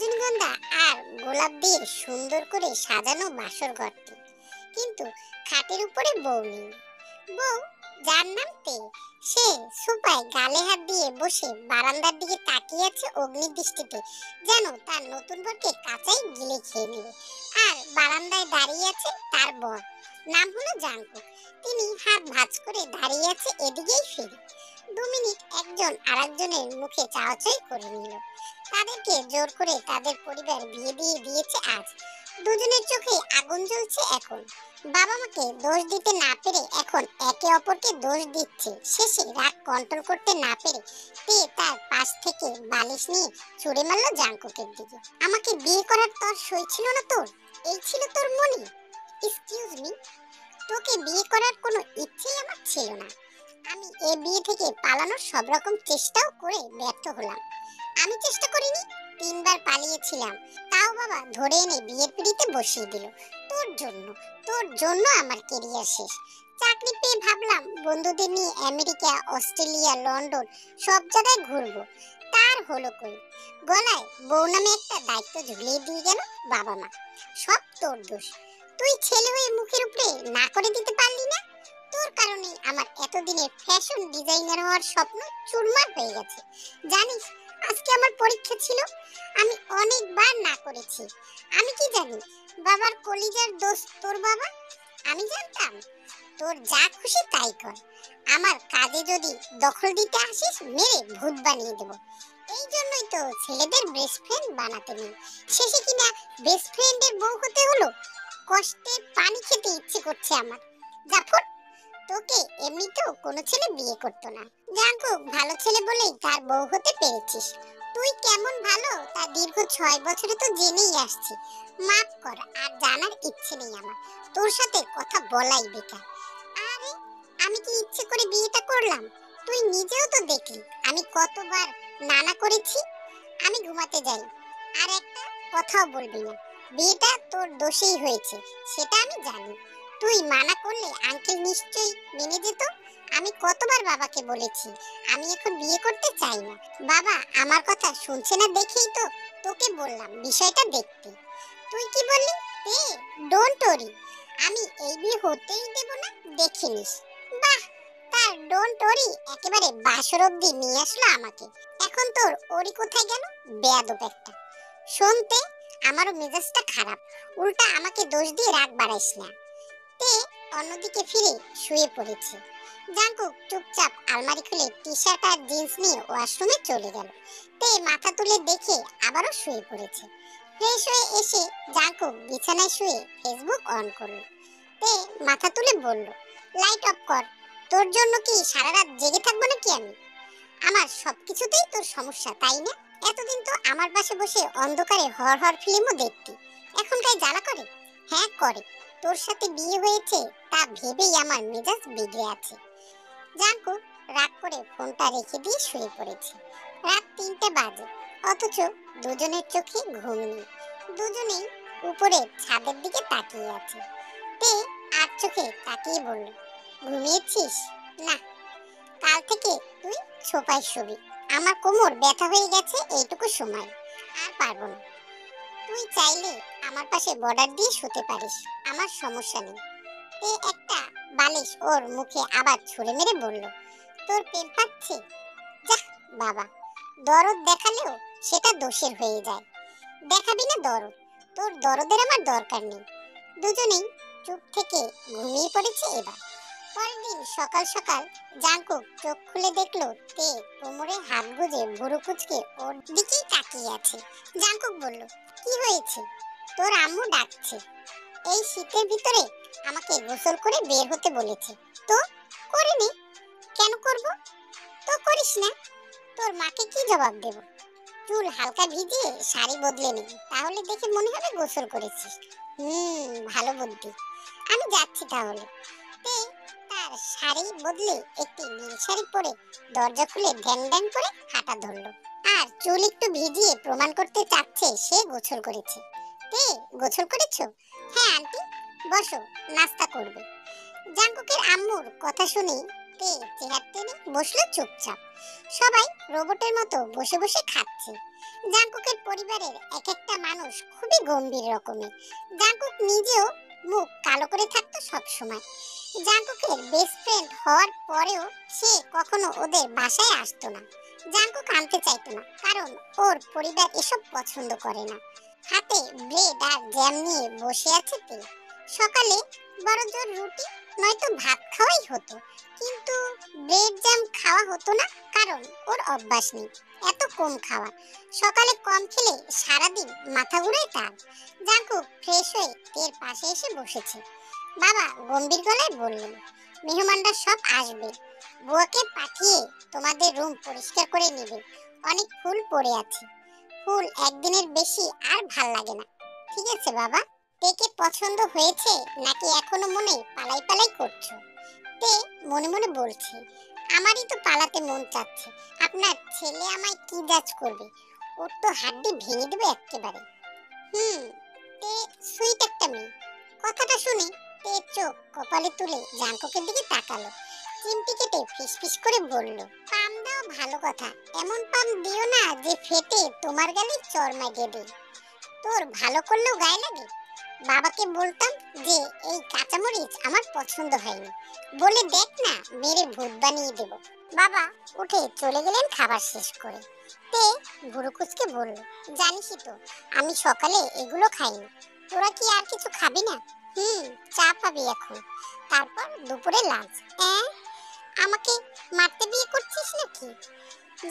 রজনীগন্ধা আর গোলাপ দিয়ে সুন্দর করে সাজানো বাসর ঘরটি, কিন্তু খাটের উপরে বউ নেই। বউ, যার নাম তে, সে সোফায় গালে হাত দিয়ে বসে বারান্দার দিকে তাকিয়ে আছে অগ্নিদৃষ্টিতে, যেন তার নতুন বরকে কাঁচাই গিলে খেয়ে নেবে। আর বারান্দায় দাঁড়িয়ে আছে তার বর, নাম হলো জাঙ্কুক। তিনি হাত ভাঁজ করে দাঁড়িয়ে আছে এদিকেই ফিরে। 2 মিনিট একজন আরেকজনের মুখে চাওয়াচাই করে নিল। তাদেরকে জোর করে তাদের পরিবার বিয়ে দিয়ে দিয়েছে আজ। দুজনের চোখে আগুন জ্বলছে এখন। বাবা মাকে দোষ দিতে না পেরে এখন একে অপরকে দোষ দিচ্ছে। শেষে রাগ কন্ট্রোল করতে না পেরে তে তার পাশ থেকে বালিশ নিয়ে ছুঁড়ে মারল জাঙ্কুকের দিকে। আমাকে বিয়ে করার তর সই ছিল না তোর? এই ছিল তোর মনে? এক্সকিউজ মি, তোকে বিয়ে করার কোনো ইচ্ছেই আমার ছিল না। আমি এই বিয়ে থেকে পালানোর সব রকম চেষ্টাও করে ব্যর্থ হলাম। আমি চেষ্টা করিনি, 3বার পালিয়েছিলাম, তাও বাবা ধরে এনে বিয়ের পিড়িতে বসিয়ে দিল। তোর জন্য, তোর জন্য আমার কেরিয়ার শেষ। চাকরি পেয়ে ভাবলাম বন্ধুদের নিয়ে আমেরিকা, অস্ট্রেলিয়া, লন্ডন সব জায়গায় ঘুরবো। তার হলো কই? গলায় বউ নামে একটা দায়িত্ব ঝুলিয়ে দিয়ে গেল বাবা মা। সব তোর দোষ। তুই ছেলে হয়ে মুখের উপরে না করে দিতে পারলি না। তোর কারণে আমার এতদিনের ফ্যাশন ডিজাইনার হওয়ার স্বপ্ন চুরমার হয়ে গেছে। জানিস, আজকে আমার পরীক্ষা ছিল, আমি অনেকবার না করেছি। আমি কি জানি বাবার কলিজার দোস্ত তোর বাবা? আমি জানতাম। তোর যা খুশি তাই কর, আমার কাজে যদি দখল দিতে আসিস মেরে ভূত বানিয়ে দেব। এই জন্যই তো ছেলেদের বেস্ট ফ্রেন্ড বানাতে নেই, শেষে কিনা বেস্ট ফ্রেন্ডের বউ হতে হলো। কষ্টে পানি খেতে ইচ্ছে করছে আমার। জাফর, তোকে এমনিতেও কোনো ছেলে বিয়ে করতো না। জাঙ্কুক ভালো ছেলে বলেই তার বউ হতে পেরেছিস। তুই কেমন ভালো তা দীর্ঘ 6 বছরে তো জেনেই আসছি। মাফ কর, আর জানার ইচ্ছে নেই আমার। তোর সাথে কথা বলাই বেকার। আরে, আমি কি ইচ্ছে করে বিয়েটা করলাম? তুই নিজেও তো দেখলি আমি কতবার নানা করেছি। আমি ঘুমাতে যাই, আর একটা কথাও বলবি না। বিয়েটা তোর দোষেই হয়েছে, সেটা আমি জানি। তুই মানা করলে আঙ্কেল নিশ্চয়ই মেনে যেত। আমি কতবার বাবাকে বলেছি আমি এখন বিয়ে করতে চাই না। বাবা আমার কথা শুনছে না দেখেই তো তোকে বললাম বিষয়টা দেখতে। তুই কি বললি? তে, ডোন্ট ওরি, আমি এই বিয়ে হতেই দেব না, দেখে নিস। বাহ, তার ডোন্ট ওরি একেবারে বাসর অবধি নিয়ে আসলো আমাকে। এখন তোর ওরি কোথায় গেল? বেয়াদব একটা। শুনতে আমারও মেজাজটা খারাপ, উল্টা আমাকে দোষ দিয়ে রাগ বাড়াইস না। তে অন্যদিকে ফিরে শুয়ে পড়েছে। জাঙ্কুক চুপচাপ আলমারি খুলে টি-শার্ট আর জিন্স নিয়ে ওয়াশরুমে চলে গেল। তে মাথা তুলে দেখে আবারও শুয়ে পড়েছে। ফ্রেশ হয়ে এসে জাঙ্কুক বিছানায় শুয়ে ফেসবুক অন করলো। তে মাথা তুলে বলল, লাইট অফ কর। তোর জন্য কি সারা রাত জেগে থাকবো নাকি আমি? আমার সবকিছুতেই তোর সমস্যা, তাই না? এতদিন তো আমার পাশে বসে অন্ধকারে হরহর ফিল্মও দেখতি, এখন গায়ে জ্বালা করে? হ্যাঁ করে, তোর সাথে বিয়ে হয়েছে তা ভেবেই আমার মেজাজ বিগড়ে আছে। জাঙ্কুক রাগ করে ফোনটা রেখে দিয়ে শুয়ে পড়েছে। রাত 3টে বাজে, অথচ দুজনের চোখে ঘুম নেই। দুজনেই উপরে ছাদের দিকে তাকিয়ে আছে। তে আর চোখে তাকিয়ে বলল, ঘুমিয়েছিস? না, কাল থেকে তুই সোফায় শুবি। আমার কোমর ব্যথা হয়ে গেছে এইটুকু সময়, আর পারবো না। তুই চাইলে আমার পাশে বর্ডার দিয়ে শুতে পারিস, আমার সমস্যা নেই। তে একটা বালিশ ওর মুখে আবার ছুঁড়ে মেরে বলল, তোর প্রেম পাচ্ছে? যাহ বাবা, দরদ দেখালেও সেটা দোষের হয়ে যায়। দেখাবি না দরদ, তোর দরদের আমার দরকার নেই। দুজনেই চুপ থেকে ঘুমিয়ে পড়েছে এবার। পরের দিন সকাল সকাল জাঙ্কুক চোখ খুলে দেখলো তে কোমরে হাত গুজে ভুরু কুঁচকে ওর দিকেই তাকিয়ে আছে। জাঙ্কুক বলল, কি হয়েছে? তোর আম্মু ডাকছে। এই শীতের ভিতরে আমাকে গোসল করে বের হতে বলেছে। তো করিনি? কেন করব? তো করিস না। তোর মাকে কি জবাব দেব? চুল হালকা ভিজিয়ে শাড়ি বদলে নে, তাহলে দেখে মনে হবে গোসল করেছিস। ভালো বুদ্ধি। আমি যাচ্ছি তাহলে। তে তার শাড়ি বদলে একটি নীল শাড়ি পরে দরজা খুলে ড্যাং ড্যাং করে হাঁটা ধরলো। আর চুল একটু ভিজিয়ে প্রমাণ করতে চাচ্ছে সে গোসল করেছে। তে, গোসল করেছো? হ্যাঁ আন্টি। বসো, নাস্তা করবে। জাঙ্কুকের আম্মুর কথা শুনে তে চেয়ার টেনে বসলো চুপচাপ। সবাই রোবটের মতো বসে বসে খাচ্ছে। জাংকুকের পরিবারের এক একটা মানুষ খুবই গম্ভীর রকমের। জাংকুক নিজেও মুখ কালো করে থাকতো সব সময়। জাংকুকের বেস্ট ফ্রেন্ড হওয়ার পরেও সে কখনো ওদের বাসায় আসতো না। জাংকুক আনতে চাইতো না, কারণ ওর পরিবার এসব পছন্দ করে না। হাতে ব্রেড আর জ্যাম নিয়ে বসে আছে তে। সকালে বড় জোর রুটি নয়তো ভাত খাওয়াই হতো, কিন্তু ব্রেড জ্যাম খাওয়া হতো না, কারণ ওর অভ্যাস নেই এত কম খাওয়া। সকালে কম খেলে সারাদিন মাথা ঘুরায় তার। জাংকুক ফ্রেশ হয়ে তের পাশে এসে বসেছে। বাবা গম্ভীর গলায় বললেন, মেহমানরা সব আসবে, বুয়াকে পাঠিয়ে তোমাদের রুম পরিষ্কার করে নেবে। অনেক ফুল পড়ে আছে, ফুল একদিনের বেশি আর ভাল লাগে না। ঠিক আছে বাবা। তেকে পছন্দ হয়েছে নাকি এখনো মনে পালাই পালাই করছো? তে মনে মনে বলছে, আমারই তো পালাতে মন চাচ্ছে, আপনার ছেলে আমায় কি জাজ করবে? ওর তো হাড্ডি ভেঙে দেবে একেবারে। তে সুইট একটা মেয়ে। কথাটা শুনে তে চোখ কপালে তুলে জাংকুকের দিকে তাকালো। চিমটি কেটে ফিসফিস করে বলল, পাম দাও ভালো কথা, এমন পাম দিও না যে ফেটে তোমার গালে চড় লাগিয়ে দেয়। তোর ভালো করলেও গায়ে লাগে। বাবাকে বলতাম যে এই কাঁচামরিচ আমার পছন্দ হয়নি, বলে দেখ না মেরে ভূত বানিয়ে দেব। বাবা উঠে চলে গেলেন খাবার শেষ করে। তে ভুরুকুচকে বলল, জানিসই তো আমি সকালে এগুলো খাইনি, তোরা কি আর কিছু খাবি না? চা পাবি এখন, তারপর দুপুরে লাঞ্চ। আমাকে মারতে বিয়ে করছিস নাকি?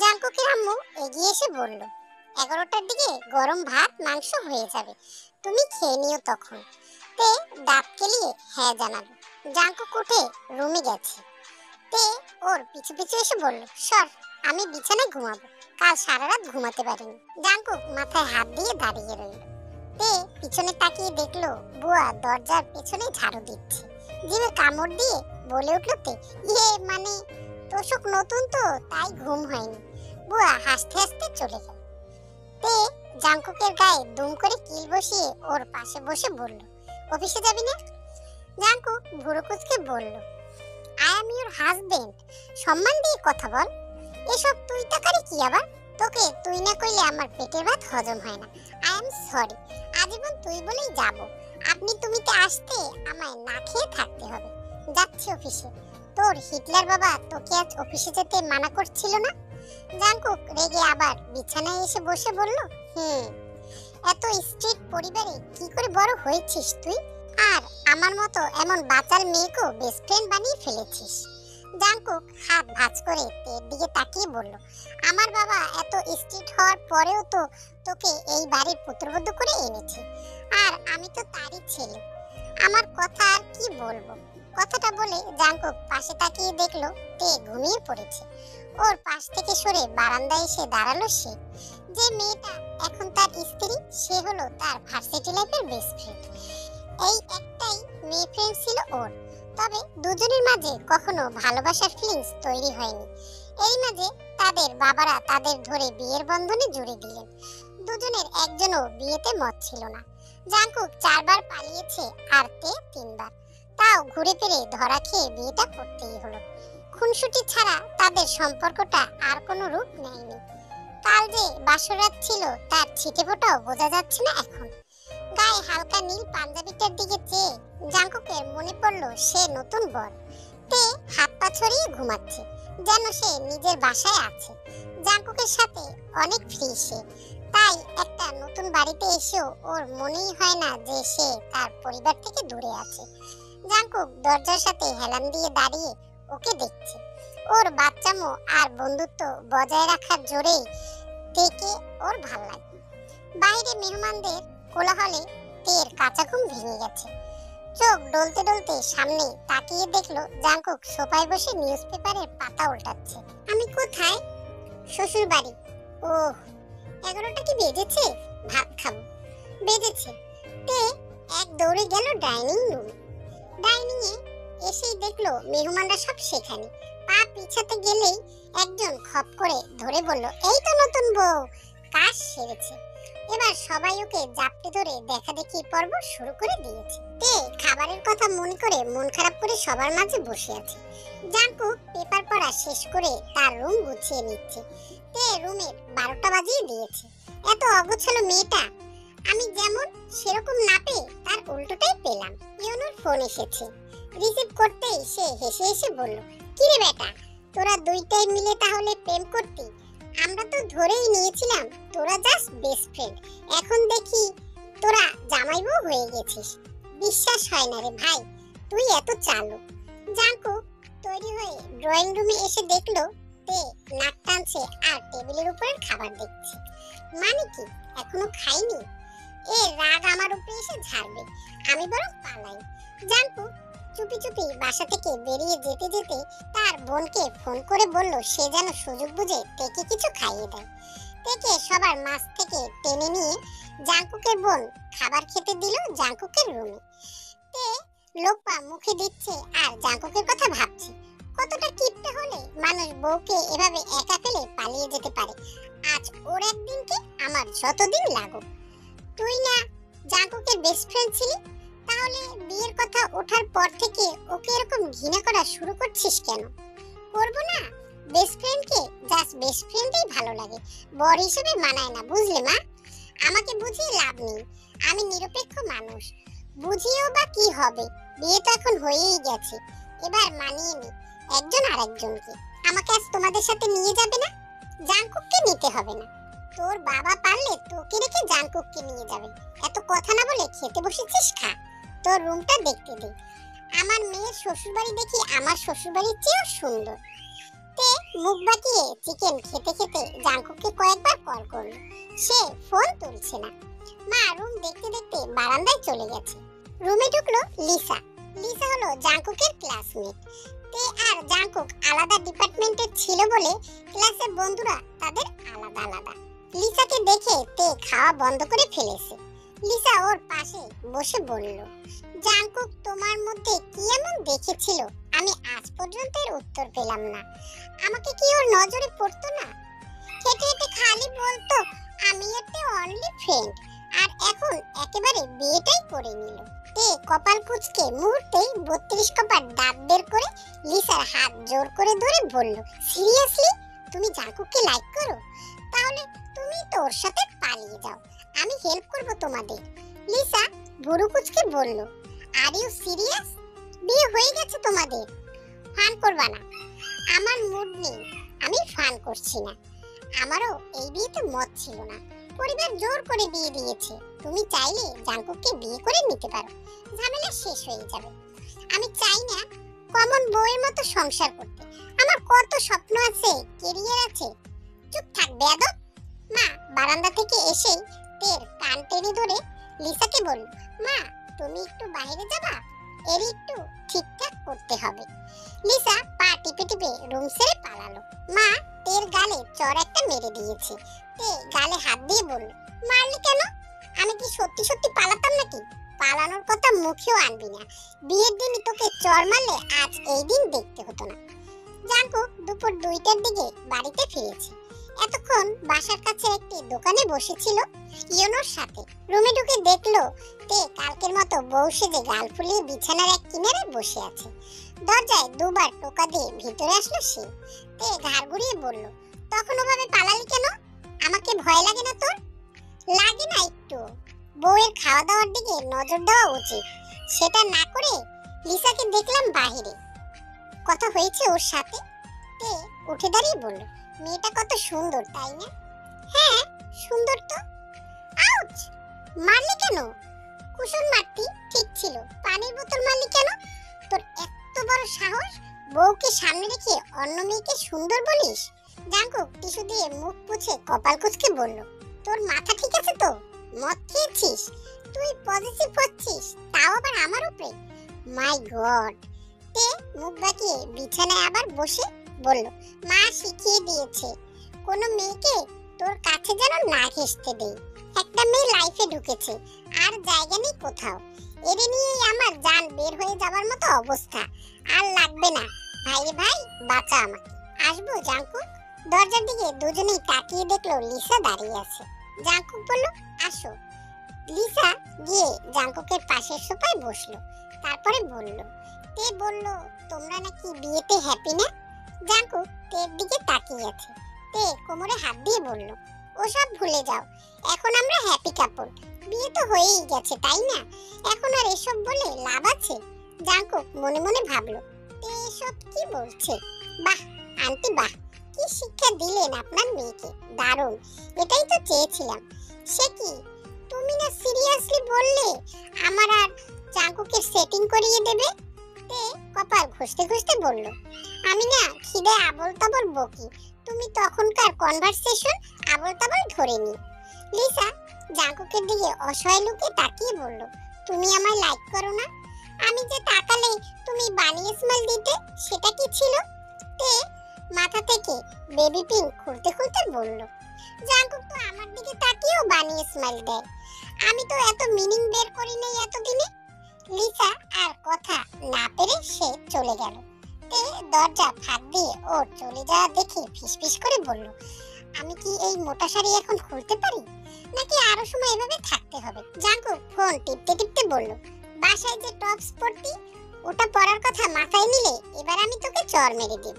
জাংকুকের আম্মু এগিয়ে এসে বলল, 11টার দিকে গরম ভাত মাংস হয়ে যাবে, তুমি খেয়ে নিও তখন। তে দাঁত কেলিয়ে হ্যাঁ জানালো। জাংকুক উঠে রুমে গেছে। তে ওর পিছু পিছু এসে বলল, সর, আমি বিছানায় ঘুমাবো, কাল সারা রাত ঘুমাতে পারিনি। জাংকুক মাথায় হাত দিয়ে দাঁড়িয়ে রইল। তে পিছনে তাকিয়ে দেখলো বুয়া দরজার পেছনে ঝাড়ু দিচ্ছে। জিভে কামড় দিয়ে বলে উঠল তে, মানে তোষক নতুন তো তাই ঘুম হয়নি। বুয়া হাসতে হাসতে চলে গেল। তে জাংকুকের গায়ে দুম করে কিল বসিয়ে ওর পাশে বসে বলল, অফিসে যাবি না? জাংকুক ভুরুকুচকে বলল, আই অ্যাম ইওর হাজবেন্ড, সম্মান দিয়ে কথা বল। এসব তুই তাকারি কি আবার? তোকে তুই না কইলে আমার পেটের ভাত হজম হয় না। আই এম সরি, আজীবন তুই বলেই যাব। আপনি তুমিতে আসতে আমায় না খেয়ে থাকতে হবে। যাচ্ছি অফিসে। তোর হিটলার বাবা তোকে আজ অফিসে যেতে মানা করছিল না? জাংকুক রেগে আবার বিছানায় এসে বসে বলল, এত স্ট্রিট পরিবারে কি করে বড় হয়েছিস তুই? আর আমার মতো এমন বাচাল মেয়েকেও বেস্ট ফ্রেন্ড বানিয়ে ফেলেছিস। জাংকুক হাত ভাঁজ করে তের দিকে তাকিয়ে বলল, আমার বাবা এত স্ট্রিট হওয়ার পরেও তো তোকে এই বাড়ির পুত্রবধূ করে এনেছে, আর আমি তো তারই ছেলে। আমার কথা আর কি বলবো? কথাটা বলে জাংকুক পাশে তাকিয়ে দেখলো তে ঘুমিয়ে পড়েছে। ওর পাশ থেকে সরে বারান্দায় এসে দাঁড়ালো সে। যে মেয়েটা এখন তার স্ত্রী, সে হলো তার ভার্সিটি লাইফের বেস্ট ফ্রেন্ড। এই একটাই মেয়ে ফ্রেন্ড ছিল ওর, তবে দুজনের মাঝে কখনো ভালোবাসার ফিলিংস তৈরি হয়নি। এই মাঝে তাদের বাবারা তাদের ধরে বিয়ের বন্ধনে জুড়ে দিলেন। দুজনের একজনও বিয়েতে মত ছিল না। জাংকুক 4 বার পালিয়েছে আর তে 3 বার, তাও ঘুরে ফিরে ধরা খেয়ে বিয়েটা করতেই হলো। খুনসুটি ছাড়া তাদের সম্পর্কটা আর কোনো রূপ নেয়নি। কাল যে বাসরাত ছিল তার ছিটেফোঁটাও বোঝা যাচ্ছে না এখন। গায়ে হালকা নীল পাঞ্জাবিটার দিকে চেয়ে জাংকুকের মনে পড়ল সে নতুন বর। তে হাত পা ছড়িয়ে ঘুমাচ্ছে, যেন সে নিজের বাসায় আছে। জাংকুকের সাথে অনেক ফ্রি সে, তাই একটা নতুন বাড়িতে এসেও ওর মনেই হয় না যে সে তার পরিবার থেকে দূরে আছে। জাংকুক দরজার সাথে হেলান দিয়ে দাঁড়িয়ে ওকে দেখছে। ওর বাচ্চামো আর বন্ধুত্ব বজায় রাখার জোরেই তেকে ওর ভাল লাগে। বাইরে মেহমানদের কোলাহলে তের কাঁচা ঘুম ভেঙে গেছে। চোখ ডলতে ডলতে সামনে তাকিয়ে দেখলো জাংকুক সোফায় বসে নিউজ পেপারের পাতা উল্টাচ্ছে। আমি কোথায়? শ্বশুর বাড়ি। ওহ, 11টা কি বেজেছে? ভাত খাবো। বেজেছে। তে এক দৌড়ে গেল ডাইনিং রুমে। ডাইনিং এ এসেই দেখলো মেহমানরা সব সেখানে। পা পিছাতে গেলেই একজন খপ করে ধরে বলল, এই তো নতুন বউ, কাজ সেরেছে। এবার সবাই ওকে জাপটে ধরে দেখা দেখি পর্ব শুরু করে দিয়েছে। তে খাবারের কথা মনে করে মন খারাপ করে সবার মাঝে বসে আছে। জাংকুক পেপার পড়া শেষ করে তার রুম গুছিয়ে নিচ্ছে। তে রুমের 12টা বাজিয়ে দিয়েছে। এত অগোছালো মেয়েটা আমি যেমন সেরকম না পেয়ে তার উল্টোটাই পেলাম। ইউনুর ফোন এসেছে। রিসিভ করতেই সে হেসে হেসে বলল, কিরে বেটা, তোরা দুইটাই মিলে তাহলে প্রেম করতি? আমরা তো ধরেই নিয়েছিলাম তোরা জাস্ট বেস্ট ফ্রেন্ড। এখন দেখি তোরা জামাই বউ হয়ে গেছিস। বিশ্বাস হয় না রে ভাই, তুই এত চালু। জাঙ্কুক তৈরি হয়ে ড্রয়িং রুমে এসে দেখলো তে নাক টানছে আর টেবিলের উপরে খাবার দেখছে। মানে কি, এখনো খাইনি? এ রাগ আমার উপরে এসে ঝাড়বে, আমি বরং পালাই। জাঙ্কুক চুপি চুপি বাসা থেকে বেরিয়ে যেতে যেতে তার বোনকে ফোন করে বলল সে যেন সুযোগ বুঝে তেকে কিছু খাইয়ে দেয়। তেকে সবার মাছ থেকে টেনে নিয়ে জাঙ্কুকের বোন খাবার খেতে দিল জাঙ্কুকের রুমে। তে লোকপা মুখে দিচ্ছে আর জাঙ্কুকের কথা ভাবছে। কতটা কিপটে হলে মানুষ বউকে এভাবে একা ফেলে পালিয়ে যেতে পারে। আজ ওর একদিনকে আমার যতদিন লাগুক। তুই না জাঙ্কুকের বেস্ট ফ্রেন্ড ছিলি, তাহলে বিয়ের কথা ওঠার পর থেকে ওকে এরকম ঘৃণা করা শুরু করছিস কেন? করব না, বেস্ট ফ্রেন্ডকে জাস্ট বেস্ট ফ্রেন্ডই ভালো লাগে, বর হিসেবে মানায় না, বুঝলে মা? আমাকে বুঝিয়ে লাভ নেই, আমি নিরপেক্ষ মানুষ। বুঝিয়েও বা কি হবে, বিয়ে তো এখন হয়েই গেছে, এবার মানিয়ে নি একজন আরেকজনকে। আমাকে আজ তোমাদের সাথে নিয়ে যাবে না? জাঙ্কুককে নিতে হবে না, তোর বাবা পারলে তোকে রেখে জাঙ্কুককে নিয়ে যাবে। এত কথা না বলে খেতে বসেছিস, খা। তোর রুমটা দেখতে দে। আমার মেয়ের শ্বশুরবাড়ি দেখি আমার শ্বশুরবাড়ির চেয়েও সুন্দর। তে মুখ বাঁকিয়ে চিকেন খেতে খেতে জাঙ্কুককে কয়েকবার কল করলো, সে ফোন তুলছে না। মা রুম দেখতে দেখতে বারান্দায় চলে গেছে। রুমে ঢুকলো লিসা। লিসা হলো জাঙ্কুকের ক্লাসমেট। তে আর জাঙ্কুক আলাদা ডিপার্টমেন্টের ছিল বলে ক্লাসের বন্ধুরা তাদের আলাদা আলাদা। লিসাকে দেখে তে খাওয়া বন্ধ করে ফেলেছে। লিসা ওর পাশে বসে বলল, জাঙ্কুক তোমার মধ্যে কি এমন দেখেছিল আমি আজ পর্যন্ত এর উত্তর পেলাম না। আমাকে কি ওর নজরে পড়তো না? হেঁটে হেঁটে খালি বলতো আমি এতে অনলি ফ্রেন্ড, আর এখন একেবারে বিয়েটাই করে নিল। তে কপাল কুঁচকে মুহূর্তেই 32 কপার দাঁত বের করে লিসার হাত জোর করে ধরে বলল, সিরিয়াসলি তুমি জাঙ্কুককে লাইক করো? তাহলে তুমি তো ওর সাথে পালিয়ে যাও, আমি হেল্প করব তোমাদের। লিসা ভুরু কুঁচকে বলল, আর ইউ সিরিয়াস? বিয়ে হয়ে গেছে তোমাদের, ফান করবা না? আমার মুড নেই, আমি ফান করছি না। আমারও এই বিয়েতে মত ছিল না, পরিবার জোর করে বিয়ে দিয়েছে। তুমি চাইলে জাঙ্কুককে বিয়ে করে নিতে পারো, ঝামেলা শেষ হয়ে যাবে। আমি চাই না কমন বউয়ের মতো সংসার করতে, আমার কত স্বপ্ন আছে, ক্যারিয়ার আছে। চুপ থাক বেয়াদব। মা বারান্দা থেকে এসে তের কান টেনে ধরে লিসাকে বলল, মা তুমি একটু বাইরে যাবা, এর একটু ঠিকঠাক করতে হবে। লিসা পা টিপে টিপে রুম ছেড়ে পালালো। মা তের গালে চড় একটা মেরে দিয়েছে। তে গালে হাত দিয়ে বলল, মারলি কেন? আমি কি সত্যি সত্যি পালাতাম নাকি? পালানোর কথা মুখেও আনবি না, বিয়ের দিনই তোকে চড় মারলে আজ এই দিন দেখতে হতো না। জাঙ্কুক দুপুর 2টার দিকে বাড়িতে ফিরেছে। এতক্ষণ বাসার কাছে একটি দোকানে বসেছিল ইয়োনোর সাথে। রুমে ঢুকে দেখলো তে কালকের মতো বউ সেজে গাল ফুলিয়ে বিছানার এক কিনারে বসে আছে। দরজায় দুবার টোকা দিয়ে ভিতরে আসলো সে। তে ঘাড় ঘুরিয়ে বলল, তখন ওভাবে পালালি কেন? আমাকে ভয় লাগে না তোর? লাগে না একটু, বউয়ের খাওয়া দাওয়ার দিকে নজর দেওয়া উচিত। সেটা না করে লিসাকে দেখলাম বাহিরে, কথা হয়েছে ওর সাথে। তে উঠে দাঁড়িয়ে বলল, মেয়েটা কত সুন্দর তাই না? হ্যাঁ সুন্দর তো। আউচ! মারলি কেন? কুশন মারতি ঠিক ছিল, পানির বোতল মারলি কেন? তোর এত বড় সাহস, বউকে সামনে রেখে অন্য মেয়েকে সুন্দর বলিস? জাঙ্কুক টিস্যু দিয়ে মুখ মুছে কপাল কুঁচকে বলল, তোর মাথা ঠিক আছে তো? মদ খেয়েছিস? তুই পজিটিভ হচ্ছিস, তাও আবার আমার উপরে? মাই গড! তে মুখ বাঁকিয়ে বিছানায় আবার বসে বলল, মা শিখিয়ে দিয়েছে কোনো মেয়েকে তোর কাছে যেন না ঘেঁষতে দেই। একটা মেয়ে লাইফে ঢুকেছে, আর জায়গা নেই কোথাও। এরে নিয়েই আমার জান বের হয়ে যাবার মতো অবস্থা। আর লাগবে না ভাই রে ভাই, বাঁচা আমাকে। আসবো জাঙ্কুক? দরজার দিকে দুজনেই তাকিয়ে দেখলো লিসা দাঁড়িয়ে আছে। জাঙ্কুক বলল, আসো। লিসা গিয়ে জাঙ্কুকের পাশের সোফায় বসলো। তারপরে বলল, তে বলল তোমরা নাকি বিয়েতে হ্যাপি না? জাঙ্কুক তের দিকে তাকিয়ে আছে। তে কোমরে হাত দিয়ে বলল, ওসব ভুলে যাও, এখন আমরা হ্যাপি কাপল। বিয়ে তো হয়েই গেছে, তাই না? এখন আর এসব বলে লাভ আছে? জাঙ্কুক মনে মনে ভাবলো, এসব কি বলছে? বাহ আন্টি বাহ, কি শিক্ষা দিলেন আপনার মেয়েকে, দারুণ, এটাই তো চেয়েছিলাম। সে কি, তুমি না সিরিয়াসলি বললে আমার আর জাঙ্কুকের সেটিং করিয়ে দেবে? তে কপাল ঘষতে ঘষতে বলল, আমি না খিদে আবল তাবল বকি, তুমি তখনকার কনভারসেশন আবল তাবল ধরে নি। লিসা জাঙ্কুকের দিকে অসহায় লোকে তাকিয়ে বলল, তুমি আমায় লাইক করো না? আমি যে তাকালে তুমি বানিয়ে স্মাইল দিতে, সেটা কি ছিল? তে মাথা থেকে বেবি পিন খুলতে খুলতে বলল, জাঙ্কুক তো আমার দিকে তাকিয়েও বানিয়ে স্মাইল দেয়, আমি তো এত মিনিং বের করি নাই এতদিনে। লিসা আর কথা না পেরে সে চলে গেল। তে দরজা ফাঁক দিয়ে ওর চলে যাওয়া দেখে ফিসফিস করে বলল, আমি কি এই মোটা শাড়ি এখন খুলতে পারি, নাকি আরো সময় এভাবে থাকতে হবে? জাঙ্কুক ফোন টিপতে টিপতে বলল, বাসায় যে টপস পরতি, ওটা পরার কথা মাথায় নিলে এবার আমি তোকে চড় মেরে দেব।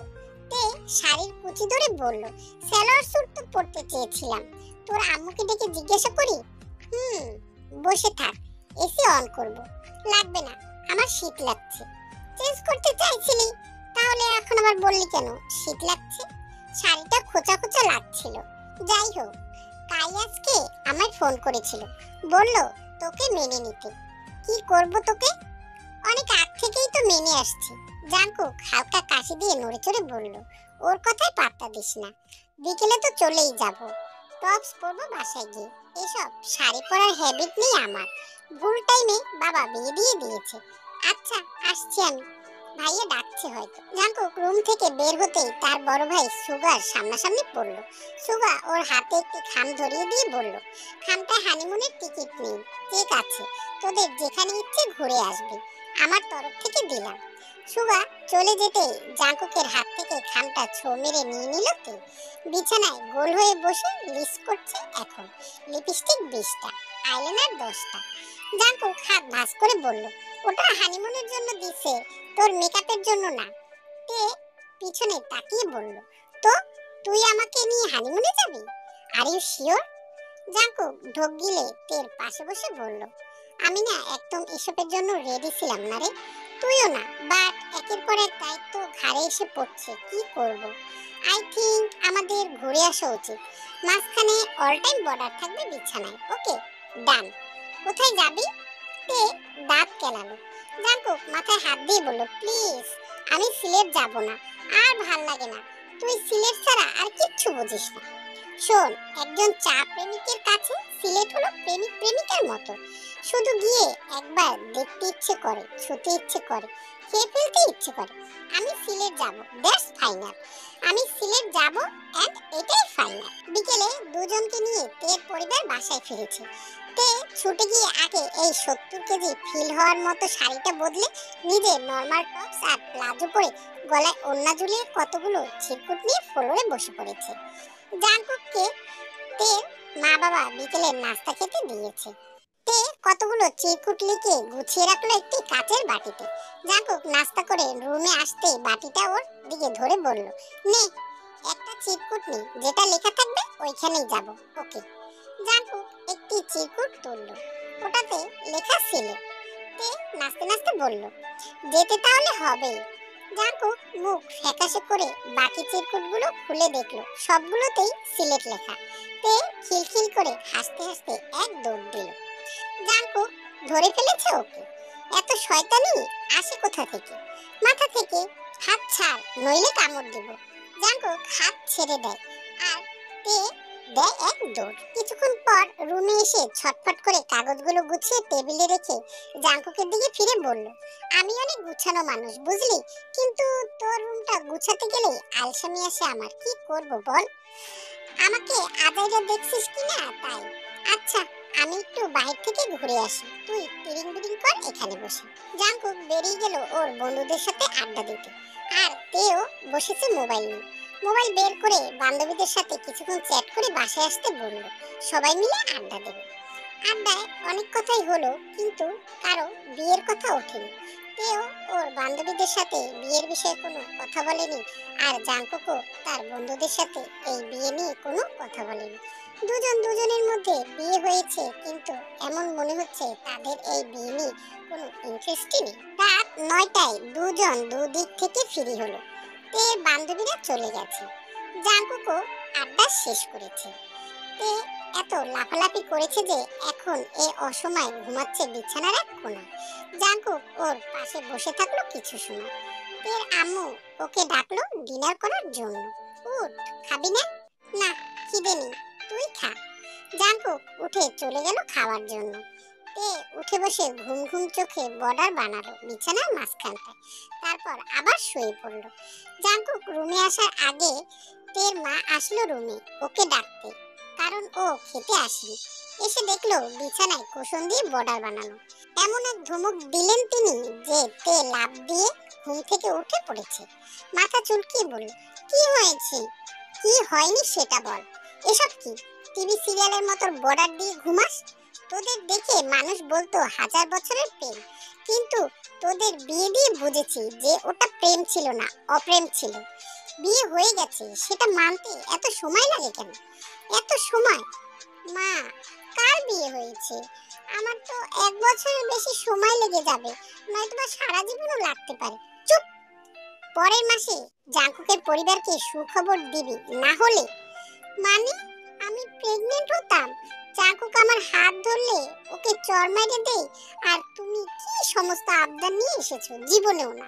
তে শাড়ির কুচি ধরে বলল, সালোয়ার স্যুট তো পরতে চেয়েছিলাম, তোর আম্মুকে ডেকে জিজ্ঞাসা করি? বসে থাক, এসি অন করব। লাগবে না, আমার শীত লাগছে। চেঞ্জ করতে চাইছিলি, তাহলে এখন আবার বললি কেন শীত লাগছে? শাড়িটা খোঁচা খোঁচা লাগছিল। যাই হোক, কাই আজকে আমায় ফোন করেছিল, বলল তোকে মেনে নিতে। কি করব তোকে? অনেক আগ থেকেই তো মেনে আসছি। জাঙ্কুক হালকা কাশি দিয়ে নড়ে চড়ে বলল, ওর কথায় পাত্তা দিস না, বিকেলে তো চলেই যাব, টপস পরবো বাসায় গিয়ে। এসব শাড়ি পরার হ্যাবিট নেই আমার, ভুল টাইমে বাবা বিয়ে দিয়ে দিয়েছে। আচ্ছা আসছি আমি, ভাইয়া ডাকছে হয়তো। জাঙ্কুক রুম থেকে বের হতেই তার বড় ভাই সুগার সামনাসামনি পড়ল। সুগা ওর হাতে একটি খাম ধরিয়ে দিয়ে বলল, খামটায় হানিমুনের টিকিট নেই, চেক আছে, তোদের যেখানে ইচ্ছে ঘুরে আসবি, আমার তরফ থেকে দিলাম। সুগা চলে যেতে জাঙ্কুকের হাত থেকে খামটা ছো মেরে নিয়ে নিল। তে বিছানায় গোল হয়ে বসে লিস্ট করছে এখন, লিপস্টিক 20টা, আইলাইনার 10টা। জাঙ্কুক হাত ভাঁজ করে বলল, ওটা হানিমুনের জন্য দিছে, তোর মেকআপের জন্য না। তে পিছনে তাকিয়ে বলল, তো তুই আমাকে নিয়ে হানিমুনে যাবি? Are you sure? জাঙ্কুক ঢোক গিলে তের পাশে বসে বলল, আমি না একদম এসবের জন্য রেডি ছিলাম না রে, তুইও না, বাট একের পর এক দায়িত্ব ঘাড়ে এসে পড়ছে, কি করব? আই থিংক আমাদের ঘুরে আসা উচিত, মাঝখানে অল টাইম বর্ডার থাকবে বিছানায়। ওকে ডান। কোথায় যাবি? তে দাঁত কেলালো। জাঙ্কুক মাথায় হাত দিয়ে বলল, প্লিজ আমি সিলেট যাব না, আর ভাল লাগে না, তুই সিলেট ছাড়া আর কিচ্ছু বুঝিস না। শোন, একজন চা প্রেমিকের কাছে সিলেট হলো প্রেমিক প্রেমিকার মতো, শুধু গিয়ে একবার দেখতে ইচ্ছে করে, ছুতে ইচ্ছে করে, খেয়ে ফেলতে ইচ্ছে করে। আমি সিলেট যাব, দ্যাটস ফাইনাল, আমি সিলেট যাব এন্ড এটাই ফাইনাল। বিকেলে দুজনকে নিয়ে তের পরিবার বাসায় ফিরেছে। তে ছুটে গিয়ে আগে এই 70 কেজি ফিল হওয়ার মতো শাড়িটা বদলে নিজে নরমাল টপস আর প্লাজো পরে গলায় ওড়না ঝুলিয়ে কতগুলো ছিটকুট নিয়ে ফ্লোরে বসে পড়েছে। জাঙ্কুককে তের মা বাবা বিকেলের নাস্তা খেতে দিয়েছে। তে কতগুলো চিরকুট লিখে গুছিয়ে রাখলো একটি কাচের বাটিতে। জাঙ্কুক নাস্তা করে রুমে আসতেই বাটিটা ওর দিকে ধরে বলল, নে একটা চিরকুট নে, যেটা লেখা থাকবে ওইখানেই যাব। ওকে। জাঙ্কুক একটি চিরকুট তুলল, ওটাতে লেখা ছিল। তে নাচতে নাচতে বলল, যেতে তাহলে হবেই। জাঙ্কুক মুখ ফ্যাকাশে করে বাকি চিরকুটগুলো খুলে দেখলো, সবগুলোতেই সিলেট লেখা। তে খিলখিল করে হাসতে হাসতে এক দৌড় দিল। জাঙ্কুক ধরে ফেলেছে ওকে, এত শয়তানি আসে কোথা থেকে? মাথা থেকে হাত ছাড়, নইলে কামড় দিব। জাঙ্কুক হাত ছেড়ে দেয় আর তে দেয় এক দৌড়। কিছুক্ষণ পর রুমে এসে ছটফট করে কাগজগুলো গুছিয়ে টেবিলে রেখে জাঙ্কুকের দিকে ফিরে বলল, আমি অনেক গুছানো মানুষ বুঝলি, কিন্তু তোর রুমটা গুছাতে গেলে আলসামি আসে আমার, কি করব বল? আমাকে আদাইরা দেখছিস কিনা তাই। আচ্ছা আমি একটু বাইরে থেকে ঘুরে আসি, তুই টিরিং বিরিং কর এখানে বসে। জাঙ্কুক বেরিয়ে গেল ওর বন্ধুদের সাথে আড্ডা দিতে, আর তেও বসেছে মোবাইল নিয়ে। মোবাইল বের করে বান্ধবীদের সাথে কিছুক্ষণ চ্যাট করে বাসায় আসতে বলল, সবাই মিলে আড্ডা দেবে। আড্ডায় অনেক কথাই হলো, কিন্তু কারো বিয়ের কথা ওঠেনি। তেও ওর বান্ধবীদের সাথে বিয়ের বিষয়ে কোনো কথা বলেনি, আর জাঙ্কুকও তার বন্ধুদের সাথে এই বিয়ে নিয়ে কোনো কথা বলেনি। দুজন দুজনের মধ্যে বিয়ে হয়েছে, কিন্তু এমন মনে হচ্ছে তাদের এই বিয়ে নিয়ে কোনো ইন্টারেস্টই নেই। রাত 9টায় দুজন দুদিক থেকে ফ্রি হলো। তে বান্ধবীরা চলে গেছে, জাঙ্কুকও আড্ডা শেষ করেছে। তে এত লাফালাফি করেছে যে এখন এ অসময়ে ঘুমাচ্ছে বিছানার এক কোণায়। জাঙ্কুক ওর পাশে বসে থাকলো কিছু সময়। তের আম্মু ওকে ডাকলো ডিনার করার জন্য। উঠ, খাবি না? না, খিদে নেই, তুই খা। জাঙ্কুক উঠে চলে গেল খাওয়ার জন্য। তে উঠে বসে ঘুম ঘুম চোখে বর্ডার বানালো বিছানার মাঝখানটায়, তারপর আবার শুয়ে পড়লো। জাঙ্কুক রুমে আসার আগে তের মা আসলো রুমে ওকে ডাকতে, কারণ ও খেতে আসেনি। এসে দেখলো বিছানায় কুশন দিয়ে বর্ডার বানানো। এমন এক ধমক দিলেন তিনি যে তে লাফ দিয়ে ঘুম থেকে উঠে পড়েছে। মাথা চুলকিয়ে বলল, কি হয়েছে? কি হয়নি সেটা বল। এসব কি টিভি সিরিয়ালের মতো বর্ডার দিয়ে ঘুমাস? তোদের দেখে মানুষ বলতো 1000 বছরের প্রেম, কিন্তু তোদের বিয়ে দিয়ে বুঝেছি যে ওটা প্রেম ছিল না, অপ্রেম ছিল। বিয়ে হয়ে গেছে সেটা মানতে এত সময় লাগে কেন? এত সময়? মা, কার বিয়ে হয়েছে? আমার তো 1 বছরের বেশি সময় লেগে যাবে, নয়তো সারা জীবনও লাগতে পারে। চুপ! পরের মাসে জাঙ্কুকের পরিবারকে সুখবর দিবি, না হলে? মানে আমি প্রেগনেন্ট হতাম? জাঙ্কুক আমার হাত ধরলে ওকে চড় মেরে দেই, আর তুমি কি সমস্ত আবদার নিয়ে এসেছো? জীবনেও না।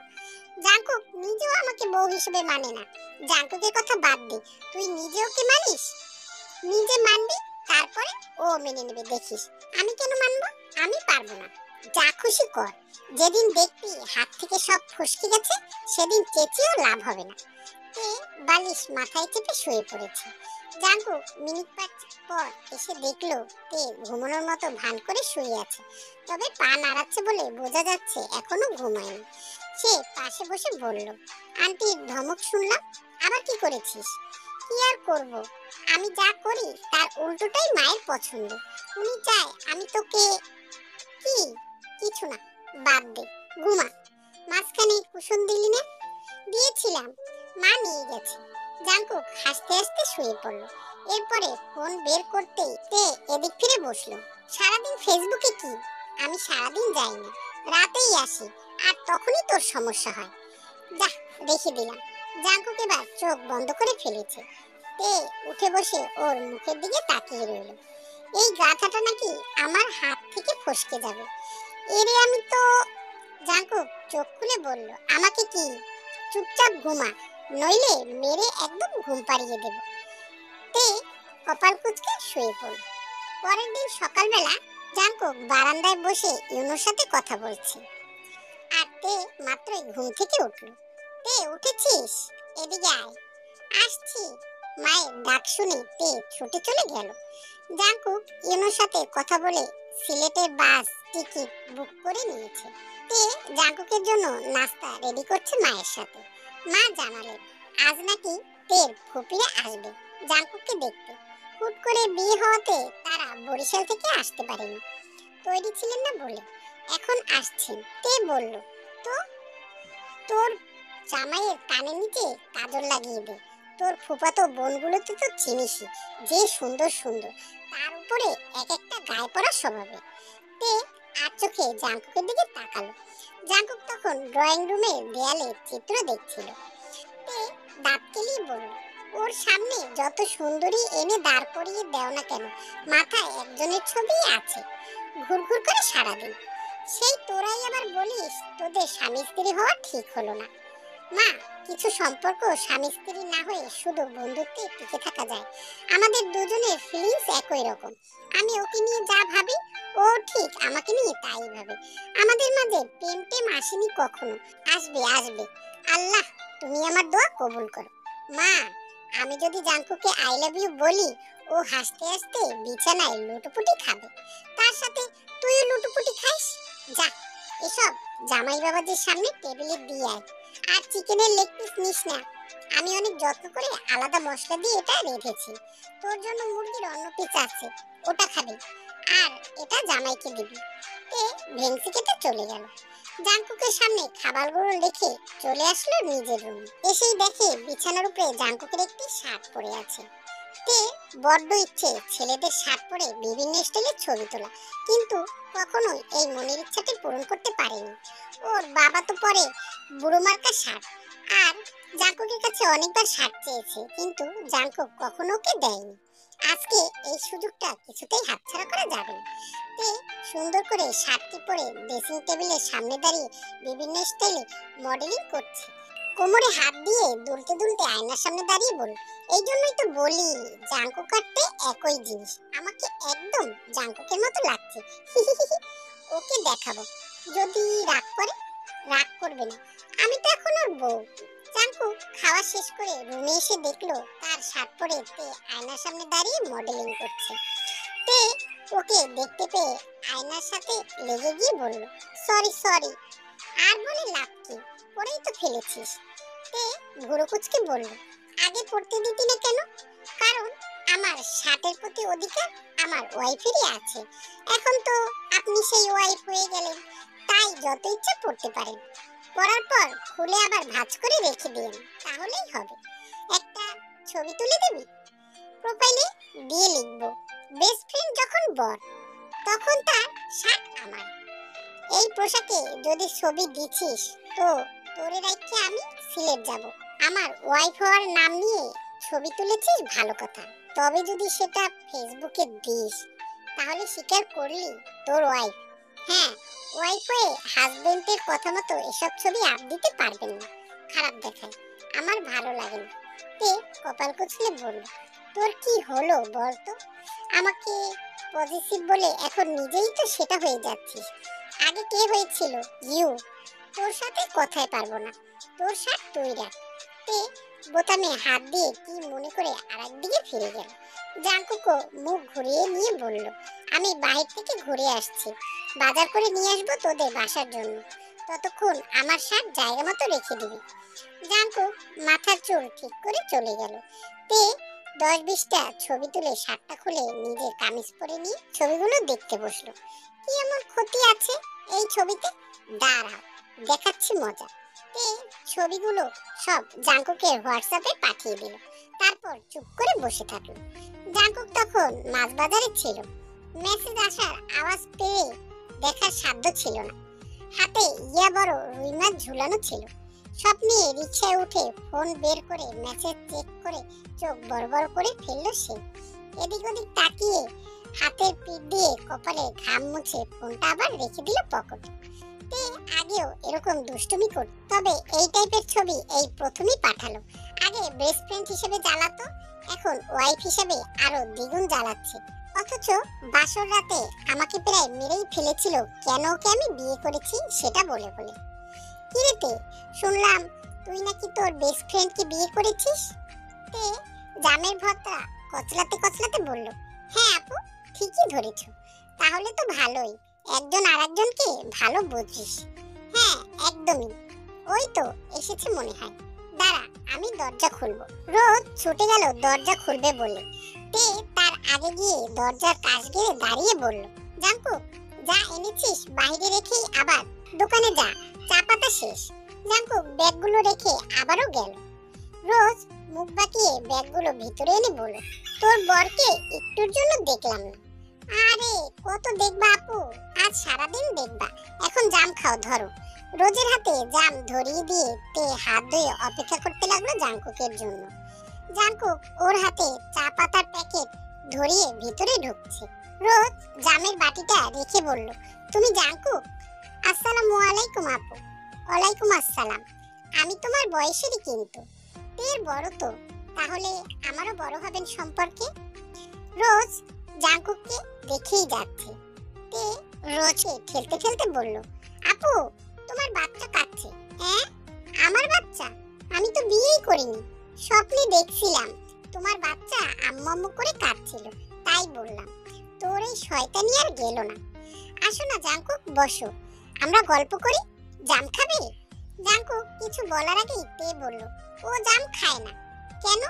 জাঙ্কুক নিজেও আমাকে বউ হিসেবে মানে না। জাঙ্কুকের কথা বাদ দে, তুই নিজে ওকে মানিস? নিজে মানবি, তারপরে ও মেনে নেবে, দেখিস। আমি কেন মানবো? আমি পারবো না। যা খুশি কর। যেদিন দেখবি হাত থেকে সব ফসকে গেছে, সেদিন চেঁচিয়েও লাভ হবে না। তে বালিশ মাথায় চেপে শুয়ে পড়েছে। জাঙ্কুক মিনিট পাঁচ পর এসে দেখলো তে ঘুমানোর মতো ভান করে শুয়ে আছে, তবে পা নাড়াচ্ছে বলে বোঝা যাচ্ছে এখনো ঘুমায়নি। সে পাশে বসে বলল, আন্টির ধমক শুনলাম, আবার কি করেছিস? কি আর করব, আমি যা করি তার উল্টোটাই মায়ের পছন্দ। উনি চায় আমি তোকে। কি? কিছু না, বাদ দে, ঘুমা। মাঝখানে কুশন দিলি না? দিয়েছিলাম, মা নিয়ে গেছে। জাঙ্কুক হাসতে হাসতে শুয়ে পড়লো। এরপরে ফোন বের করতেই তে এদিক ফিরে বসলো। সারাদিন ফেসবুকে কি? আমি সারাদিন যাই না, রাতেই আসি, আর তখনই তোর সমস্যা হয়। যা, রেখে দিলাম। জাঙ্কুক এবার চোখ বন্ধ করে ফেলেছে। তে উঠে বসে ওর মুখের দিকে তাকিয়ে রইল। এই গাথাটা নাকি আমার হাত থেকে ফসকে যাবে। এরে আমি তো। জাঙ্কুক চোখ খুলে বলল, আমাকে কি? চুপচাপ ঘুমা, নইলে মেরে একদম ঘুম পাড়িয়ে দেব। তে কপাল কুঁচকে শুয়ে পড়ল। পরের দিন সকালবেলা জাঙ্কুক বারান্দায় বসে ইউনোর সাথে কথা বলছে, আর তে মাত্রই ঘুম থেকে উঠল। তে উঠেছিস? এদিকে আয়। আসছি। মায়ের ডাক শুনে তে ছুটে চলে গেল। জাঙ্কুক ইউনোর সাথে কথা বলে সিলেটের বাস টিকিট বুক করে নিয়েছে। তে জাঙ্কুকের জন্য নাস্তা রেডি করছে মায়ের সাথে। মা জানালেন আজ নাকি তের ফুপিরা আসবে জাঙ্কুককে দেখতে। হুট করে বিয়ে হওয়াতে তারা বরিশাল থেকে আসতে পারেনি, তৈরি ছিলেন না বলে। এখন আসছেন। তে বলল, তো তোর জামাইয়ের কানের নিচে কাজল লাগিয়ে দে। তোর ফুফাতো বোনগুলোতে তো চিনিসই, যে সুন্দর সুন্দর, তার উপরে এক একটা গায়ে পড়া স্বভাবে। তে আর চোখে জাঙ্কুকের দিকে তাকালো। জাঙ্কুক তখন ড্রয়িং রুমের দেয়ালে চিত্র দেখছিল। তে দাঁত কেলিয়ে বলল, ওর সামনে যত সুন্দরী এনে দাঁড় করিয়ে দেও না কেন, মাথায় একজনের ছবি আছে, ঘুরঘুর করে সারাদিন। সেই তোরাই আবার বলিস তোদের স্বামী স্ত্রী হওয়া ঠিক হলো না। মা, কিছু সম্পর্ক স্বামী স্ত্রী না হয়ে শুধু বন্ধুত্বে টিকে থাকা যায়। আমাদের দুজনের ফিলিংস একই রকম। আমি ওকে নিয়ে যা ভাবি, ও ঠিক আমাকে নিয়ে তাই ভাবে। আমাদের মাঝে প্রেম টেম আসেনি কখনো, আসবে আসবে। আল্লাহ, তুমি আমার দোয়া কবুল করো। মা, আমি যদি জাঙ্কুকে আই লাভ ইউ বলি, ও হাসতে হাসতে বিছানায় লুটোপুটি খাবে, তার সাথে তুইও লুটোপুটি খাইস। যা, এসব জামাই বাবাদের সামনে টেবিলে দিয়ে আয়। আর চিকেনের লেগ পিস নিস না, আমি অনেক যত্ন করে আলাদা মশলা দিয়ে এটা রেঁধেছি। তোর জন্য মুরগির অন্য পিস আছে, ওটা খাবি, আর এটা জামাইকে দিবি। তে ভেংসি কেটে চলে গেল। জাঙ্কুকের সামনে খাবারগুলো রেখে চলে আসলো নিজের রুমে। এসেই দেখে বিছানার উপরে জাঙ্কুকের একটি শার্ট পরে আছে। তে বড্ড ইচ্ছে ছেলেদের শার্ট পরে বিভিন্ন স্টাইলের ছবি তোলা, কিন্তু কখনোই এই মনের ইচ্ছাটি পূরণ করতে পারেনি। ওর বাবা তো পরে বুড়ো মার্কা শার্ট, আর জাঙ্কুকের কাছে অনেকবার শার্ট চেয়েছে, কিন্তু জাঙ্কুক কখনো ওকে দেয়নি। আজকে এই সুযোগটা কিছুতেই হাতছাড়া করা যাবে না। তে সুন্দর করে শার্টটি পরে ড্রেসিং টেবিলের সামনে দাঁড়িয়ে বিভিন্ন স্টাইলে মডেলিং করছে। কোমরে হাত দিয়ে দুলতে দুলতে আয়নার সামনে দাঁড়িয়ে বলল, এই জন্যই তো বলি জাঙ্কুক কাটতে একই জিনিস, আমাকে একদম জাঙ্কুকের মতো লাগছে। ওকে দেখাবো, যদি রাগ করে। রাগ করবে না, আমি তো এখন ওর বউ। জাঙ্কুক খাওয়া শেষ করে রুমে এসে দেখলো তার শার্ট পরে তে আয়নার সামনে দাঁড়িয়ে মডেলিং করছে। তে ওকে দেখতে পেয়ে আয়নার সাথে লেগে গিয়ে বলল, সরি সরি। আর বলে লাভ কি, পরেই তো ফেলেছিস। তে ভুরু কুচকে বলল, আগে পড়তে দিতি না কেন? কারণ আমার শার্টের প্রতি অধিকার আমার ওয়াইফেরই আছে। এখন তো আপনি সেই ওয়াইফ হয়ে গেলেন, তাই যত ইচ্ছা পড়তে পারেন। পড়ার পর খুলে আবার ভাঁজ করে রেখে দিন, তাহলেই হবে। একটা ছবি তুলে দিবি, প্রোফাইলে দিয়ে লিখবো, বেস্ট ফ্রেন্ড যখন বর, তখন তার শার্ট আমার। এই পোশাকে যদি ছবি দিছিস তো তোরে রাইখে আমি সিলেট যাব। আমার ওয়াইফ হওয়ার নাম নিয়ে ছবি তুলেছিস ভালো কথা, তবে যদি সেটা ফেসবুকে দিস তাহলে স্বীকার করলি তোর ওয়াইফ। হ্যাঁ, ওয়াইফ হয়ে হাজবেন্ডের কথা মতো এসব ছবি আপ দিতে পারবেন না, খারাপ দেখায়, আমার ভালো লাগে না। তে কপাল কুচলে বলল, তোর কি হলো বলতো? আমাকে পজিটিভ বলে এখন নিজেই তো সেটা হয়ে যাচ্ছিস। আগে কে হয়েছিল? ইউ। তোর সাথে কথাই পারবো না, তোর শার্ট তুই রাখ। তে বোতামে হাত দিয়ে কি মনে করে আরেক দিকে ফিরে গেল। জাঙ্কুকও মুখ ঘুরিয়ে নিয়ে বলল, আমি বাহির থেকে ঘুরে আসছি, বাজার করে নিয়ে আসবো তোদের বাসার জন্য, ততক্ষণ আমার শার্ট জায়গা মতো রেখে দিবি। জাঙ্কুক মাথার চুল ঠিক করে চলে গেল। তে 10-20টা ছবি তুলে শার্টটা খুলে নিজের কামিজ পরে নিয়ে ছবিগুলো দেখতে বসলো। কি এমন ক্ষতি আছে এই ছবিতে? দাঁড়াও, দেখাচ্ছি মজা। তে ছবিগুলো সব জাঙ্কুকের হোয়াটসঅ্যাপে পাঠিয়ে দিল, তারপর চুপ করে বসে থাকলো। জাঙ্কুক তখন মাছ বাজারে ছিল, মেসেজ আসার আওয়াজ পেয়ে দেখার সাধ্য ছিল না। হাতে ইয়া বড় রুই মাছ ঝুলানো ছিল। স্বপ্নে রিকশায় উঠে ফোন বের করে মেসেজ চেক করে চোখ বড় বড় করে ফেললো সে। এদিক ওদিক তাকিয়ে হাতের পিঠ দিয়ে কপালে ঘাম মুছে ফোনটা আবার রেখে দিল পকেটে। তে আগেও এরকম দুষ্টুমি করত, তবে এই টাইপের ছবি এই প্রথমই পাঠালো। আগে বেস্ট ফ্রেন্ড হিসেবে জ্বালাতো, এখন ওয়াইফ হিসেবে আরো দ্বিগুণ জ্বালাচ্ছে। অথচ বাসর রাতে আমাকে প্রায় মেরেই ফেলেছিল কেন ওকে আমি বিয়ে করেছি সেটা বলে বলে। কিরেতে, শুনলাম তুই নাকি তোর বেস্ট ফ্রেন্ডকে বিয়ে করেছিস? তে জামের ভর্তা কচলাতে কচলাতে বলল, হ্যাঁ আপু, ঠিকই ধরেছ। তাহলে তো ভালোই, একজন আরেকজনকে ভালো বুঝিস। হ্যাঁ একদমই, ওই তো এসেছে মনে হয়, দাঁড়া আমি দরজা খুলবো। রোজ ছুটে গেল দরজা খুলবে বলে। তে তার আগে গিয়ে দরজার কাছ গিয়ে দাঁড়িয়ে বলল, জাঙ্কুক, যা এনেছিস বাইরে রেখেই আবার দোকানে যা, চা পাতা শেষ। জাঙ্কুক ব্যাগগুলো রেখে আবারও গেল। রোজ মুখ বাঁকিয়ে ব্যাগগুলো ভিতরে এনে বলল, তোর বরকে একটুর জন্য দেখলাম না। আরে কত দেখবা আপু, আজ সারাদিন দেখবা, এখন জাম খাও, ধরো। রোজের হাতে জাম ধরিয়ে দিয়ে তে হাত ধুয়ে অপেক্ষা করতে লাগলো জাঙ্কুকের জন্য। জাঙ্কুক ওর হাতে চা পাতার প্যাকেট ধরিয়ে ভিতরে ঢুকছে। রোজ জামের বাটিটা রেখে বলল, তুমি জাঙ্কুক? আসসালামু আলাইকুম আপু। ওয়ালাইকুম আসসালাম। আমি তোমার বয়সেরই, কিন্তু তের বড় তো, তাহলে আমারও বড় হবেন সম্পর্কে। রোজ জাঙ্কুককে দেখেই যাচ্ছে। তে রোজকে ঠেলতে ঠেলতে বলল, আপু তোমার বাচ্চা কাচ্ছে। হ্যাঁ আমার বাচ্চা? আমি তো বিয়েই করিনি, স্বপ্নে দেখছিলাম তোমার বাচ্চা আম্মু আম্মু করে কাঁদছিল, তাই বললাম। তোর এই শয়তানি আর গেল না। আসো না জাঙ্কুক, বসো, আমরা গল্প করি। জাম খাবে? জাঙ্কুক কিছু বলার আগেই তে বলল, ও জাম খায় না। কেন?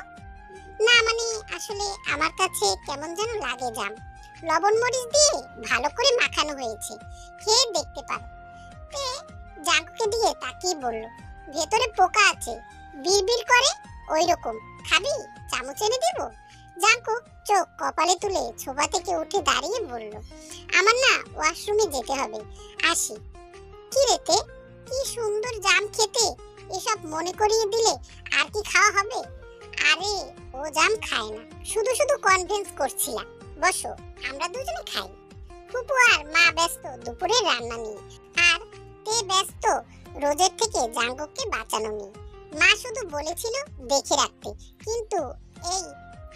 না মানে আসলে আমার কাছে কেমন যেন লাগে জাম, লবণ মরিচ দিয়ে ভালো করে মাখানো হয়েছে, খেয়ে দেখতে পারো। তে জাঙ্কুকে দিয়ে তাকিয়ে বলল, ভেতরে পোকা আছে, বিড়বিড় করে ওই রকম, খাবি? চামচ এনে দেব? জাঙ্কুক চোখ কপালে তুলে সোফা থেকে উঠে দাঁড়িয়ে বলল, আমার না ওয়াশরুমে যেতে হবে, আসি। কি রেতে, কি সুন্দর জাম খেতে, এসব মনে করিয়ে দিলে আর কি খাওয়া হবে? আরে ও জাম খায় না, শুধু শুধু কনভিন্স করছিলাম। বসো, আমরা দুজনে খাই। ফুপু আর মা ব্যস্ত দুপুরে রান্না নিয়ে, আর তে ব্যস্ত রোজের থেকে জাঙ্কুককে বাঁচানো নিয়ে। মা শুধু বলেছিল দেখে রাখতে, কিন্তু এই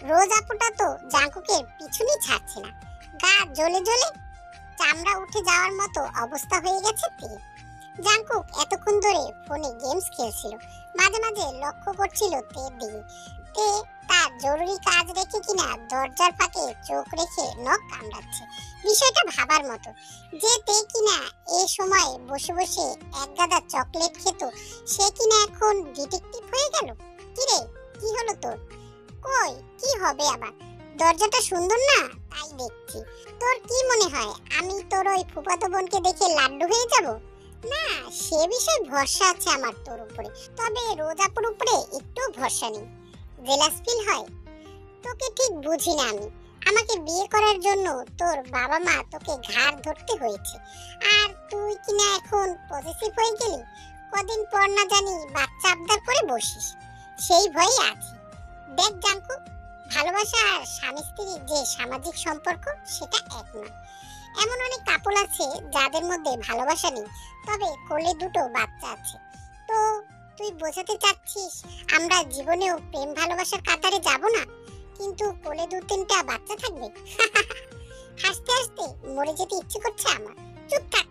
রোজ আপুটা তো জাঙ্কুকের পিছুনি ছাড়ছে না। গা জ্বলে জ্বলে চামড়া উঠে যাওয়ার মতো অবস্থা হয়ে গেছে তে। জাঙ্কুক এতক্ষণ ধরে ফোনে গেমস খেলছিল, মাঝে মাঝে লক্ষ্য করছিল তের দিকে। তে তার জরুরি কাজ রেখে কিনা দরজার ফাঁকে চোখ রেখে নখ কামড়াচ্ছে। বিষয়টা ভাবার মতো যে তে কিনা এই সময় বসে বসে এক গাদা চকলেট খেত, সে কিনা এখন ডিটেকটিভ হয়ে গেল। কিরে, কি হলো তোর? কই, কি হবে আবার? দরজাটা সুন্দর না, তাই দেখছি। তোর কি মনে হয় আমি তোর ওই ফুফাতো বোনকে দেখে লাড্ডু হয়ে যাব? না, সে বিষয়ে ভরসা আছে আমার তোর উপরে, তবে রোজাপুর উপরে একটু ভরসা নেই। জেলাস ফিল হয়? তোকে ঠিক বুঝি না আমি। আমাকে বিয়ে করার জন্য তোর বাবা মা তোকে ঘাড় ধরতে হয়েছে, আর তুই কিনা এখন পজিটিভ হয়ে গেলি। কদিন পর না জানি বাচ্চা আবদার করে বসিস, সেই ভয়ই আছে। দেখ জাঙ্কুক, ভালোবাসা আর স্বামী স্ত্রীর যে সামাজিক সম্পর্ক সেটা এক নয়। এমন অনেক কাপল আছে যাদের মধ্যে ভালোবাসা নেই, তবে কোলে দুটো বাচ্চা আছে। তো তুই বোঝাতে চাচ্ছিস আমরা জীবনেও প্রেম ভালোবাসার কাতারে যাব না, কিন্তু কোলে দু তিনটা বাচ্চা থাকবে? হাসতে হাসতে মরে যেতে ইচ্ছে করছে আমার। চুপ থাক।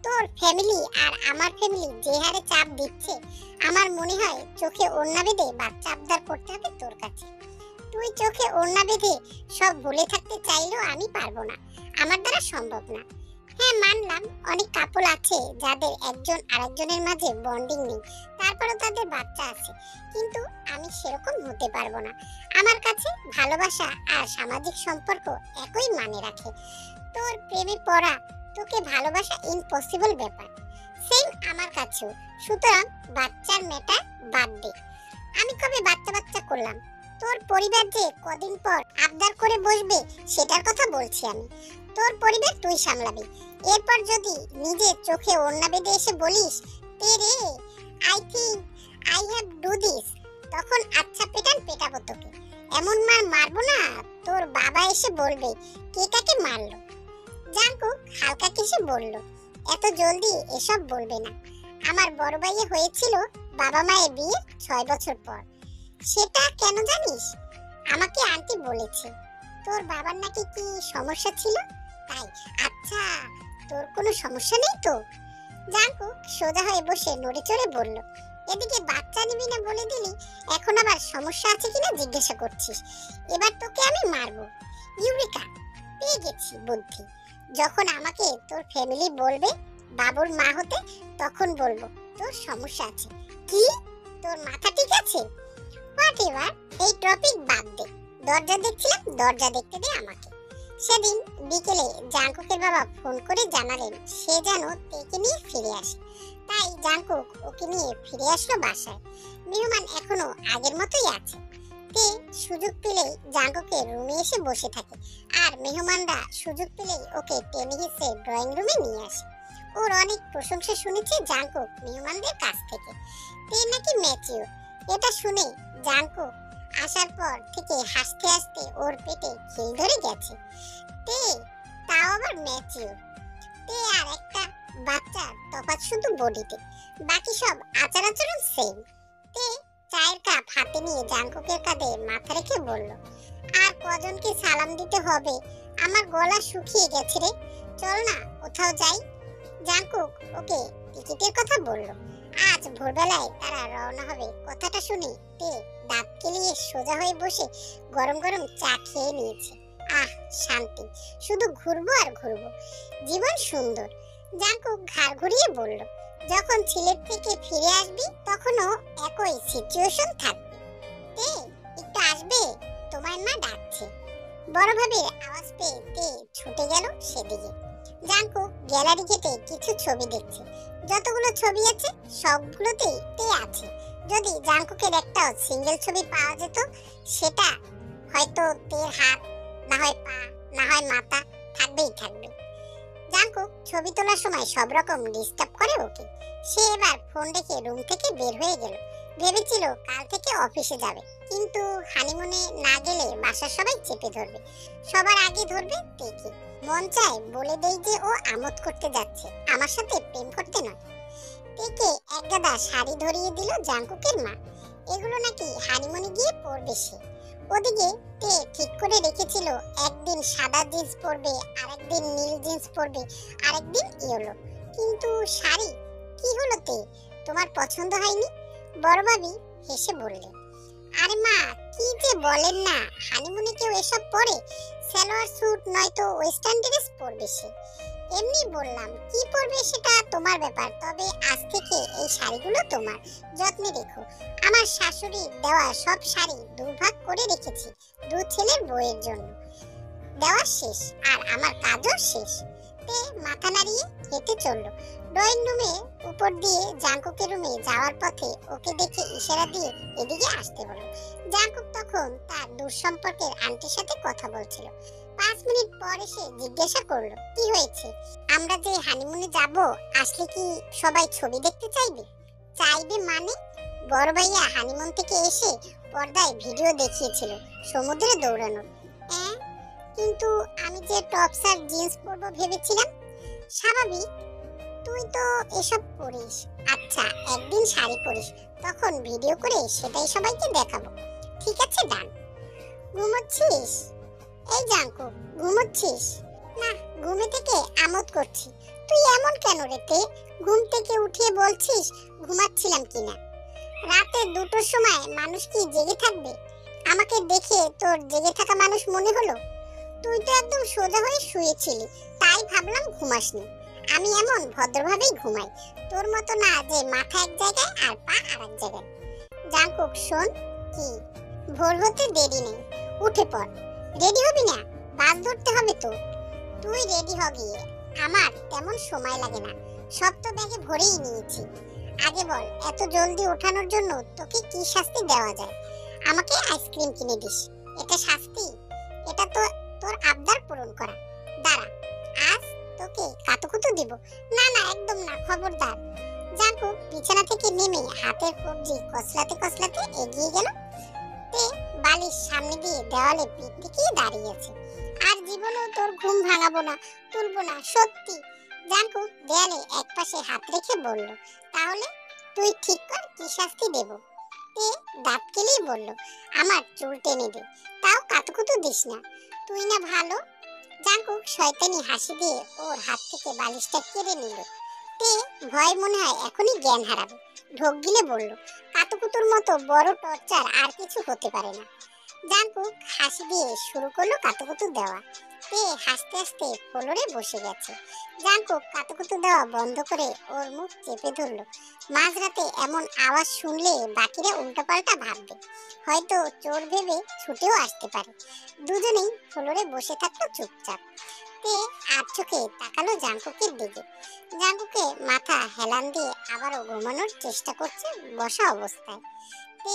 তোর ফ্যামিলি আর আমার ফ্যামিলি যে হারে চাপ দিচ্ছে, আমার মনে হয় চোখে ওড়না বেঁধে বাচ্চা আবদার করতে হবে তোর কাছে। তুই চোখে ওড়না বেঁধে সব ভুলে থাকতে চাইলেও আমি পারবো না, আমার দ্বারা সম্ভব না। হ্যাঁ মানলাম, অনেক কাপল আছে যাদের একজন আরেকজনের মাঝে বন্ডিং নেই, তারপরে তাদের বাচ্চা আছে, কিন্তু আমি সেরকম হতে পারবো না। আমার কাছে ভালোবাসা আর সামাজিক সম্পর্ক একই মানে রাখে। তোর প্রেমে পড়া, তোকে ভালোবাসা ইম্পসিবল ব্যাপার, সেম আমার কাছেও। সুতরাং বাচ্চার ম্যাটার বাদ দে। আমি কবে বাচ্চা বাচ্চা করলাম? তোর পরিবার যে কদিন পর আবদার করে বসবে সেটার কথা বলছি আমি। তোর পরিবার তুই সামলাবি, এরপর যদি নিজে চোখে ওড়না বেঁধে এসে বলিস তেরে I think I have do this, তখন আচ্ছা পেটান পেটাবো তোকে। এমন মার মারবো না তোর বাবা এসে বলবে কে কাকে মারলো। জাঙ্কুক হালকা কেসে বলল, এত জলদি এসব বলবে না। আমার বড় ভাইয়ে হয়েছিল বাবা মায়ের বিয়ে 6 বছর পর। সেটা কেন জানিস? আমাকে আন্টি বলেছে তোর বাবার নাকি কি সমস্যা ছিল, তাই। আচ্ছা, তোর কোনো সমস্যা নেই তো? জাঙ্কুক সোজা হয়ে বসে নড়ে চড়ে বলল, এদিকে বাচ্চা নিবি না বলে দিলি, এখন আবার সমস্যা আছে কিনা জিজ্ঞাসা করছিস। এবার তোকে আমি মারবো। ইউরিকা, পেয়ে গেছি বুদ্ধি। যখন আমাকে তোর ফ্যামিলি বলবে বাবুর মা হতে, তখন বলবো তোর সমস্যা আছে। কি, তোর মাথা ঠিক আছে? হোয়াটএভার, এই টপিক বাদ দে। দরজা দেখছিলাম, দরজা দেখতে দে আমাকে। সেদিন বিকেলে জাঙ্কুকের বাবা ফোন করে জানালেন সে যেন তেকে নিয়ে ফিরে আসে, তাই জাঙ্কুক ওকে নিয়ে ফিরে আসলো বাসায়। মেহমান এখনো আগের মতোই আছে। তে সুযোগ পেলেই জাঙ্কুকের রুমে এসে বসে থাকে, আর মেহমানরা সুযোগ পেলেই ওকে টেনে হিসে ড্রয়িং রুমে নিয়ে আসে। ওর অনেক প্রশংসা শুনেছে জাঙ্কুক মেহমানদের কাছ থেকে। তে নাকি ম্যাচিওর, এটা শুনে জাঙ্কুক আসার পর থেকে হাসতে হাসতে ওর পেটে খিল ধরে গেছে। তে তাও আবার ম্যাচিওর। তে আর একটা বাচ্চা, তফাৎ শুধু বডিতে, বাকি সব আচার আচরণ সেম। তে চায়ের কাপ হাতে নিয়ে জাঙ্কুকের কাঁধে মাথা রেখে বলল, আর কজনকে সালাম দিতে হবে, আমার গলা শুকিয়ে গেছে রে, চল না কোথাও যাই। জাঙ্কুক ওকে টিকিটের কথা বলল। আজ ভোরবেলায় তারা রওনা হবে। কথাটা শুনে তে দাঁত কেলিয়ে সোজা হয়ে বসে গরম গরম চা খেয়ে নিয়েছে। আহ শান্তি, শুধু ঘুরবো আর ঘুরবো, জীবন সুন্দর। জাঙ্কুক ঘাড় ঘুরিয়ে বলল, যখন সিলেট থেকে ফিরে আসবি তখনও একই সিচুয়েশন থাকবে। তে একটু আসবে, তোমার মা ডাকছে। বড় ভাবে আওয়াজ পেয়ে তে ছুটে গেল সেদিকে। জাঙ্কুক গ্যালারি ঘেটে কিছু ছবি দেখছে। যতগুলো ছবি আছে সবগুলোতেই তে আছে। যদি জাঙ্কুকের একটা সিঙ্গেল ছবি পাওয়া যেত, সেটা হয়তো তের হাত, না হয় পা, না হয় মাথা থাকবেই থাকবে। জাঙ্কুক ছবি তোলার সময় সব রকম ডিস্টার্ব করে ওকে। সে এবার ফোন রেখে রুম থেকে বের হয়ে গেল। ভেবেছিল কাল থেকে অফিসে যাবে, কিন্তু হানিমুনে না গেলে বাসার সবাই চেপে ধরবে। সবার আগে ধরবে তেকে। মন চায় বলে দেই যে ও আমোদ করতে যাচ্ছে, আমার সাথে প্রেম করতে নয়। তেকে একগাদা শাড়ি ধরিয়ে দিল জাঙ্কুকের মা। এগুলো নাকি হানিমুনে গিয়ে পরবে সে। ওদিকে তে ঠিক করে রেখেছিল একদিন সাদা জিন্স পরবে, আরেকদিন নীল জিন্স পরবে, আরেকদিন ইয়েলো। কিন্তু শাড়ি কি হলো তে, তোমার পছন্দ হয়নি? বড় ভাবি হেসে বললেন, আরে মা কি যে বলেন না, হানিমুনে কেউ এসব পরে? সালোয়ার স্যুট নয়তো ওয়েস্টার্ন ড্রেস পরবে সে। এমনি বললাম, কি পরবে সেটা তোমার ব্যাপার, তবে আজ থেকে এই শাড়িগুলো তোমার, যত্নে রেখো। আমার শাশুড়ি দেওয়া সব শাড়ি দুভাগ করে রেখেছি দু ছেলের বউয়ের জন্য। দেওয়া শেষ আর আমার কাজও শেষ। তে মাথা নাড়িয়ে হেঁটে চলল ড্রয়িং রুমে। উপর দিয়ে জাঙ্কুকের রুমে যাওয়ার পথে ওকে দেখে ইশারা দিয়ে এদিকে আসতে বলল। জাঙ্কুক তখন তার দূর সম্পর্কের আন্টির সাথে কথা বলছিল। 5 মিনিট পর এসে জিজ্ঞাসা করলো, কি হয়েছে? আমরা যে হানিমুনে যাব, আসলে কি সবাই ছবি দেখতে চাইবে? চাইবে মানে? বড় ভাইয়া হানিমুন থেকে এসে পর্দায় ভিডিও দেখিয়েছিল সমুদ্রে দৌড়ানোর। কিন্তু আমি যে টপস আর জিন্স পরবো ভেবেছিলাম। স্বাভাবিক, তুই তো এসব পরিস। আচ্ছা একদিন শাড়ি পরিস, তখন ভিডিও করে সেটাই সবাইকে দেখাবো। ঠিক আছে ডান। ঘুমোচ্ছিস? এই জাঙ্কুক, ঘুমোচ্ছিস? না, ঘুমে থেকে আমোদ করছি। তুই এমন কেন রে তে? ঘুম থেকে উঠিয়ে বলছিস ঘুমাচ্ছিলাম কিনা। রাতে 2টোর সময় মানুষ কি জেগে থাকবে? আমাকে দেখে তোর জেগে থাকা মানুষ মনে হলো? তুই তো একদম সোজা হয়ে শুয়েছিলি, তাই ভাবলাম ঘুমাসনি। আমি এমন ভদ্রভাবেই ঘুমাই, তোর মতো না যে মাথা এক জায়গায় আর পা আরেক জায়গায়। জাঙ্কুক শোন, কি? ভোর হতে দেরি নেই, উঠে পড়। রেডি হবি না? বাস ধরতে হবে তো। তুই রেডি হ গিয়ে, আমার তেমন সময় লাগে না, সব তো ব্যাগে ভরেই নিয়েছি। আগে বল, এত জলদি ওঠানোর জন্য তোকে কি শাস্তি দেওয়া যায়? আমাকে আইসক্রিম কিনে দিস, এটা শাস্তি? এটা তো তোর আবদার পূরণ করা। দাঁড়া, আজ তোকে কাতুকুতু দিব। না না, একদম না, খবরদার। জাঙ্কুক বিছানা থেকে নেমে হাতের কবজি কসলাতে কসলাতে এগিয়ে গেল। তে বালিশ সামনে দিয়ে দেওয়ালে পিঠ ঠেকিয়ে দাঁড়িয়ে আছে। আর জীবনেও তোর ঘুম ভাঙাবো না, তুলবো না, সত্যি। জাঙ্কুক দেয়ালে একপাশে হাত রেখে বলল, তাহলে তুই ঠিক কর কি শাস্তি দেব। তে দাঁত কেলিয়ে বলল, আমার চুল টেনে দে, তাও কাতুকুতু দিস না। তুই না ভালো। জাঙ্কুক শয়তানি হাসি দিয়ে ওর হাত থেকে বালিশটা কেড়ে নিল। তে ভয় মনে হয় এখনই জ্ঞান হারাবে। ঢোক গিলে বলল, কাতুকুতুর মতো বড় টর্চার আর কিছু হতে পারে না। জাঙ্কুক হাসি দিয়ে শুরু করলো কাতুকুতু দেওয়া। তে হাসতে হাসতে ফ্লোরে বসে গেছে। জাঙ্কুক কাতুকুতু দেওয়া বন্ধ করে ওর মুখ চেপে ধরলো। মাঝরাতে এমন আওয়াজ শুনলে বাকিরা উল্টোপাল্টা ভাববে, হয়তো চোর ভেবে ছুটেও আসতে পারে। দুজনেই ফ্লোরে বসে থাকলো চুপচাপ। তে আর চোখে তাকালো জাঙ্কুকের দিকে। জাঙ্কুকে মাথা হেলান দিয়ে আবারও ঘুমানোর চেষ্টা করছে বসা অবস্থায়। তে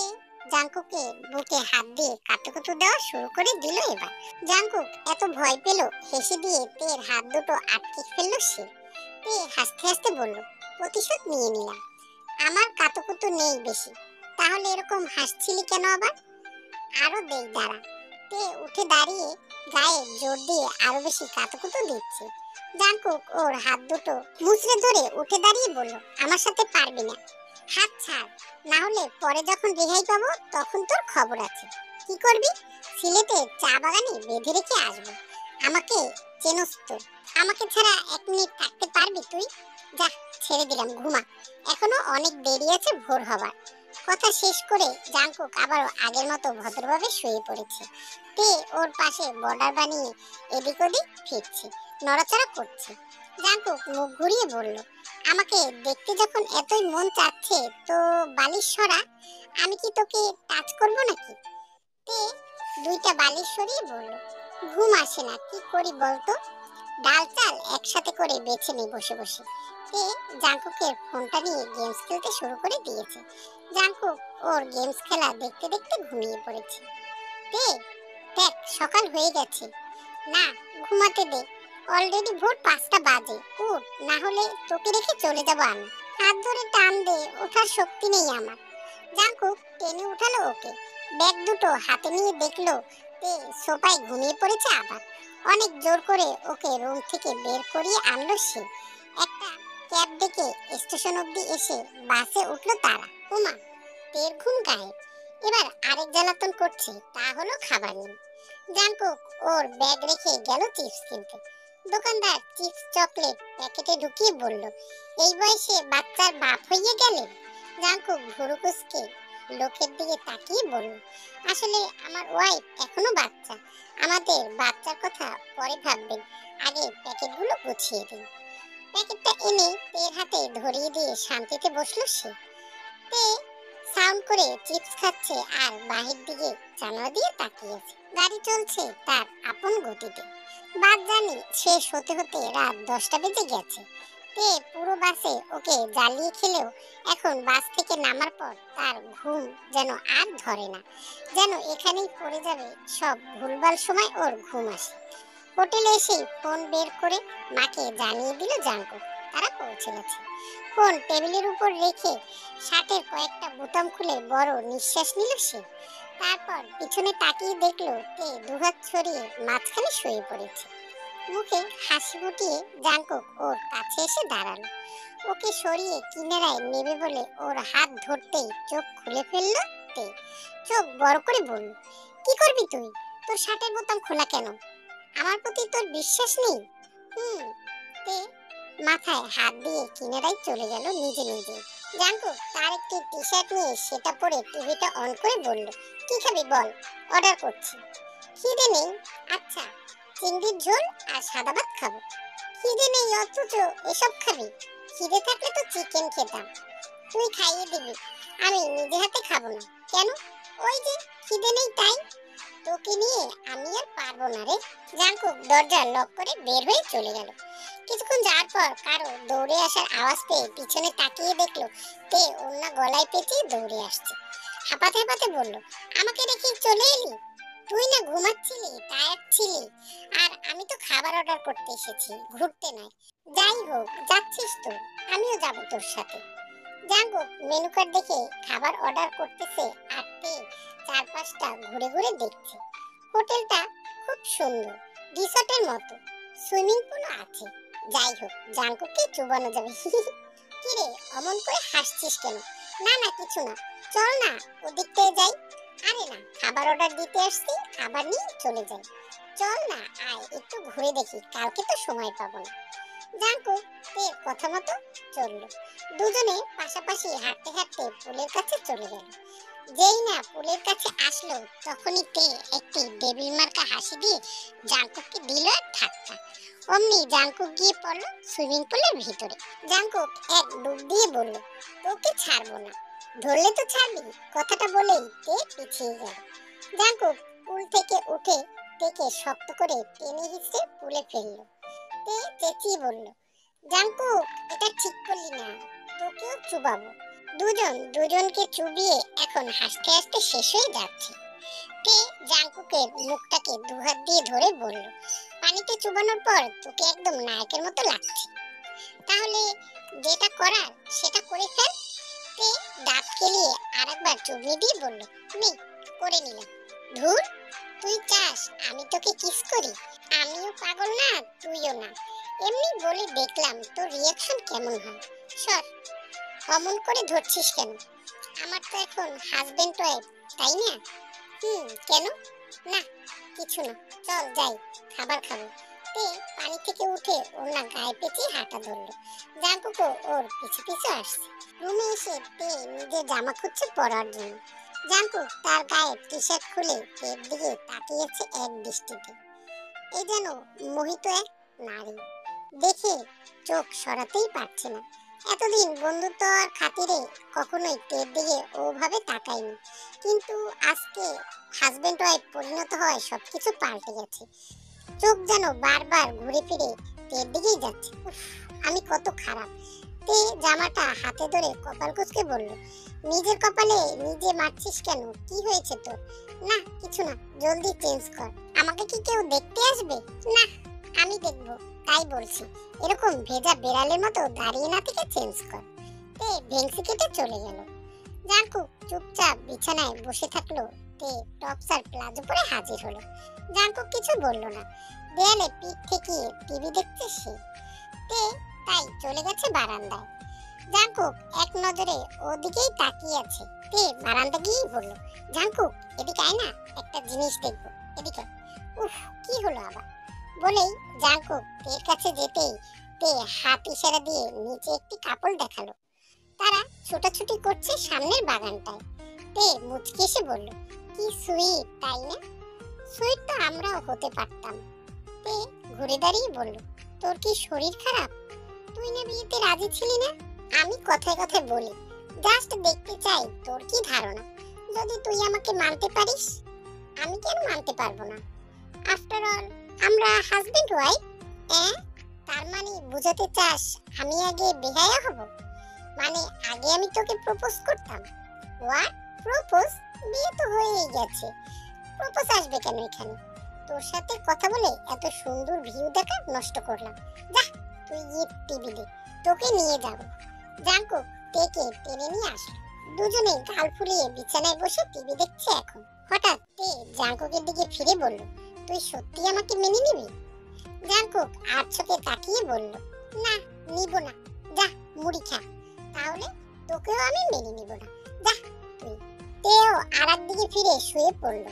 জাঙ্কুকে বুকে হাত দিয়ে কাতুকুতু দেওয়া শুরু করে দিল এবার। জাঙ্কুক এত ভয় পেল, হেসে দিয়ে তের হাত দুটো আটকে ফেললো সে। তে হাসতে হাসতে বলল, প্রতিশোধ নিয়ে নিলাম। আমার কাতুকুতু নেই বেশি, তাহলে এরকম হাসছিলি কেন আবার? আরো দেখ দাঁড়া। তে উঠে দাঁড়িয়ে গায়ে জোর দিয়ে আরো বেশি কাতুকুতু দিচ্ছে। জাঙ্কুক ওর হাত দুটো মুচড়ে ধরে উঠে দাঁড়িয়ে বলল, আমার সাথে পারবি না, হাত ছাড়, না হলে পরে যখন রেহাই পাবো তখন তোর খবর আছে। কি করবি? সিলেটে চা বাগানে বেঁধে রেখে আসবো। আমাকে চেনস তো? আমাকে ছাড়া 1 মিনিট থাকতে পারবি তুই? যা, ছেড়ে দিলাম, ঘুমা, এখনো অনেক দেরি আছে ভোর হবার। কথা শেষ করে জাঙ্কুক আবারও আগের মতো ভদ্রভাবে শুয়ে পড়েছে। তে ওর পাশে বর্ডার বানিয়ে এদিক ওদিক ফিরছে, নড়াচড়া করছে। জাঙ্কুক মুখ ঘুরিয়ে বলল, আমাকে দেখতে যখন এতই মন চাচ্ছে তো বালিশ সরা, আমি কি তোকে টাচ করব নাকি? তে 2টা বালিশ সরিয়ে বলল, ঘুম আসে না, কি করি বলতো? ডাল চাল একসাথে করে বেছে নেই বসে বসে। তে জাঙ্কুকের ফোনটা নিয়ে গেমস খেলতে শুরু করে দিয়েছে। জাঙ্কুক ওর গেমস খেলা দেখতে দেখতে ঘুমিয়ে পড়েছে। তে দেখ সকাল হয়ে গেছে। না, ঘুমাতে দে। অলরেডি ভোর 5টা বাজে। উঠ, না হলে তোকে রেখে চলে যাব আমি। হাত ধরে টান দে, ওঠার শক্তি নেই আমার। জাঙ্কুক টেনে উঠালো ওকে। ব্যাগ দুটো হাতে নিয়ে দেখলো তে সোফায় ঘুমিয়ে পড়েছে আবার। অনেক জোর করে ওকে রুম থেকে বের করিয়ে আনলো সে। একটা ক্যাব ডেকে স্টেশন অবধি এসে বাসে উঠলো তারা। ওমা, তের ঘুম গায়েব। এবার আরেক জ্বালাতন করছে, তা হলো খাবার নিয়ে। জাঙ্কুক ওর ব্যাগ রেখে গেল চিপস কিনতে। দোকানদার চিপস চকলেট প্যাকেটে ঢুকিয়ে বলল, এই বয়সে বাচ্চার বাপ হইয়ে গেলেন? জাঙ্কুক ভুরু কুঁচকে লোকের দিকে তাকিয়ে বলল, আসলে আমার ওয়াইফ এখনো বাচ্চা। আমাদের বাচ্চার কথা পরে ভাববেন, আগে প্যাকেটগুলো গুছিয়ে দিন। প্যাকেটটা এনে তের হাতে ধরিয়ে দিয়ে শান্তিতে বসলো সে। তে সাউন্ড করে চিপস খাচ্ছে আর বাহির দিকে জানালা দিয়ে তাকিয়ে আছে। গাড়ি চলছে তার আপন গতিতে। বাস জানি শেষ হতে হতে রাত 10টা বেজে গেছে। তে পুরো বাসে ওকে জ্বালিয়ে খেলেও এখন বাস থেকে নামার পর তার ঘুম যেন আর ধরে না। যেন এখানেই পড়ে যাবে সব। ভুলভাল সময় ওর ঘুম আসে। হোটেলে এসে ফোন বের করে মাকে জানিয়ে দিল জাঙ্কুক তারা পৌঁছে গেছে। ফোন টেবিলের উপর রেখে শার্টের কয়েকটা বোতাম খুলে বড় নিঃশ্বাস নিল সে। তারপর পিছনে তাকিয়ে দেখলো তে দুহাত ছড়িয়ে মাঝখানে শুয়ে পড়েছে। মুখে হাসি ফুটিয়ে জাঙ্কুক ওর কাছে এসে দাঁড়ালো। ওকে সরিয়ে কিনারায় নেবে বলে ওর হাত ধরতেই চোখ খুলে ফেললো তে। চোখ বড় করে বলল, কি করবি তুই? তোর শার্টের বোতাম খোলা কেন? আমার প্রতি তোর বিশ্বাস নেই? তে মাথায় হাত দিয়ে কিনারায় চলে গেল নিজে নিজে। জাঙ্কুক তার একটি টি শার্ট নিয়ে সেটা পরে টিভিটা অন করে বলল, কি খাবি বল, অর্ডার করছি। খিদে নেই? আচ্ছা, চিংড়ির ঝোল আর সাদা ভাত খাবো। খিদে নেই অথচ এসব খাবি? খিদে থাকলে তো চিকেন খেতাম। তুই খাইয়ে দিবি, আমি নিজে হাতে খাবো না। কেন? ওই যে খিদে নেই তাই। তোকে নিয়ে আমি আর পারবো না রে। জাঙ্কুক দরজা লক করে বের হয়ে চলে গেল। কিছুক্ষণ যাওয়ার পর কারো দৌড়ে আসার আওয়াজ পেয়ে পিছনে তাকিয়ে দেখলো তে ওড়না গলায় পেঁচিয়ে দৌড়ে আসছে। হাঁপাতে হাঁপাতে বলল, আমাকে রেখে চলে এলি? তুই না ঘুমাচ্ছিলি, টায়ার্ড ছিলি। আর আমি তো খাবার অর্ডার করতে এসেছি, ঘুরতে নয়। যাই হোক, যাচ্ছিস তো, আমিও যাব তোর সাথে। জাঙ্কুক মেনু কার্ড দেখে খাবার অর্ডার করতেছে আর তে চারপাশটা ঘুরে ঘুরে দেখছে। হোটেলটা খুব সুন্দর, রিসর্টের মতো। সুইমিং পুলও আছে। যাই হোক, জাঙ্কুককে চুবানো যাবে। কিরে, অমন করে হাসছিস কেন? না না, কিছু না, চল না ওদিকটায় যাই। আরে না, খাবার অর্ডার দিতে আসছি, খাবার নিয়ে চলে যাই। চল না, আয় একটু ঘুরে দেখি, কালকে তো সময় পাবো না। জাঙ্কুক তের কথা মতো চললো। দুজনে পাশাপাশি হাঁটতে হাঁটতে পুলের কাছে চলে গেল। যেই না পুলের কাছে আসলো তখনই তে একটি ডেভিল মার্কা হাসি দিয়ে জাঙ্কুককে দিল এক ধাক্কা। অমনি জাঙ্কুক গিয়ে পড়লো সুইমিং পুলের ভিতরে। জাঙ্কুক এক ডুব দিয়ে বলল, তোকে ছাড়বো না। ধরলে তো ছাড়বি, কথাটা বলেই তে পিছিয়ে গেল। জাঙ্কুক পুল থেকে উঠে তেকে শক্ত করে টেনে হিঁচড়ে পুলে ফেললো। তে চেঁচিয়ে বলল, জাঙ্কুক, এটা ঠিক করলি না, তোকেও চুবাবো। দুজন দুজনকে চুবিয়ে এখন হাসতে হাসতে শেষ হয়ে যাচ্ছে। তে জাঙ্কুকের মুখটাকে দুহাত দিয়ে ধরে বলল, পানিতে চুবানোর পর তোকে একদম নায়কের মতো লাগছে। তাহলে যেটা করার সেটা করে ফেল। তে দাঁত কেলিয়ে আরেকবার চুবিয়ে দিয়ে বলল, নে, করে নিলাম। ধুর, তুই চাস আমি তোকে কিস করি? আমিও পাগল না, তুইও না। এমনি বলে দেখলাম তোর রিয়াকশন কেমন হয়। সর, অমন করে ধরছিস কেন? আমার তো এখন হাজবেন্ড ওয়াইফ, তাই না? কেন? না, কিছু না, চল যাই, খাবার খাবো। তে পানি থেকে উঠে ওড়না গায়ে পেঁচিয়ে হাঁটা ধরলো। জাঙ্কুকও ওর পিছু পিছু আসছে। রুমে এসে তে নিজের জামা খুঁজছে পরার জন্য। জাঙ্কুক তার গায়ে টি শার্ট খুলে তের দিকে তাকিয়েছে এক দৃষ্টিতে। এ যেন মোহিত এক নারী। দেখে চোখ সরাতেই পারছে না। এতদিন বন্ধুত্ব আর খাতিরে কখনোই তের দিকে ওভাবে তাকায়নি, কিন্তু আজকে হাজবেন্ড ওয়াইফ পরিণত হয় সবকিছু পাল্টে গেছে। চোখ যেন বারবার ঘুরে ফিরে তের দিকেই যাচ্ছে। আমি কত খারাপ। তে জামাটা হাতে ধরে কপাল কুঁচকে বলল, নিজের কপালে নিজে মারছিস কেন? কি হয়েছে তোর? না কিছু না, জলদি চেঞ্জ কর। আমাকে কি কেউ দেখতে আসবে? না, আমি দেখব, তাই বলছি। এরকম ভেজা বেড়ালের মতো দাঁড়িয়ে না থেকে চেঞ্জ কর। তে ভেংসি কেটে চলে গেল। জাঙ্কুক চুপচাপ বিছানায় বসে থাকলো। তে টপস আর প্লাজো পরে হাজির হলো। জাঙ্কুক কিছু বলল না। দেয়ালে পিঠ ঠেকিয়ে টিভি দেখছে সে। তে তাই চলে গেছে বারান্দায়। জাঙ্কুক এক নজরে ওদিকেই তাকিয়ে আছে। তে বারান্দা গিয়েই বলল, জাঙ্কুক এদিকে আয় না, একটা জিনিস দেখবো, এদিকে। উফ, কি হলো আবার? বলেই জাঙ্কুক তের কাছে যেতেই তে হাত ইশারা দিয়ে নিচে একটি কাপড় দেখালো। তারা ছোটাছুটি করছে সামনের বাগানটায়। তে মুচকি এসে বলল, কি সুইট, তাই না? সুইট তো আমরাও হতে পারতাম। তে ঘুরে দাঁড়িয়ে বলল, তোর কি শরীর খারাপ? তুই না বিয়েতে রাজি ছিলি না? আমি কথায় কথায় বলি, জাস্ট দেখতে চাই তোর কি ধারণা। যদি তুই আমাকে মানতে পারিস। আমি কেন মানতে পারবো না? আফটার অল আমরা হাজবেন্ড ওয়াইফ। তার মানে বুঝাতে চাস আমি আগে বেহায়া হব? মানে আগে আমি তোকে প্রপোজ করতাম? What propose? বিয়ে তো হয়েই গেছে, প্রপোজ আসবে কেন এখানে? তোর সাথে কথা বলে এত সুন্দর ভিউ দেখা নষ্ট করলাম। যা তুই গিয়ে টিভি দেখ, তোকে নিয়ে যাব। জাঙ্কুক তেকে টেনে নিয়ে আসলো। দুজনে গাল ফুলিয়ে বিছানায় বসে টিভি দেখছে এখন। হঠাৎ তে জাঙ্কুকের দিকে ফিরে বলল, তুই সত্যি আমাকে মেনে নিবি? জাঙ্কুক আর চোখে তাকিয়ে বলল, না নিব না। যা মুড়ি খা, তাহলে তোকেও আমি মেনে নিব না। যা তুই। তেও আরেক দিকে ফিরে শুয়ে পড়ল।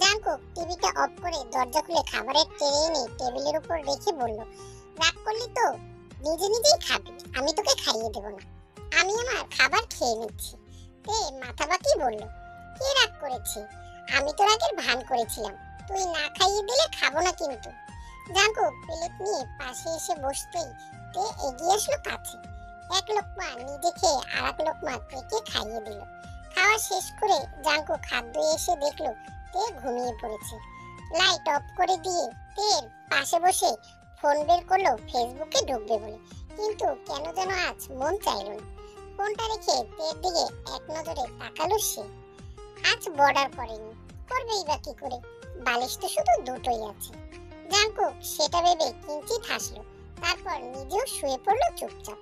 জাঙ্কুক টিভিটা অফ করে দরজা খুলে খাবারের ট্রে এনে টেবিলের উপর রেখে বলল, রাগ করলি তো? নিজে নিজেই খাবি, আমি তোকে খাইয়ে দেব না। আমি আমার খাবার খেয়ে নিচ্ছি। তে মাথা বাঁকিয়ে বলল, কে রাগ করেছে? আমি তোর আগের ভান করেছিলাম, তুই না খাইয়ে দিলে খাবো না কিন্তু। জাঙ্কুক প্লেট নিয়ে পাশে এসে বসতেই তে এগিয়ে আসলো কাছে। এক লোকমা নিজে খেয়ে আর এক লোকমা তেকে খাইয়ে দিল। খাওয়া শেষ করে জাঙ্কুক হাত ধুয়ে এসে দেখলো তে ঘুমিয়ে পড়েছে। লাইট অফ করে দিয়ে তের পাশে বসে ফোন বের করলো ফেসবুকে ঢুকবে বলে, কিন্তু কেন যেন আজ মন চাইল না। ফোনটা রেখে তের দিকে এক নজরে তাকালো সে। আজ বর্ডার করেনি, করবেই বা কি করে? বালিশ তো শুধু দুটোই আছে। জাঙ্কুক সেটা ভেবে কিঞ্চিত হাসলো, তারপর নিজেও শুয়ে পড়লো চুপচাপ।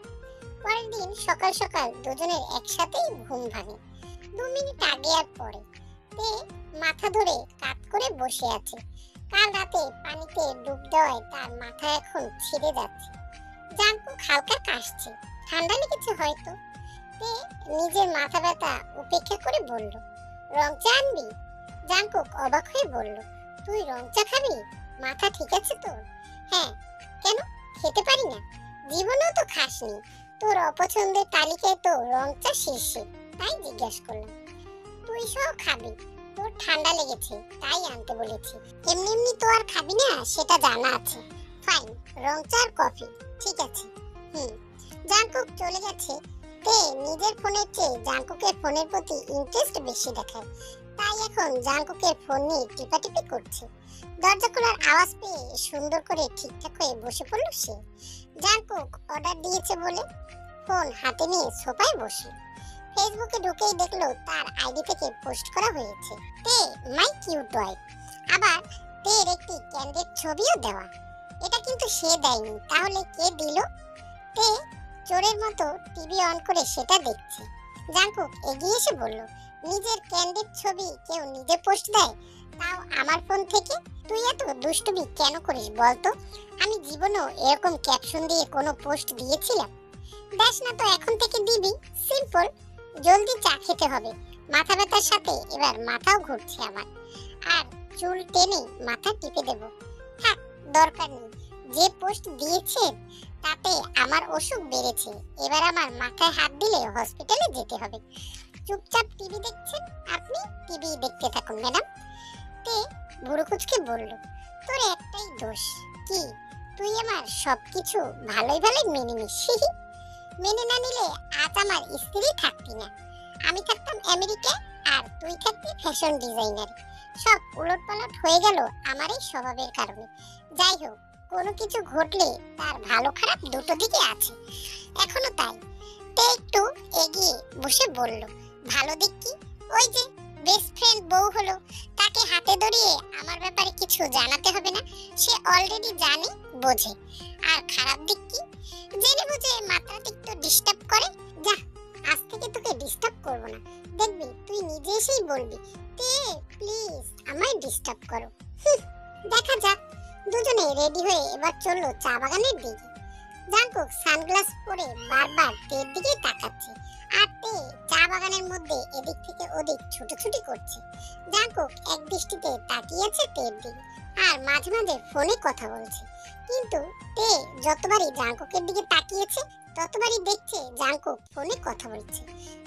পরের দিন সকাল সকাল দুজনের একসাথেই ঘুম ভাঙে। 2 মিনিট আগে আর পরে। তে মাথা ধরে কাত করে বসে আছে। কাল রাতে পানিতে ডুব দেওয়ায় তার মাথা এখন ছিঁড়ে যাচ্ছে। জাঙ্কুক হালকা কাশছে, ঠান্ডা লেগেছে হয়তো। তে নিজের মাথা ব্যথা উপেক্ষা করে বলল, রং চা আনবি? জাঙ্কুক অবাক হয়ে বলল, তুই রং চা খাবি? মাথা ঠিক আছে তোর? হ্যাঁ, কেন খেতে পারি না? জীবনেও তো খাসনি। তোর অপছন্দের তালিকায় তো রং চা শীর্ষে, তাই জিজ্ঞেস করলাম। তুই সহ খাবি, তোর ঠান্ডা লেগেছে তাই আনতে বলেছি। এমনি এমনি তো আর খাবি না, সেটা জানা আছে। ফাইন, রং চা আর কফি, ঠিক আছে। জাঙ্কুক চলে গেছে। তে নিজের ফোনের চেয়ে জাঙ্কুকের ফোনের প্রতি ইন্টারেস্ট বেশি দেখায়, তাই এখন জাঙ্কুকের ফোন নিয়ে টিপাটিপি করছে। দরজা খোলার আওয়াজ পেয়ে সুন্দর করে ঠিকঠাক হয়ে বসে পড়ল সে। জাঙ্কুক অর্ডার দিয়েছে বলে ফোন হাতে নিয়ে সোফায় বসলো। ফেসবুকে ঢুকেই দেখলো তার আইডি থেকে পোস্ট করা হয়েছে, তে মাই কিউট বয়। আবার তের একটি ক্যান্ডিড ছবিও দেওয়া। এটা কিন্তু সে দেয়নি, তাহলে কে দিল? তে চোরের মতো টিভি অন করে সেটা দেখছে। জাঙ্কুক এগিয়ে এসে বলল, নিজের ক্যান্ডিড ছবি কেউ নিজে পোস্ট দেয়, তাও আমার ফোন থেকে? তুই এত দুষ্টুমি কেন করিস বলতো? আমি জীবনেও এরকম ক্যাপশন দিয়ে কোনো পোস্ট দিয়েছিলাম? দেখ না তো, এখন থেকে দিবি। সিম্পল, জলদি চা খেতে হবে। মাথা ব্যথার সাথে এবার মাথাও ঘুরছে আমার, আর চুল টেনে মাথা টিপে দেব। থাক, দরকার নেই। যে পোস্ট দিয়েছেন তাতে আমার অসুখ বেড়েছে, এবার আমার মাথায় হাত দিলে হসপিটালে যেতে হবে। চুপচাপ টিভি দেখছেন আপনি, টিভি দেখতে থাকুন ম্যাডাম। তে বুড়ো কুচকে বলল, তোর একটাই দোষ। কি? তুই আমার সবকিছু ভালোই ভালোই মেনে নিস। মেনে না নিলে আজ আমার স্ত্রী থাকতি না, আমি থাকতাম আমেরিকা, আর তুই থাকতি ফ্যাশন ডিজাইনার। সব উলটপালট হয়ে গেল আমার এই স্বভাবের কারণে। যাই হোক, কোনো কিছু ঘটলে তার ভালো খারাপ দুটো দিকে আছে, এখনো তাই। তে একটু এগিয়ে বসে বলল, ভালো দিক কি? ওই যে বেস্ট ফ্রেন্ড বউ হলো, তাকে হাতে ধরিয়ে আমার ব্যাপারে কিছু জানাতে হবে না, সে অলরেডি জানে, বোঝে। আর খারাপ দিক কি? জেনে বুঝে মাত্রাতিরিক্ত একটু ডিস্টার্ব করে। যা, আজ থেকে তোকে ডিস্টার্ব করব না, দেখবি তুই নিজে এসেই বলবি তে প্লিজ আমায় ডিস্টার্ব করো। দেখা যাক। দুজনে রেডি হয়ে এবার চললো চা বাগানের দিকে। জাঙ্কুক সানগ্লাস পরে বারবার তের দিকে তাকাচ্ছে, আর তে চা বাগানের মধ্যে এদিক থেকে ওদিক ছুটোছুটি করছে। জাঙ্কুক এক দৃষ্টিতে তাকিয়ে আছে তের দিকে, আর মাঝে মাঝে ফোনে কথা বলছে। কিন্তু তে যতবারই জাঙ্কুকের দিকে তাকিয়েছে ততবারই দেখছে জাঙ্কুক ফোনে কথা বলছে।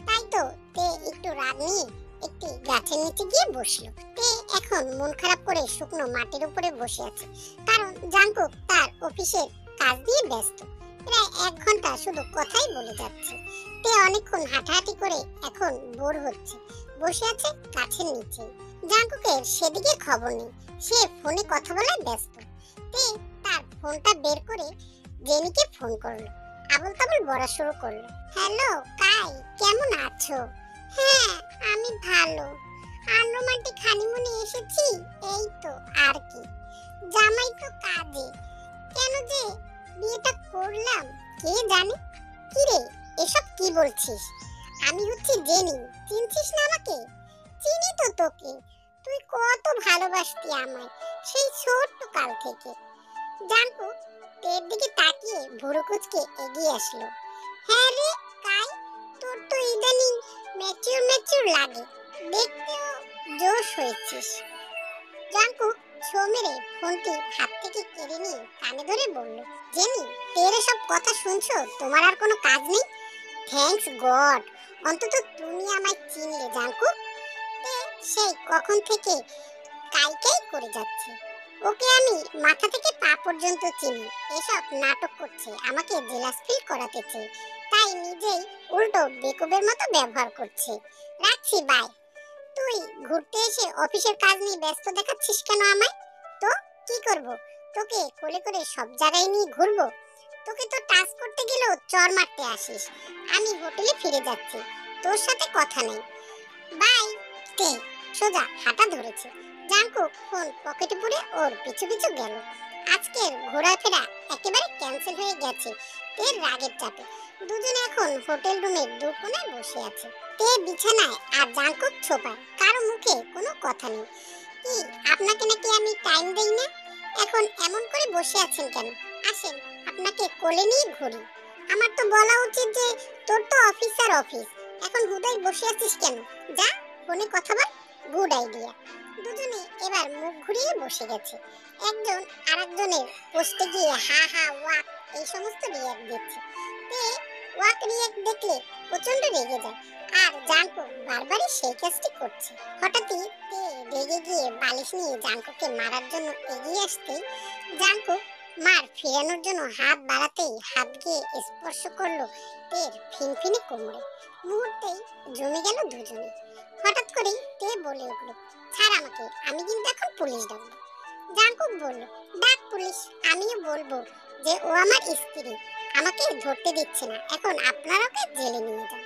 তাই তো তে একটু রাগ নিয়ে একটি গাছের নিচে গিয়ে বসলো। তে এখন মন খারাপ করে শুকনো মাটির উপরে বসে আছে, কারণ জাঙ্কুক তার অফিসের কাজ দিয়ে ব্যস্ত। প্রায় 1 ঘন্টা শুধু কথাই বলে যাচ্ছে। তে অনেকক্ষণ হাঁটাহাঁটি করে এখন বোর হচ্ছে, বসে আছে গাছের নিচে। জাঙ্কুকের সেদিকে খবর নেই, সে ফোনে কথা বলায় ব্যস্ত। তে তার ফোনটা বের করে জেনিকে ফোন করলো, আবল তাবল বলা শুরু করলো। হ্যালো কাই, কেমন আছো? হ্যাঁ আমি ভালো। আনরোমান্টিক হানিমুনে এসেছি, এই তো আর কি। জামাই তো কাজে, কেন যে বিয়েটা করলাম কে জানে। কি রে, এসব কি বলছিস? আমি হচ্ছি জেনি, চিনছিস না আমাকে? চিনি তো তোকে, তুই কত ভালোবাসতি আমায় সেই ছোট্ট কাল থেকে। জাঙ্কুক তের দিকে তাকিয়ে ভুরু কুঁচকে এগিয়ে আসলো। হ্যাঁ রে কাই, তোর তো ইদানিং ম্যাচিউর ম্যাচিউর লাগে, দেখতেও জোশ হয়েছিস। জাঙ্কুক ছো মেরে ফোনটি হাত থেকে কেড়ে নিয়ে কানে ধরে বলল, জেনি তেরে সব কথা শুনছো, তোমার আর কোনো কাজ নেই? থ্যাঙ্কস গড, অন্তত তুমি আমায় চিনলে জাঙ্কুক। তে সেই কখন থেকে কাই করে যাচ্ছে, ওকে আমি মাথা থেকে পা পর্যন্ত চিনি। এসব নাটক করছে, আমাকে জেলাস ফিল করাতে চায়, তাই নিজেই উল্টো বেকুবের মতো ব্যবহার করছে। রাখছি, বাই। তুই ঘুরতে এসে অফিসের কাজ নিয়ে ব্যস্ত দেখাচ্ছিস কেন আমায়? তো কি করব, তোকে কোলে করে সব জায়গায় নিয়ে ঘুরবো? তোকে তো টাচ করতে গেলেও চর মারতে আসিস। আমি হোটেলে ফিরে যাচ্ছি, তোর সাথে কথা নেই, বাই। তে সোজা হাঁটা ধরেছে। জাঙ্কুক ফোন পকেটে পুরে ওর পিছু পিছু গেল। আজকের ঘোরাফেরা একেবারে ক্যান্সেল হয়ে গেছে তের রাগের চাপে। দুজনে এখন হোটেল রুমের দু কোণায় বসে আছে। তে বিছানায় আর জাঙ্কুক ছোপায়, কারো মুখে কোনো কথা নেই। কি, আপনাকে নাকি আমি টাইম দেই না? এখন এমন করে বসে আছেন কেন? আসেন আপনাকে কোলে নিয়ে ঘুরি। আমার তো বলা উচিত যে তোর তো অফিস আর অফিস, এখন হুদাই বসে আছিস কেন? যা ফোনে কথা বল। Good idea. দুজনে এবার মুখ ঘুরিয়ে বসে গেছে। একজন আরেকজনের পোস্টে গিয়ে হা হা ওয়াক এই সমস্ত রিয়াক্ট দিচ্ছে। তে ওয়াক রিয়াক্ট দেখলে প্রচন্ড রেগে যায়, আর জাঙ্কুক বারবারই সেই কাজটি করছে। হঠাৎই তে রেগে গিয়ে বালিশ নিয়ে জাঙ্কুককে মারার জন্য এগিয়ে আসতেই জাঙ্কুক মার ফেরানোর জন্য হাত বাড়াতেই হাত গিয়ে স্পর্শ করলো তের ফিনফিনে কোমরে। মুহূর্তেই জমে গেল দুজনে। হঠাৎ করেই তে বলে উঠল, ছাড় আমাকে, আমি কিন্তু এখন পুলিশ ডাকবো। জাঙ্কুক বলল, ডাক পুলিশ, আমিও বলবো যে ও আমার স্ত্রী, আমাকে ধরতে দিচ্ছে না, এখন আপনারা ওকে জেলে নিয়ে যান।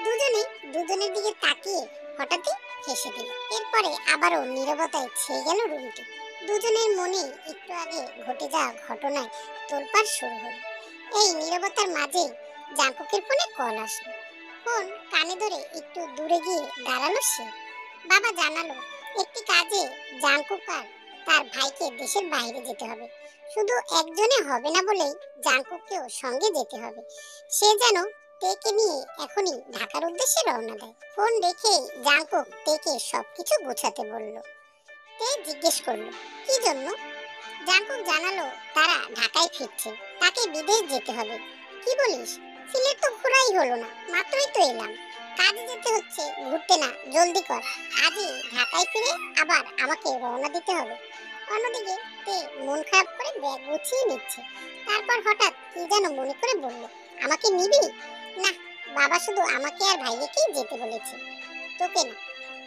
দুজনে দুজনের দিকে তাকিয়ে হঠাৎই হেসে দিল। এরপরে আবারও নীরবতায় ছেয়ে গেল রুমটি। দুজনের মনে একটু আগে ঘটে যাওয়া ঘটনায় তোলপাড় শুরু হলো। এই নীরবতার মাঝে জাঙ্কুকের ফোনে কল আসলো। ফোন কানে ধরে একটু দূরে গিয়ে দাঁড়ালো সে। বাবা জানালো একটি কাজে জাঙ্কুক আর তার ভাইকে দেশের বাইরে যেতে হবে। শুধু একজনে হবে না বলেই জাঙ্কুককেও সঙ্গে যেতে হবে। সে যেন তেকে নিয়ে এখনই ঢাকার উদ্দেশ্যে রওনা দেয়। ফোন রেখে জাঙ্কুক তেকে সবকিছু গোছাতে বলল। তে জিজ্ঞেস করলো, কি জন্য? জাঙ্কুক জানালো তারা ঢাকায় ফিরছে, তাকে বিদেশ যেতে হবে। কি বলিস? সিলেট তো ঘোরাই হলো না, মাত্রই তো এলাম। কাজে যেতে হচ্ছে, ঘুরতে না, জলদি কর। আজই ঢাকায় ফিরে আবার আমাকে রওনা দিতে হবে। অন্যদিকে তে মন খারাপ করে ব্যাগ গুছিয়ে নিচ্ছে। তারপর হঠাৎ কি যেন মনে করে বলল, আমাকে নিবি? না, বাবা শুধু আমাকে আর ভাইয়াকেই যেতে বলেছে, তোকে না।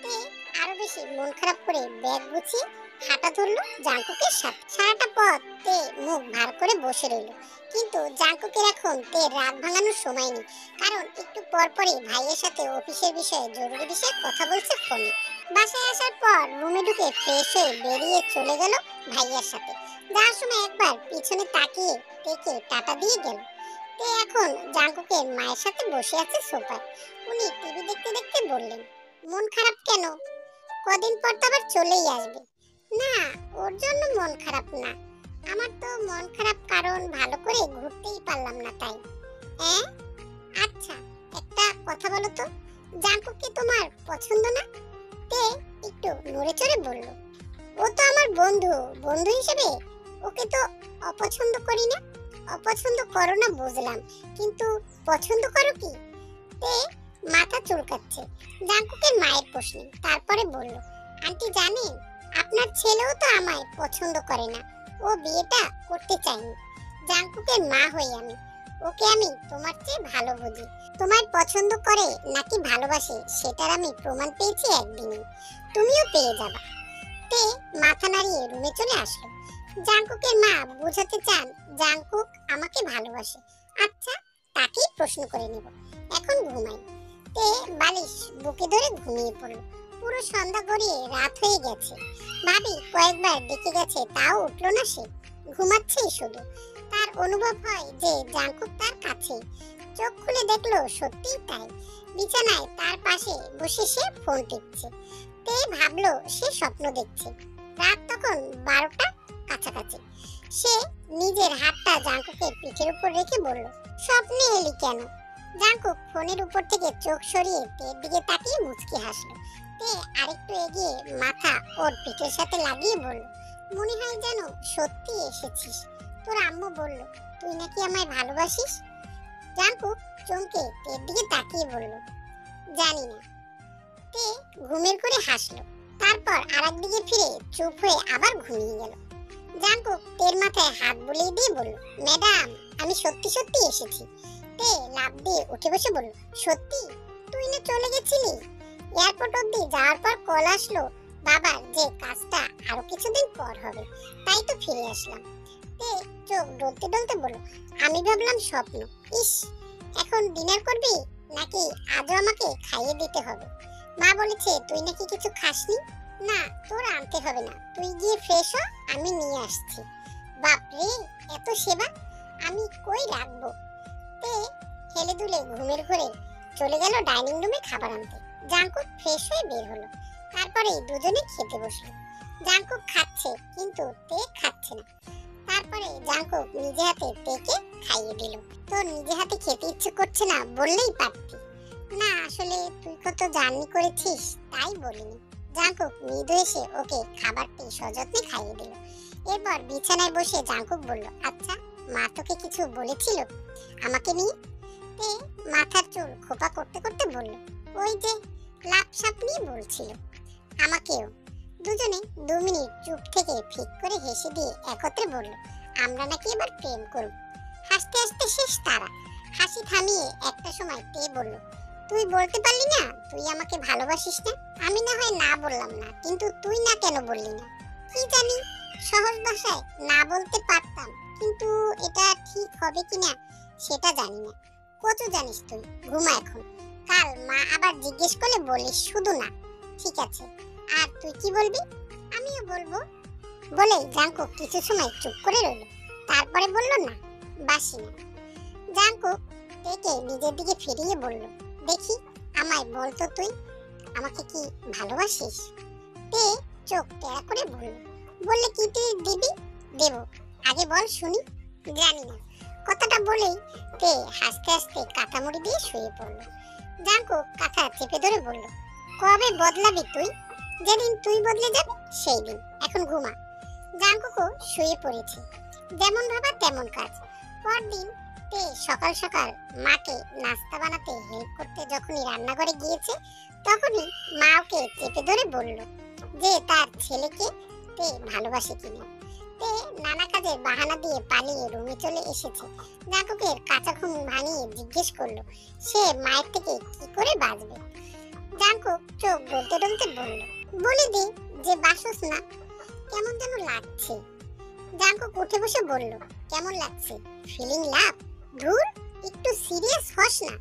তে আরো বেশি মন খারাপ করে ব্যাগ গুছিয়ে হাঁটা ধরলো জাঙ্কুকের সাথে। সারাটা পথ তে মুখ ভার করে বসে রইল, কিন্তু জাঙ্কুকের এখন তে রাগ ভাঙানোর সময় নেই, কারণ একটু পর পরই ভাইয়ের সাথে অফিসের বিষয়ে জরুরি বিষয়ে কথা বলছে ফোনে। বাসায় আসার পর রুমে ঢুকে ফ্রেশ হয়ে বেরিয়ে চলে গেল ভাইয়ার সাথে। যাওয়ার সময় একবার পিছনে তাকিয়ে তেকে টাটা দিয়ে গেল। তে এখন জাঙ্কুকের মায়ের সাথে বসে আছে সোফায়। উনি টিভি দেখতে দেখতে বললেন, মন খারাপ কেন? কদিন পর তো আবার চলেই আসবে। না, ওর জন্য মন খারাপ না, আমার তো মন খারাপ কারণ ভালো করে ঘুরতেই পারলাম না তাই। হ্যাঁ, আচ্ছা, একটা কথা বলো তো, জাঙ্কুককে তোমার পছন্দ না? তে একটু নড়ে চড়ে বলল, ও তো আমার বন্ধু, বন্ধু হিসেবে ওকে তো অপছন্দ করি না। অপছন্দ করো না বুঝলাম, কিন্তু পছন্দ করো কি? তে মাথা চুলকাচ্ছে জাঙ্কুকের মায়ের প্রশ্নে। তারপরে বলল, আন্টি জানেন, আপনার ছেলেও তো আমায় পছন্দ করে না, ও বিয়েটা করতে চায়নি। জাঙ্কুকের মা হই আমি, ওকে আমি তোমার চেয়ে ভালো বুঝি। তোমায় পছন্দ করে নাকি ভালোবাসে সেটার আমি প্রমাণ পেয়েছি একদিনই, তুমিও পেয়ে যাবা। তে মাথা নাড়িয়ে রুমে চলে আসলো। জাঙ্কুকের মা বোঝাতে চান জাঙ্কুক আমাকে ভালোবাসে। আচ্ছা, তাকেই প্রশ্ন করে নেব, এখন ঘুমাই। তে বালিশ বুকে ধরে ঘুমিয়ে পড়ল। পুরো সন্ধ্যা গড়িয়ে রাত হয়ে গেছে। ভাবি কয়েকবার ডেকে গেছে, তাও উঠলো না সে, ঘুমাচ্ছেই শুধু। তার অনুভব হয় যে জাঙ্কুক তার কাছে। চোখ খুলে দেখলো সত্যিই তাই, বিছানায় তার পাশে বসে সে ফোন টিপছে। তে ভাবলো সে স্বপ্ন দেখছে। রাত তখন 12টা কাছাকাছি। সে নিজের হাতটা জাঙ্কুকের পিঠের উপর রেখে বলল, স্বপ্নে এলি কেন? জাঙ্কুক ফোনের উপর থেকে চোখ সরিয়ে তের দিকে তাকিয়ে মুচকি হাসলো। তে আরেকটু এগিয়ে মাথা ওর পিঠের সাথে লাগিয়ে বলল, মনে হয় যেন সত্যি এসেছিস। তোর আম্মু বলল তুই নাকি আমায় ভালোবাসিস। জাঙ্কুক চমকে তের দিকে তাকিয়ে বলল, জানি না। তে ঘুমের করে হাসলো, তারপর আরেকদিকে ফিরে চুপ হয়ে আবার ঘুমিয়ে গেল। জাঙ্কুক তের মাথায় হাত বুলিয়ে দিয়ে বলল, ম্যাডাম, আমি সত্যি সত্যি এসেছি। তে লাফ দিয়ে উঠে বসে বলল, সত্যি? তুই না চলে গেছিলি? এয়ারপোর্ট অব্দি যাওয়ার পর কল আসলো বাবার যে কাজটা আরো কিছুদিন পর হবে, তাই তো ফিরে আসলাম। তে চোখ ডলতে ডলতে বলল, আমি ভাবলাম স্বপ্ন। ইস, এখন ডিনার করবি নাকি আজও আমাকে খাইয়ে দিতে হবে? মা বলেছে তুই নাকি কিছু খাসনি। না, তোর আনতে হবে না, তুই গিয়ে ফ্রেশ হ, আমি নিয়ে আসছি। বাপরে, এত সেবা আমি কই রাখবো? তে হেলে দুলে ঘুমের ঘরে চলে গেল ডাইনিং রুমে খাবার আনতে। জাঙ্কুক ফ্রেশ হয়ে বের হলো, তারপরে দুজনে খেতে বসলো। জাঙ্কুক খাচ্ছে, কিন্তু তে খাচ্ছে না। তারপরে জাঙ্কুক নিজে হাতে তেকে খাইয়ে দিল। তোর নিজে হাতে খেতে ইচ্ছে করছে না বললেই পারতি। না, আসলে তুই কত জার্নি করেছিস তাই বলিনি। জাঙ্কুক মৃদু এসে ওকে খাবারটি সযত্নে খাইয়ে দিল। এরপর বিছানায় বসে জাঙ্কুক বলল, আচ্ছা, মা তোকে কিছু বলেছিল আমাকে নিয়ে? তে মাথার চুল খোপা করতে করতে বলল, ওই যে লাভ সাপ নিয়ে বলছিল। আমাকেও। দুজনে 2 মিনিট চুপ থেকে ফিক করে হেসে দিয়ে একত্রে বলল, আমরা নাকি এবার প্রেম করব। হাসতে হাসতে শেষ তারা। হাসি থামিয়ে একটা সময় তে বলল, তুই বলতে পারলি না তুই আমাকে ভালোবাসিস না? আমি না হয় না বললাম না, কিন্তু তুই না কেন বললি না? কি জানি, সহজ ভাষায় না বলতে পারতাম, কিন্তু এটা ঠিক হবে কিনা সেটা জানি না। কত জানিস তুই, ঘুমা এখন। কাল মা আবার জিজ্ঞেস করলে বলিস শুধু না। ঠিক আছে, আর তুই কি বলবি? আমিও বলবো। বলে জাঙ্কুক কিছু সময় চুপ করে রইল, তারপরে বলল, না, বাসি না। জাঙ্কুক তেকে নিজের দিকে ফিরিয়ে বলল, দেখি আমায় বলতো তুই আমাকে কি ভালোবাসিস? তে চোখ টেরা করে বলল, বললে কি তুই দিবি? দেব, আগে বল শুনি। জানি না। কথাটা বলেই তে হাসতে হাসতে কাঁথা মুড়ি দিয়ে শুয়ে পড়ল। জাঙ্কুক কাঁথা চেপে ধরে বলল, কবে বদলাবি তুই? যেদিন তুই বদলে যাবি সেই দিন, এখন ঘুমা। জাঙ্কুকও শুয়ে পড়েছে। যেমন ভাবা তেমন কাজ। পরদিন তে সকাল সকাল মাকে নাস্তা বানাতে হেল্প করতে যখনই রান্নাঘরে গিয়েছে, তখনই মা ওকে চেপে ধরে বলল যে তার ছেলেকে তে ভালোবাসে কিনা। তে নানা কাজের বাহানা দিয়ে পালিয়ে রুমে চলে এসেছে। জাঙ্কুকের কাঁচা ঘুম ভাঙিয়ে জিজ্ঞেস করলো সে মায়ের থেকে কি করে বাঁচবে। জাঙ্কুক চোখ ডলতে ডলতে বলল, বলে দে যে বাসস না। কেমন যেন লাগছে। জাঙ্কুক উঠে বসে বলল, কেমন লাগছে? ফিলিং লাভ? ধুর, একটু সিরিয়াস হস না।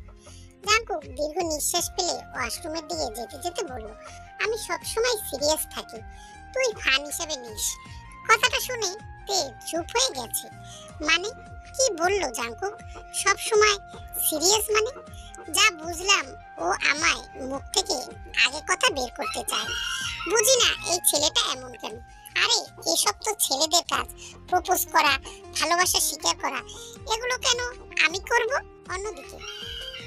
জাঙ্কুক দীর্ঘ নিঃশ্বাস ফেলে ওয়াশরুমের দিকে যেতে যেতে বলল, আমি সবসময় সিরিয়াস থাকি, তুই ফান হিসেবে নিস। কথাটা শুনে তে চুপ হয়ে গেছে। মানে কি বললো জাঙ্কুক? সবসময় সিরিয়াস মানে? যা বুঝলাম ও আমায় মুখ থেকে আগে কথা বের করতে চায়। বুঝি না এই ছেলেটা এমন কেন। আরে এসব তো ছেলেদের কাজ, প্রপোজ করা, ভালোবাসা স্বীকার করা, এগুলো কেন আমি করব? অন্যদিকে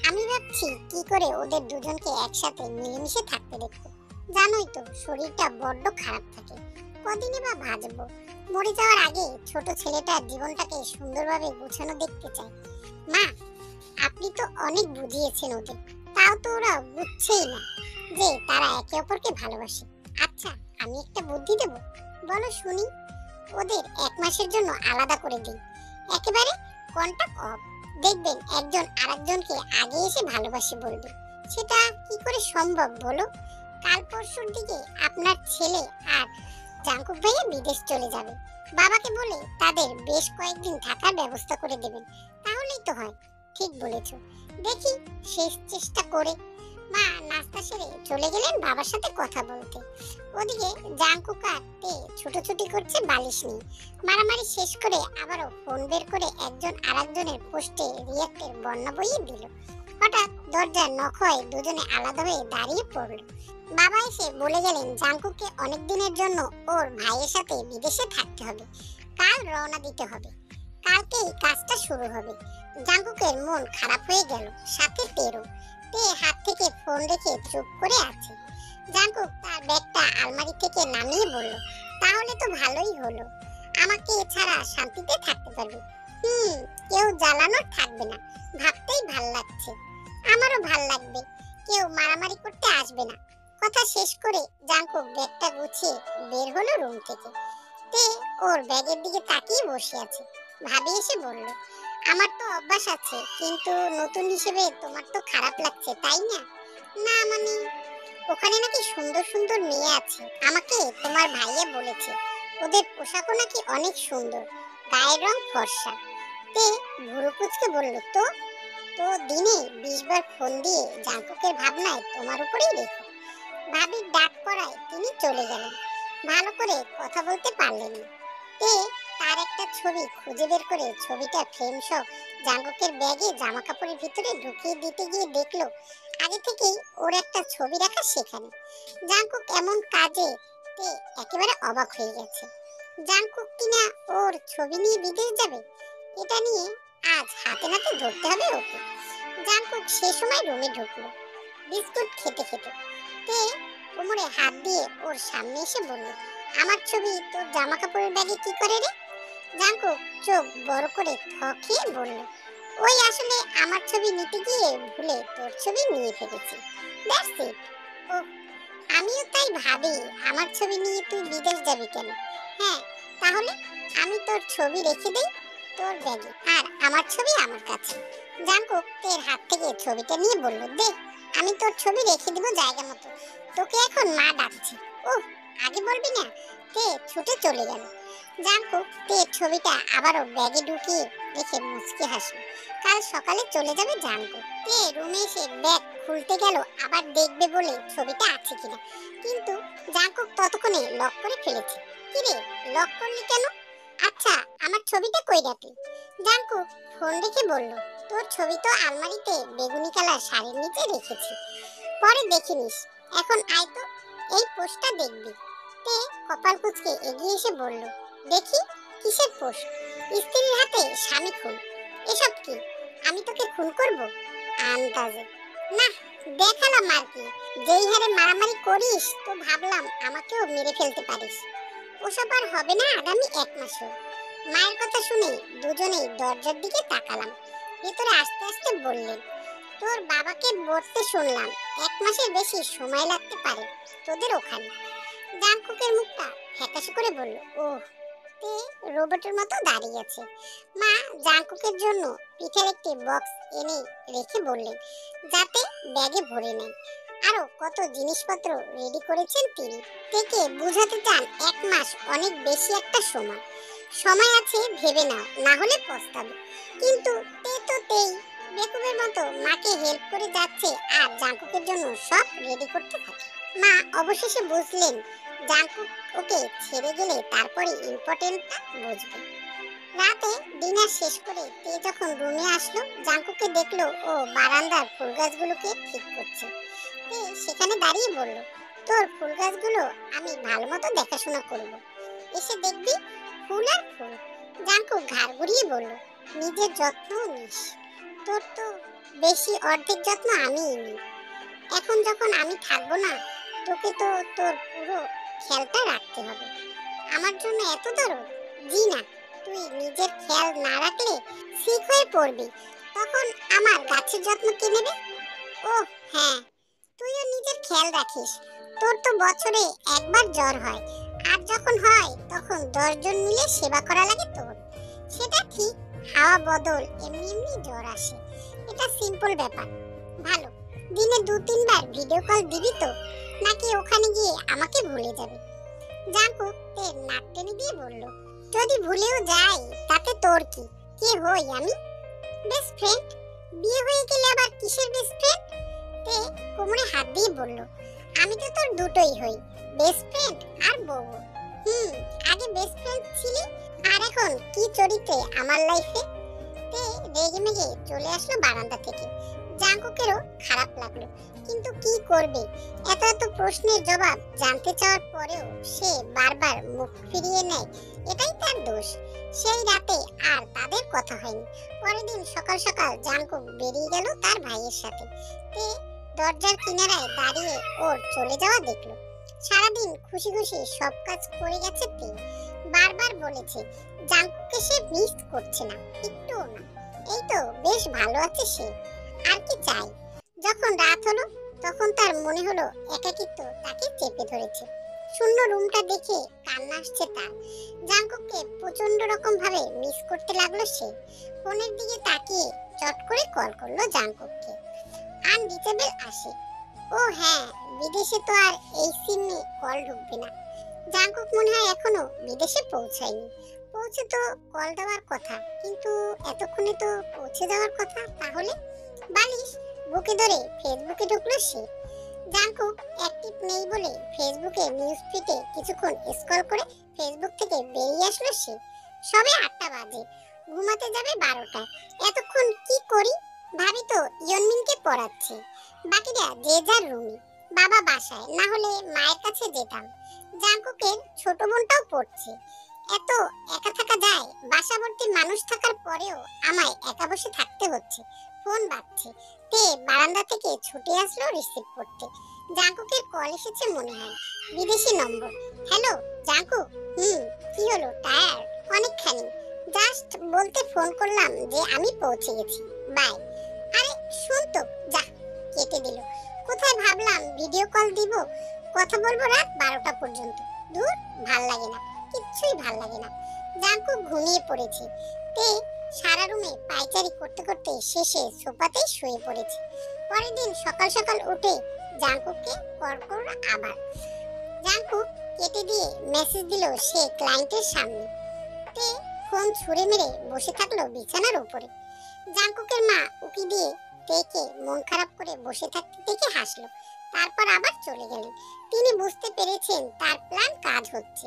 আমি ভাবছি কি করে ওদের দুজনকে একসাথে মিলেমিশে থাকতে দেখবো। জানোই তো শরীরটা বড্ড খারাপ থাকে, কদিনই বা বাঁচবো। মরে যাওয়ার আগে ছোট ছেলেটার জীবনটাকে সুন্দরভাবে গোছানো দেখতে চাই। মা, আপনি তো অনেক বুঝিয়েছেন ওদের, তাও তো ওরা বুঝছেই না যে তারা একে অপরকে ভালোবাসে। আচ্ছা, আমি একটা বুদ্ধি দেব, বলো শুনি। ওদের 1 মাসের জন্য আলাদা করে দিন, একেবারে কন্টাক্ট অফ। দেখবেন একজন আরেকজনকে আগে এসে ভালোবাসে বলবে। সেটা কি করে সম্ভব বলো? কাল পরশুর দিকে আপনার ছেলে আর জাঙ্কুক ভাইয়া বিদেশ চলে যাবে। বাবাকে বলে তাদের বেশ কয়েকদিন থাকার ব্যবস্থা করে দেবেন, তাহলেই তো হয়। ঠিক বলেছো, দেখি শেষ চেষ্টা করে। মা নাস্তা সেরে চলে গেলেন বাবার সাথে কথা বলতে। ওদিকে জাঙ্কুক আর তে ছুটোছুটি করছে বালিশ নিয়ে। মারামারি শেষ করে আবারও ফোন বের করে একজন আরেকজনের পোস্টে রিয়াক্টের বর্ণনা বইয়ে দিল। হঠাৎ দরজার নখ হয়, দুজনে আলাদা হয়ে দাঁড়িয়ে পড়ল। বাবা এসে বলে গেলেন জাঙ্কুককে অনেক দিনের জন্য ওর ভাইয়ের সাথে বিদেশে থাকতে হবে, কাল রওনা দিতে হবে, কালকেই কাজটা শুরু হবে। জাঙ্কুকের মন খারাপ হয়ে গেল, সাথে তেরো। তে হাত থেকে ফোন রেখে চুপ করে আছে। জাঙ্কুক তার ব্যাগটা আলমারি থেকে নামিয়ে বলল, তাহলে তো ভালোই হলো, আমাকে ছাড়া শান্তিতে থাকতে পারবি। কেউ জ্বালানোর থাকবে না, ভাবতেই ভাল লাগছে। আমারও ভাল লাগবে, কেউ মারামারি করতে আসবে না। কথা শেষ করে জাঙ্কুক ব্যাগটা গুছিয়ে বের হলো রুম থেকে। তে ওর ব্যাগের দিকে তাকিয়ে বসে আছে। ভাবি এসে বলল, আমার তো অভ্যাস আছে, কিন্তু নতুন হিসেবে তোমার তো খারাপ লাগছে তাই না? না মানে, ওখানে নাকি সুন্দর সুন্দর মেয়ে আছে, আমাকে তোমার ভাইয়া বলেছে। ওদের পোশাকও নাকি অনেক সুন্দর, গায়ের রং ফর্সা। তে ভুরু কুঁচকে বলল, তো তো দিনে 20 বার ফোন দিয়ে জাঙ্কুকের ভাবনায় তোমার উপরেই রেখো। ভাবির ডাক পড়ায় তিনি চলে গেলেন, ভালো করে কথা বলতে পারলেন না। তে তার একটা ছবি খুঁজে বের করে ছবিটা ফ্রেম সহ জাঙ্কুকের ব্যাগে জামা কাপড়ের ভিতরে ঢুকিয়ে দিতে গিয়ে দেখলো আগে থেকেই ওর একটা ছবি রাখা সেখানে। জাঙ্কুক এমন কাজে তে একেবারে অবাক হয়ে গেছে। জাঙ্কুক কিনা ওর ছবি নিয়ে বিদেশ যাবে, এটা নিয়ে আজ হাতে নাতে ধরতে হবে ওকে। জাঙ্কুক সে সময় রুমে ঢুকলো বিস্কুট খেতে খেতে। তে কোমরে হাত দিয়ে ওর সামনে এসে বলল, আমার ছবি তোর জামা কাপড়ের ব্যাগে কি করে রে? জাঙ্কুক চোখ বড় করে থকিয়ে বলল, ওই আসলে আমার ছবি নিতে গিয়ে ভুলে তোর ছবি নিয়ে ফেলেছি, দ্যাটস ইট। ও, আমিও তাই ভাবি, আমার ছবি নিয়ে তুই বিদেশ যাবি কেন? হ্যাঁ, তাহলে আমি তোর ছবি রেখে দেই তোর ব্যাগে, আর আমার ছবি আমার কাছে। জাঙ্কুক তের হাত থেকে ছবিটা নিয়ে বলল, দেখ, আমি তোর ছবি রেখে দিব জায়গা মতো, তোকে এখন মা ডাকছে। ওহ, আগে বলবি না? তে ছুটে চলে গেল। জাঙ্কুক তের ছবিটা আবারও ব্যাগে ঢুকিয়ে রেখে মুচকি হাসলো। কাল সকালে চলে যাবে জাঙ্কুক। তে রুমে এসে ব্যাগ খুলতে গেল আবার দেখবে বলে ছবিটা আছে কিনা, কিন্তু জাঙ্কুক ততক্ষণে লক করে ফেলেছে। কিরে, লক করলি কেন? আচ্ছা, আমার ছবিটা কই রাখলি? জাঙ্কুক ফোন রেখে বলল, তোর ছবি তো আলমারিতে বেগুনি কালার শাড়ির নিচে রেখেছি, পরে দেখে নিস। এখন আয় তো, এই পোস্টটা দেখবি। তে কপাল কুঁচকে এগিয়ে এসে বলল, দেখি কিসের পোস্ট? স্ত্রীর হাতে স্বামী খুন, এসব কি? আমি তোকে খুন করব আন্দাজে? না, দেখালাম আর কি, যেই হারে মারামারি করিস তো ভাবলাম আমাকেও মেরে ফেলতে পারিস। ওসব আর হবে না আগামী 1 মাসেও। মায়ের কথা শুনে দুজনেই দরজার দিকে তাকালাম। ভেতরে আস্তে আস্তে বললেন, তোর বাবাকে বলতে শুনলাম 1 মাসের বেশি সময় লাগতে পারে তোদের ওখানে। জাঙ্কুকের মুখটা ফ্যাকাশে করে বলল, ওহ। তে রোবটের মতো দাঁড়িয়ে আছে। মা জাঙ্কুকের জন্য পিঠের একটি বক্স এনে রেখে বললেন, যাতে ব্যাগে ভরে নেয়। আরো কত জিনিসপত্র রেডি করেছেন তিনি। থেকে বুঝাতে চান 1 মাস অনেক বেশি একটা সময়। সময় আছে ভেবে নাও, না হলে পস্তাবে। কিন্তু তে তো তেই বেকুবের মতো মাকে হেল্প করে যাচ্ছে আর জাঙ্কুকের জন্য সব রেডি করতে থাকে। মা অবশেষে বুঝলেন জাঙ্কুক ওকে ছেড়ে গেলে তারপরে ইম্পর্টেন্টটা বুঝবে। রাতে ডিনার শেষ করে তে যখন রুমে আসলো, জাঙ্কুকে দেখলো ও বারান্দার ফুল গাছগুলোকে ঠিক করছে। তে সেখানে দাঁড়িয়ে বলল, তোর ফুল গাছগুলো আমি ভালো মতো দেখাশোনা করব, এসে দেখবি ফুল আর ফুল। জাঙ্কুক ঘাড় ঘুরিয়ে বলল, নিজের যত্নও নিস, তোর তো বেশি অর্ধেক যত্ন আমিই নিই। এখন যখন আমি থাকবো না, তোকে তো তোর পুরো খেয়ালটা রাখতে হবে। আমার জন্য এত দরদ? জি না, তুই নিজের খেয়াল না রাখলে সিক হয়ে পড়বি, তখন আমার গাছের যত্ন কে নেবে? ও হ্যাঁ, তুইও নিজের খেয়াল রাখিস। তোর তো বছরে একবার জ্বর হয়, আর যখন হয় তখন 10 জন মিলে সেবা করা লাগে তোর। সেটা ঠিক, হাওয়া বদল, এমনি এমনি জ্বর আসে, এটা সিম্পল ব্যাপার। ভালো, দিনে 2-3 বার ভিডিও কল দিবি তো, নাকি ওখানে গিয়ে আমাকে ভুলে যাবে? জাঙ্কুক তের নাক টেনে দিয়ে বলল, যদি ভুলেও যাই তাতে তোর কি? কে হই আমি? Best friend? বিয়ে হয়ে গেলে আবার কিসের বেস্ট ফ্রেন্ড? তে কোমরে হাত দিয়ে বলল, আমি তো তোর দুটোই হই, বেস্ট ফ্রেন্ড আর বউ। আগে বেস্ট ফ্রেন্ড ছিলি, আর এখন কি চরিত্রে আমার লাইফে? তে রেগে মেগে চলে আসলো বারান্দা থেকে। জাঙ্কুকেরও খারাপ লাগলো, কিন্তু কি করবে? এত এত প্রশ্নের জবাব জানতে চাওয়ার পরেও সে বারবার মুখ ফিরিয়ে নেয়, এটাই তার দোষ। সেই রাতে আর তাদের কথা হয়নি। পরের দিন সকাল সকাল জাঙ্কুক বেরিয়ে গেল তার ভাইয়ের সাথে। তে দরজার কিনারায় দাঁড়িয়ে ওর চলে যাওয়া দেখলো। সারাদিন খুশি খুশি সব কাজ করে গেছে তে। বারবার বলেছে জাঙ্কুককে সে মিস করছে না, একটুও না। এই তো বেশ ভালো আছে সে, আর কি চাই? যখন রাত হলো তখন তার মনে হলো একাকিত্ব তাকে চেপে ধরেছে। শূন্য রুমটা দেখে কান্না আসছে তার। জাঙ্কুককে প্রচন্ড রকম ভাবে মিস করতে লাগলো সে। ফোনের দিকে তাকিয়ে চট করে কল করলো জাঙ্কুককে। আনরিচেবল আসে। ও হ্যাঁ, বিদেশে তো আর এই সিমে কল ঢুকবে না। জাঙ্কুক মনে হয় এখনো বিদেশে পৌঁছায়নি। পৌঁছে তো কল দেওয়ার কথা, কিন্তু এতক্ষণে তো পৌঁছে যাওয়ার কথা। তাহলে বালিশ বুকে ধরে ফেসবুকে ঢুকলো সে। জাঙ্কুক অ্যাক্টিভ নেই বলে ফেসবুকে নিউজ ফিডে কিছুক্ষণ স্ক্রল করে ফেসবুক থেকে বেরিয়ে আসলো সে। সবে 8টা বাজে, ঘুমাতে যাবে 12টা। এতক্ষণ কি করি ভাবি তো ইয়নমিনকে পড়াচ্ছে, বাকিরা যে যার রুমে, বাবা বাসায়, না হলে মায়ের কাছে যেতাম। জাঙ্কুকের ছোট বোনটাও পড়ছে। এত একা থাকা যায়? বাসা ভর্তি মানুষ থাকার পরেও আমায় একা বসে থাকতে হচ্ছে। ফোন বাজছে। তে বারান্দা থেকে ছুটে আসলো রিসিভ করতে। জাঙ্কুকের কল এসেছে মনে হয়, বিদেশি নম্বর। Hello Jungkook. কি হলো, টায়ার্ড? অনেকখানি। জাস্ট বলতে ফোন করলাম যে আমি পৌঁছে গেছি, বাই। আরে শুন তো, যা, কেটে দিল। কোথায় ভাবলাম ভিডিও কল দিব, কথা বলবো রাত 12টা পর্যন্ত। দূর, ভাল লাগে না, কিচ্ছুই ভাল লাগে না। জাঙ্কুক ঘুমিয়ে পড়েছে। তে সারা রুমে পায়চারি করতে করতে শেষে সোফাতেই শুয়ে পড়েছে। পরের দিন সকাল সকাল উঠে জাঙ্কুককে কল করলো আবার। জাঙ্কুক কেটে দিয়ে মেসেজ দিল সে ক্লায়েন্টের সামনে। তে ফোন ছুঁড়ে মেরে বসে থাকলো বিছানার উপরে। জাঙ্কুকের মা উকি দিয়ে তেকে মন খারাপ করে বসে থাকতে দেখে হাসলো, তারপর আবার চলে গেলেন। তিনি বুঝতে পেরেছেন তার প্ল্যান কাজ হচ্ছে।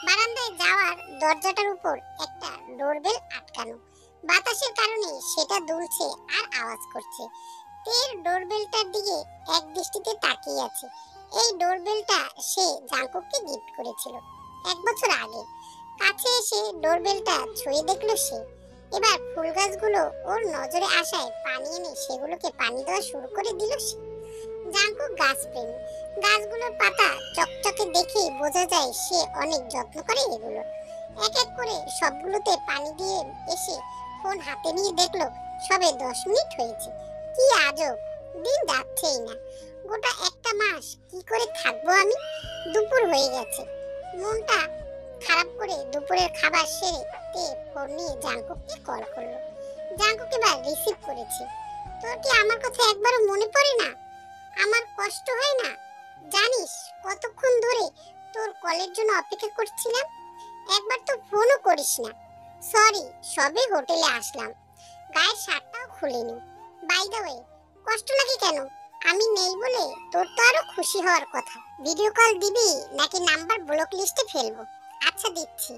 বারান্দায় যাওয়ার দরজাটার উপর একটা ডোরবেল আটকানো। বাতাসের কারণে সেটা দুলছে আর আওয়াজ করছে। তের ডোরবেলটার দিকে এক দৃষ্টিতে তাকিয়ে আছে। এই ডোরবেলটা সে জাঙ্কুককে গিফট করেছিল 1 বছর আগে। কাছে এসে ডোরবেলটা ছুঁয়ে দেখলো সে। এবার ফুল গাছগুলো ওর নজরে আসায় পানি এনে সেগুলোকে পানি দেওয়া শুরু করে দিল সে। জাঙ্কুক গাছ প্রেমী। গাছগুলোর পাতা চকচকে দেখে বোঝা যায় সে অনেক যত্ন করে এগুলো। এক এক করে সবগুলোতে পানি দিয়ে এসে ফোন হাতে নিয়ে দেখলো সবে 10 মিনিট হয়েছে। কি আজব, দিন যাচ্ছেই না। গোটা একটা মাস কি করে থাকবো আমি? দুপুর হয়ে গেছে। মনটা খারাপ করে দুপুরের খাবার সেরে তে ফোন নিয়ে জাঙ্কুককে কল করলো। জাঙ্কুক এবার রিসিভ করেছে। তোর কি আমার কথা একবারও মনে পড়ে না? আমার কষ্ট হয় না? জানিস কতক্ষণ ধরে তোর কলের জন্য অপেক্ষা করছিলাম, একবার তো ফোনও করিস না। সরি, সবে হোটেলে আসলাম, গায়ের শার্টটাও খুলিনি। বাই দ্য ওয়ে, কষ্ট লাগে কেন? আমি নেই বলে তোর তো আরো খুশি হওয়ার কথা। ভিডিও কল দিবি নাকি নাম্বার ব্লক লিস্টে ফেলবো? আচ্ছা দিচ্ছি,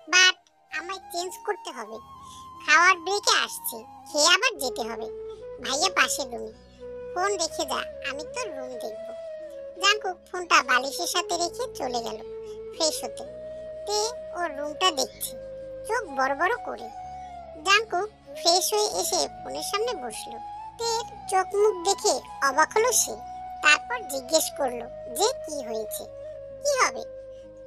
বাট আমায় চেঞ্জ করতে হবে। খাওয়ার ব্রেকে আসছি, খেয়ে আবার যেতে হবে। ভাইয়া পাশে রুমে, ফোন রেখে যা, আমি তোর রুম দেখবো। জাঙ্কুক ফোনটা বালিশের সাথে রেখে চলে গেল ফ্রেশ হতে। তে ওর রুমটা দেখছে চোখ বড় বড় করে। জাঙ্কুক ফ্রেশ হয়ে এসে ফোনের সামনে বসলো। তের চোখ মুখ দেখে অবাক হলো সে। তারপর জিজ্ঞেস করলো যে কি হয়েছে। কি হবে,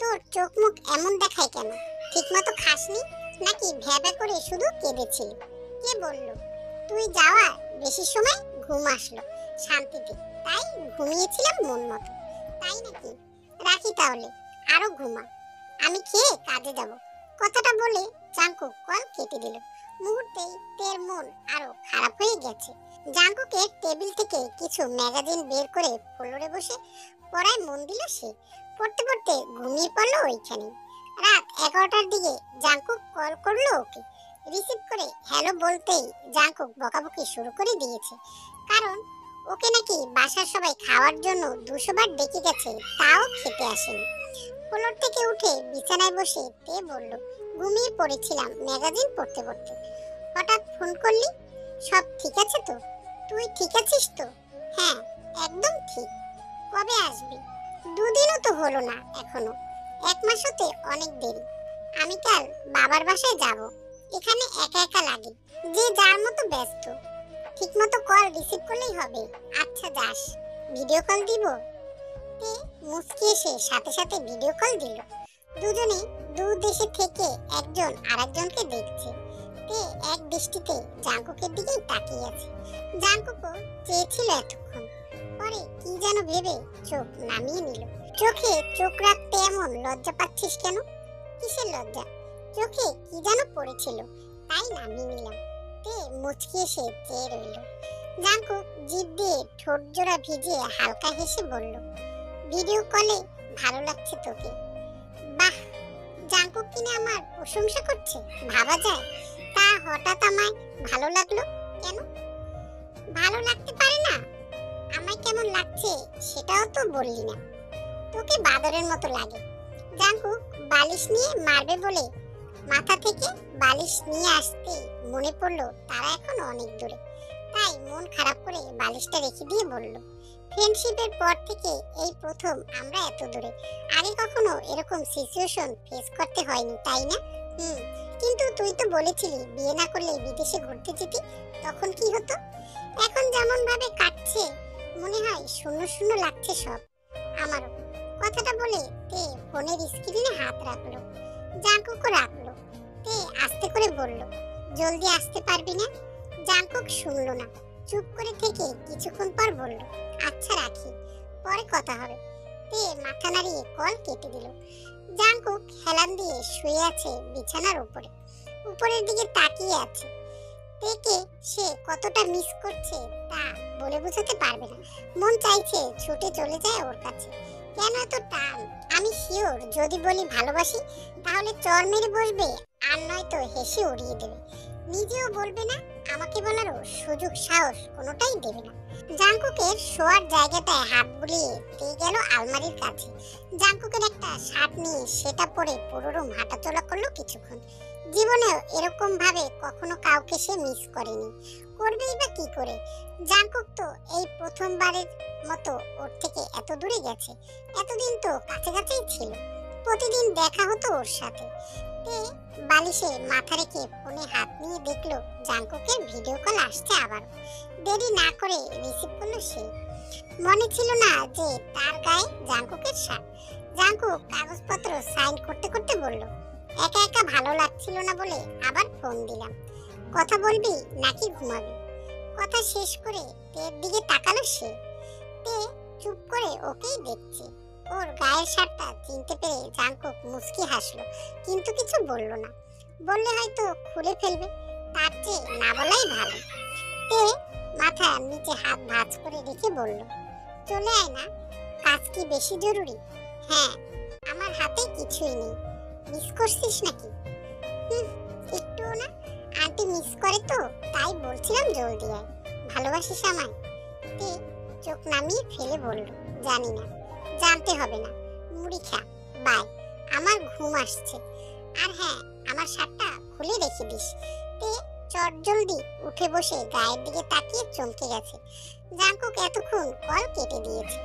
তোর চোখ মুখ এমন দেখায় কেন? ঠিকমতো খাসনি নাকি ভ্যাবা করে শুধু কেঁদেছিলি? কে বললো? তুই যাওয়া বেশি সময় ঘুম আসলো শান্তিতে, তাই ঘুমিয়েছিলাম মন মতো। তাই নাকি? রাখি তাহলে, আরো ঘুমা, আমি খেয়ে কাজে যাব। কথাটা বলে জাঙ্কুক কল কেটে দিল। মুহূর্তেই তের মন আরো খারাপ হয়ে গেছে। জাঙ্কুকের টেবিল থেকে কিছু ম্যাগাজিন বের করে ফ্লোরে বসে পড়ায় মন দিল সে। পড়তে পড়তে ঘুমিয়ে পড়লো ওইখানে। রাত 11টার দিকে জাঙ্কুক কল করলো ওকে। রিসিভ করে হ্যালো বলতেই জাঙ্কুক বকাবকি শুরু করে দিয়েছে, কারণ ওকে নাকি বাসার সবাই খাওয়ার জন্য 200 বার ডেকে গেছে, তাও খেতে আসেনি। ফ্লোর থেকে উঠে বিছানায় বসে তে বলল, ঘুমিয়ে পড়েছিলাম ম্যাগাজিন পড়তে পড়তে, হঠাৎ ফোন করলি। সব ঠিক আছে তো? তুই ঠিক আছিস তো? হ্যাঁ, একদম ঠিক। কবে আসবি? দুদিনও তো হলো না এখনো। 1 মাস হতে অনেক দেরি। আমি কাল বাবার বাসায় যাব, এখানে একা একা লাগে। যে যার মতো ব্যস্ত, ঠিক মতো কল রিসিভ করলেই হবে। আচ্ছা যাস, ভিডিও কল দিব? তে মুস্কি এসে সাথে সাথে ভিডিও কল দিল। দুজনে দূর দেশে থেকে একজন আরেকজনকে দেখছে। তে এক দৃষ্টিতে জাঙ্কুকের দিকেই তাকিয়ে আছে। জাঙ্কুকও চেয়েছিল এতক্ষণ, পরে কি যেন ভেবে চোখ নামিয়ে নিল। চোখে চোখ রাখতে এমন লজ্জা পাচ্ছিস কেন? কিসের লজ্জা? চোখে কি যেন পড়েছিল, তাই নামিয়ে নিলাম। তে মুচকি এসে চেয়ে রইল। জাঙ্কুক জিভ দিয়ে ঠোঁট জোড়া ভিজিয়ে হালকা হেসে বলল, ভিডিও কলে ভালো লাগছে তোকে। বাহ, জাঙ্কুক কিনা আমার প্রশংসা করছে, ভাবা যায়। তা হঠাৎ আমায় ভালো লাগলো কেন? ভালো লাগতে পারে না? আমায় কেমন লাগছে সেটাও তো বললি না। তোকে বাদরের মতো লাগে। জাঙ্কুক বালিশ নিয়ে মারবে বলে মাথা থেকে বালিশ নিয়ে আসতে মনে পড়লো তারা এখন অনেক দূরে, তাই মন খারাপ করে বালিশটা রেখে দিয়ে বলল, ফ্রেন্ডশিপের পর থেকে এই প্রথম আমরা এত দূরে। আগে কখনো এরকম সিচুয়েশন ফেস করতে হয়নি, তাই না? কিন্তু তুই তো বলেছিলি বিয়ে না করলে বিদেশে ঘুরতে যেতি, তখন কি হতো? এখন যেমন ভাবে কাটছে মনে হয় শূন্য শূন্য লাগছে সব। আমারও। কথাটা বলে তে ফোনের স্ক্রিনে হাত রাখলো। জাঙ্কুকও রাখলো। তে আস্তে করে বলল, জলদি আসতে পারবি না? জাঙ্কুক শুনলো না, চুপ করে থেকে কিছুক্ষণ পর বলল, আচ্ছা রাখি, পরে কথা হবে। তে মাথা নাড়িয়ে কল কেটে দিল। জাঙ্কুক হেলান দিয়ে শুয়ে আছে বিছানার উপরে, উপরের দিকে তাকিয়ে আছে। তেকে সে কতটা মিস করছে তা বলে বোঝাতে পারবে না। মন চাইছে ছুটে চলে যায় ওর কাছে। কেন এত টান? আমি শিওর যদি বলি ভালোবাসি তাহলে চর মেরে বসবে, আর নয়তো হেসে উড়িয়ে দেবে। নিজেও বলবে না, আমাকে বলারও সুযোগ সাহস কোনোটাই দেবে না। জাঙ্কুকের শোয়ার জায়গাটায় হাত বুলিয়ে দিয়ে গেল আলমারির কাছে। জাঙ্কুকের একটা শার্ট নিয়ে সেটা পরে পুরো রুম হাঁটাচলা করলো কিছুক্ষণ। জীবনেও এরকম ভাবে কখনো কাউকে সে মিস করেনি, করবেই বা কি করে? জাঙ্কুক তো এই প্রথমবারের মতো ওর থেকে এত দূরে গেছে। এতদিন তো কাছে কাছেই ছিল, প্রতিদিন দেখা হতো ওর সাথে। তে বালিশে মাথা রেখে ফোনে হাত নিয়ে দেখলো জাঙ্কুকের ভিডিও কল আসছে আবার। দেরি না করে রিসিভ করলো সে। মনে ছিল না যে তার গায়ে জাঙ্কুকের শার্ট। জাঙ্কুক কাগজপত্র সাইন করতে করতে বলল, একা একা ভালো লাগছিল না বলে আবার ফোন দিলাম। কথা বলবি নাকি ঘুমাবি? কথা শেষ করে তের দিকে তাকালো সে। তে চুপ করে ওকেই দেখছে। ওর গায়ের শার্টটা চিনতে পেরে জাঙ্কুক মুচকি হাসলো, কিন্তু কিছু বলল না। বললে হয়তো খুলে ফেলবে, তার চেয়ে না বলাই ভালো। তে মাথা নিচে হাত ভাঁজ করে রেখে বলল, চলে আয় না, কাজ কি বেশি জরুরি? হ্যাঁ, আমার হাতে কিছুই নেই। মিস করছিস নাকি? একটুও না। আন্টি মিস করে তো, তাই বলছিলাম জলদি আয়। ভালোবাসিস আমায়? তে চোখ নামিয়ে ফেলে বলল, জানি না, জানতে হবে না। মুড়ি খা, বাই। আমার ঘুম আসছে। আর হ্যাঁ, আমার শার্টটা খুলে রেখে দিস। তে চট জলদি উঠে বসে গায়ের দিকে তাকিয়ে চমকে গেছে। জাঙ্কুক এতক্ষণ কল কেটে দিয়েছে।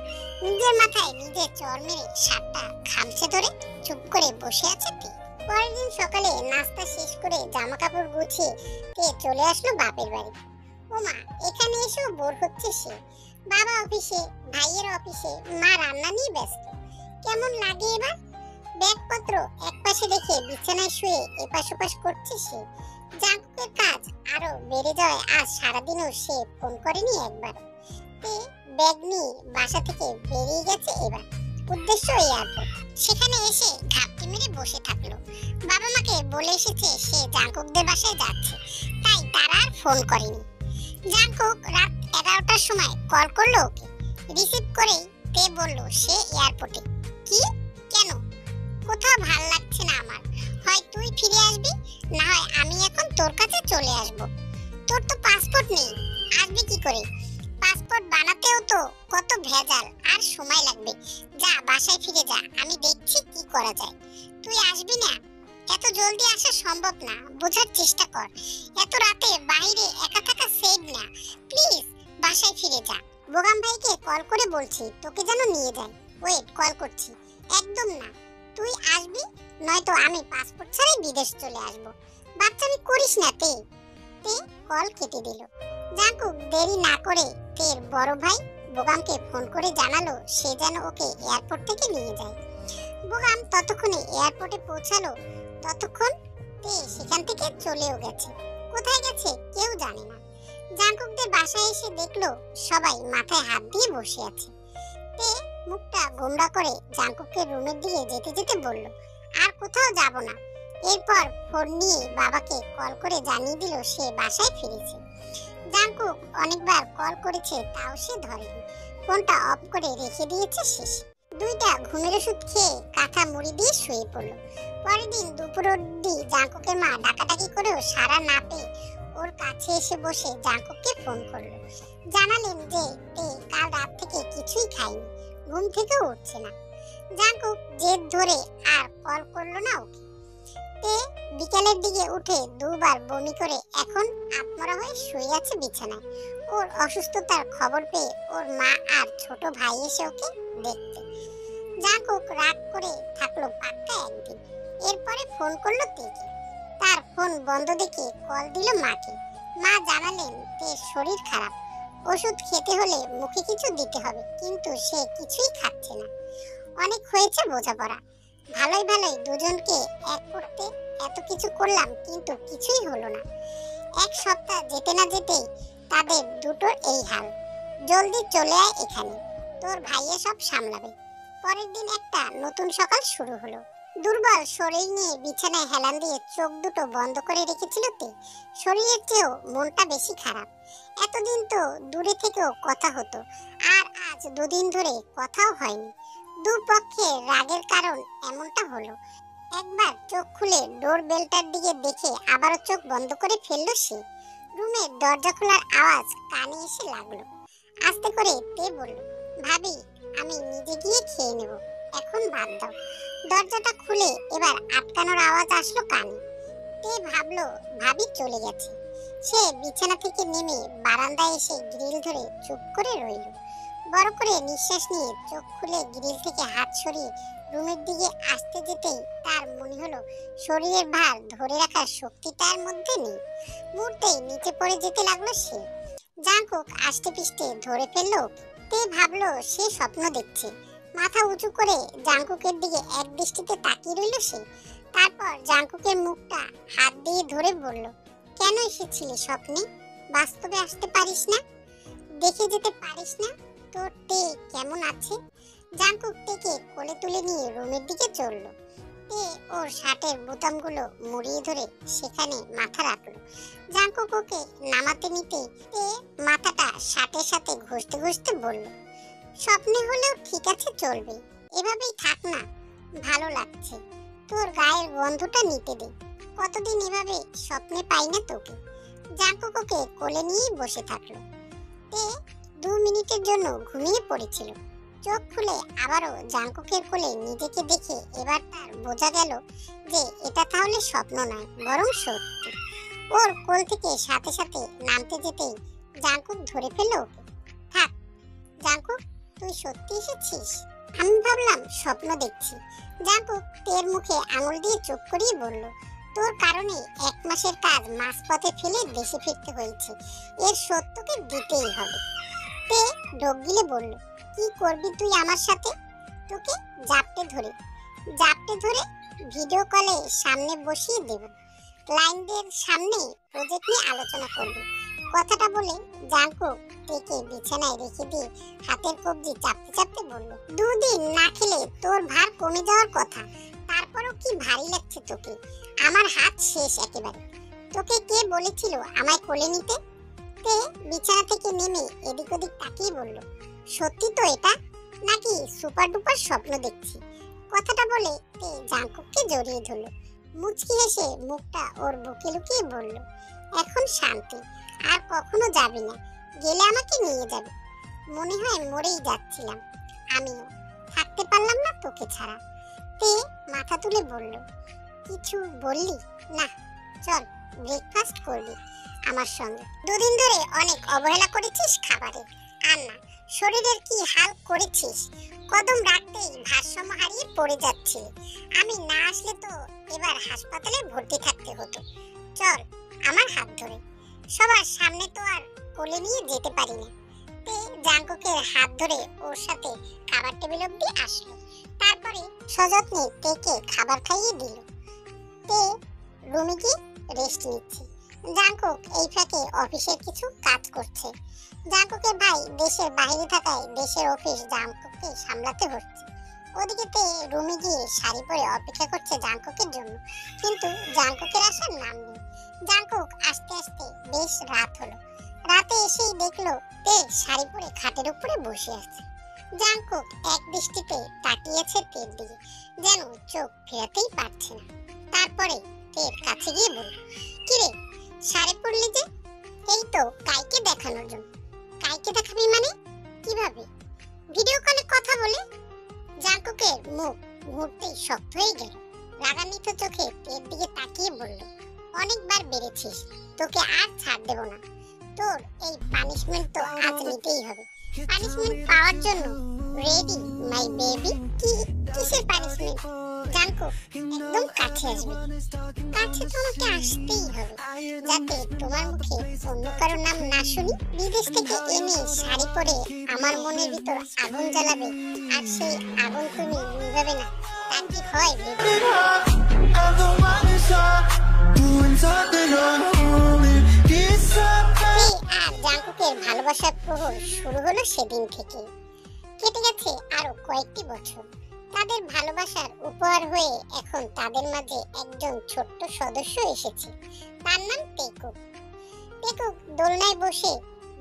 নিজের মাথায় নিজে চড় মেরে শার্টটা খামচে ধরে চুপ করে বসে আছে তে। পরের দিন সকালে নাস্তা শেষ করে জামা কাপড় গুছিয়ে তে চলে আসলো বাপের বাড়ি। ওমা, এখানে এসেও বোর হচ্ছে সে। বাবা অফিসে, ভাইয়ের অফিসে, মা রান্না নিয়ে ব্যস্ত। কেমন লাগে এবার? ব্যাগপত্র একপাশে রেখে বিছানায় শুয়ে এপাশ ওপাশ করছে সে। জাঙ্কুকের কাজ আরো বেড়ে যাওয়ায় আজ সারাদিনও সে ফোন করেনি একবার। তে ব্যাগ নিয়ে বাসা থেকে বেরিয়ে গেছে এবার। উদ্দেশ্য এয়ারপোর্ট। সেখানে এসে ঘাপটি মেরে বসে থাকলো। বাবা মাকে বলে এসেছে সে জাঙ্কুকদের বাসায় যাচ্ছে, তাই তারা আর ফোন করেনি। জাঙ্কুক রাত 11টার সময় কল করলো ওকে। রিসিভ করেই তে বলল সে এয়ারপোর্টে। কি? কেন? কোথাও ভাল লাগছে না আমার। হয় তুই ফিরে আসবি, না হয় আমি এখন তোর কাছে চলে আসব। তোর তো পাসপোর্ট নেই, আসবি কি করে? পাসপোর্ট বানাতেও তো কত ভেজাল আর সময় লাগবে। যা বাসায় ফিরে যা, আমি দেখছি কি করা যায়। তুই আসবি না? এত জলদি আসা সম্ভব না, বোঝার চেষ্টা কর। এত রাতে বাইরে একা থাকা সেভ না। প্লিজ বাসায় ফিরে যা। বোগাম ভাইকে কল করে বলছি তোকে যেন নিয়ে যায়। ওয়েট, কল করছি। একদম না, তুই আসবি, নয়তো আমি পাসপোর্ট ছাড়াই বিদেশ চলে আসব। বাচ্চামি করিস না তে। তে কল কেটে দিল। জাঙ্কুক দেরি না করে তের বড় ভাই বোগামকে ফোন করে জানালো সে যেন ওকে এয়ারপোর্ট থেকে নিয়ে যায়। বোগাম ততক্ষণে এয়ারপোর্টে পৌঁছালো। ততক্ষণ তে সেখান থেকে চলেও গেছে। কোথায় গেছে কেউ জানে না। জাঙ্কুকদের বাসায় এসে দেখলো সবাই মাথায় হাত দিয়ে বসে আছে। তে মুখটা গোমড়া করে জাঙ্কুকের রুমের দিকে যেতে যেতে বলল, আর কোথাও যাব না। এরপর ফোন নিয়ে বাবাকে কল করে জানিয়ে দিল সে বাসায় ফিরেছে। জাঙ্কুক অনেকবার কল করেছে, তাও সে ধরেনি। ফোনটা অফ করে রেখে দিয়েছে শেষ। দুইটা ঘুমের ওষুধ খেয়ে কাঁথা মুড়ি দিয়ে শুয়ে পড়ল। পরের দিন দুপুর অবধি জাঙ্কুকের মা ডাকাডাকি করেও সাড়া না পেয়ে ওর কাছে এসে বসে জাঙ্কুককে ফোন করলো। জানালেন যে তে কাল রাত থেকে কিছুই খায়নি, ঘুম থেকেও উঠছে না। জাঙ্কুক জেদ ধরে আর কল করলো না ওকে। তে বিকেলের দিকে উঠে দুবার বমি করে এখন আত্মরা হয়ে শুয়ে আছে বিছানায়। ওর অসুস্থতার খবর পেয়ে ওর মা আর ছোট ভাই এসে ওকে দেখতে। জাঙ্কুক রাগ করে থাকলো পাক্কা একদিন। এরপরে ফোন করলো তেকে। তার ফোন বন্ধ দেখে কল দিল মাকে। মা জানালেন তের শরীর খারাপ, ওষুধ খেতে হলে মুখে কিছু দিতে হবে, কিন্তু সে কিছুই খাচ্ছে না। অনেক হয়েছে বোঝাপড়া, ভালোই ভালোই দুজনকে এক করতে এত কিছু করলাম, কিন্তু কিছুই হলো না। এক সপ্তাহ যেতে না যেতেই তাদের দুটোর এই হাল। জলদি চলে আয় এখানে, তোর ভাইয়ে সব সামলাবে। পরের দিন একটা নতুন সকাল শুরু হলো। দুর্বল শরীর নিয়ে বিছানায় হেলান দিয়ে চোখ দুটো বন্ধ করে রেখেছিল তে। শরীরের চেয়েও মনটা বেশি খারাপ। এতদিন তো দূরে থেকেও কথা হতো, আর আজ দুদিন ধরে কথাও হয়নি। দুপক্ষে রাগের কারণ এমনটা হলো। একবার চোখ খুলে ডোর বেলটার দিকে দেখে আবারও চোখ বন্ধ করে ফেললো সে। রুমের দরজা খোলার আওয়াজ কানে এসে লাগলো। আস্তে করে তে বলল, ভাবি আমি নিজে গিয়ে খেয়ে নেব, এখন বাদ দাও। দরজাটা খুলে এবার আটকানোর আওয়াজ আসলো কানে। তে ভাবলো ভাবি চলে গেছে। সে বিছানা থেকে নেমে বারান্দায় এসে গ্রিল ধরে চুপ করে রইল। বড় করে নিঃশ্বাস নিয়ে চোখ খুলে গ্রিল থেকে হাত সরিয়ে রুমের দিকে আসতে যেতেই তার মনে হলো শরীরের ভার ধরে রাখার শক্তি তার মধ্যে নেই। মুহূর্তেই নিচে পড়ে যেতে লাগলো সে। জাঙ্কুক আষ্টে পিষ্টে ধরে ফেললো। তে ভাবলো সে স্বপ্ন দেখছে। মাথা উঁচু করে জাঙ্কুকের দিকে এক দৃষ্টিতে তাকিয়ে রইল সে। তারপর জাঙ্কুকের মুখটা হাত দিয়ে ধরে বলল, কেন এসেছিলি স্বপ্নে? বাস্তবে আসতে পারিস না? দেখে যেতে পারিস না তোর তে কেমন আছে? জাঙ্কুক তেকে কোলে তুলে নিয়ে রুমের দিকে চলল। তে ওর শার্টের বোতামগুলো মুড়িয়ে ধরে সেখানে মাথা রাখলো। জাঙ্কুক ওকে নামাতে নিতে তে মাথাটা শার্টের সাথে ঘষতে ঘষতে বলল, স্বপ্নে হলেও ঠিক আছে, চলবে, এভাবেই থাক না, ভালো লাগছে। তোর গায়ের গন্ধটা নিতে দে, কতদিন এভাবে স্বপ্নে পাই না তোকে। জাঙ্কুক ওকে কোলে নিয়েই বসে থাকলো। তে 2 মিনিটের জন্য ঘুমিয়ে পড়েছিল। চোখ খুলে আবারও জাঙ্কুকের কোলে নিজেকে দেখে এবার তার বোঝা গেল যে এটা তাহলে স্বপ্ন নয়, বরং সত্যি। ওর কোল থেকে সাথে সাথে নামতে যেতেই জাঙ্কুক ধরে ফেলল ওকে। থাক জাঙ্কুক, তুই সত্যি এসেছিস? আমি ভাবলাম স্বপ্ন দেখছি। জাঙ্কুক তের মুখে আঙুল দিয়ে চুপ করিয়ে বলল, তোর কারণে 1 মাসের কাজ মাঝপথে ফেলে দেশে ফিরতে হয়েছে, এর সত্যকে দিতেই হবে। তে ঢোক গিলে বলল, কি করবি তুই আমার সাথে? তোকে জাপটে ধরে ভিডিও কলে সামনে বসিয়ে দেব, ক্লায়েন্টদের সামনে প্রজেক্ট নিয়ে আলোচনা করবি। কথাটা বলে জাঙ্কুক তেকে বিছানায় রেখে দিয়ে হাতের কবজি চাপতে চাপতে বলল, 2 দিন না খেলে তোর ভার কমে যাওয়ার কথা, তারপরও কি ভারী লাগছে তোকে? আমার হাত শেষ একেবারে। তোকে কে বলেছিল আমায় কোলে নিতে? তে বিছানা থেকে নেমে এদিক ওদিক তাকিয়ে বলল, সত্যি তো এটা, নাকি সুপার ডুপার স্বপ্ন দেখছি? কথাটা বলে তে জাঙ্কুককে জড়িয়ে ধরল। মুচকি হেসে মুখটা ওর বুকে লুকিয়ে বলল, এখন শান্তি, আর কখনো যাবি না, গেলে আমাকে নিয়ে যাবে। মনে হয় মরেই যাচ্ছিলাম, আমিও থাকতে পারলাম না তোকে ছাড়া। তে মাথা তুলে বলল, কিছু বললি না? চল ব্রেকফাস্ট করবি আমার সঙ্গে। 2 দিন ধরে অনেক অবহেলা করেছিস খাবারে, আর না শরীরের কি হাল করেছিস। কদম রাখতেই ভারসাম্য হারিয়ে পড়ে যাচ্ছে। আমি না আসলে তো এবার হাসপাতালে ভর্তি থাকতে হতো। চল আমার হাত ধরে, সবার সামনে তো আর কোলে নিয়ে যেতে পারি না। তে জাঙ্কুকের হাত ধরে ওর সাথে খাবার টেবিল অব্দি আসলো। তারপরে সযত্নে তেকে খাবার খাইয়ে দিল। তে রুমে গিয়ে রেস্ট নিচ্ছে। জাঙ্কুক এই ফাঁকে অফিসের কিছু কাজ করছে। জাঙ্কুকের ভাই দেশের বাইরে থাকায় দেশের অফিস জাঙ্কুককে সামলাতে হচ্ছে। ওদিকে তে রুমে গিয়ে শাড়ি পরে অপেক্ষা করছে জাঙ্কুকের জন্য, কিন্তু জাঙ্কুকের আসার নাম নেই। জাঙ্কুক আস্তে আস্তে বেশ রাত হলো। রাতে এসেই দেখলো তে শাড়ি পরে খাটের উপরে বসে আছে। জাঙ্কুক এক দৃষ্টিতে তাকিয়েছে তের দিকে, যেন চোখ ফেরাতেই পারছে না। তারপরে তের কাছে গিয়ে বলল, কিরে শাড়ি পরলি যে? এই তো কাইকে দেখানোর জন্য। কাইকে দেখাবি মানে? কিভাবে? ভিডিও কলে কথা বলে। জাঙ্কুকের মুখ মুহূর্তেই শক্ত হয়ে গেল। রাগান্বিত চোখে তের দিকে তাকিয়ে বলল, অনেকবার বেড়েছিস, তোকে আর ছাড় দেব না। তোর এই পানিশমেন্ট তো আজ নিতেই হবে। পানিশমেন্ট পাওয়ার জন্য রেডি মাই বেবি? কিসের পানিশমেন্ট? জাঙ্কুক একদম কাছে আসবে। কাছে তো আমাকে আসতেই হবে, যাতে তোমার মুখে অন্য কারো নাম না শুনি। বিদেশ থেকে এনে শাড়ি পরে আমার মনের ভিতর আগুন জ্বালাবে, আর সেই আগুন তুমি নিভাবে না, তা কি হয় বেবি? আর জাঙ্কুকের ভালোবাসার প্রহর শুরু হলো সেদিন থেকে। কেটে গেছে আরো কয়েকটি বছর। তাদের ভালোবাসার উপহার হয়ে এখন তাদের মাঝে একজন ছোট্ট সদস্য এসেছে। তার নাম টেকুক। টেকুক দোলনায় বসে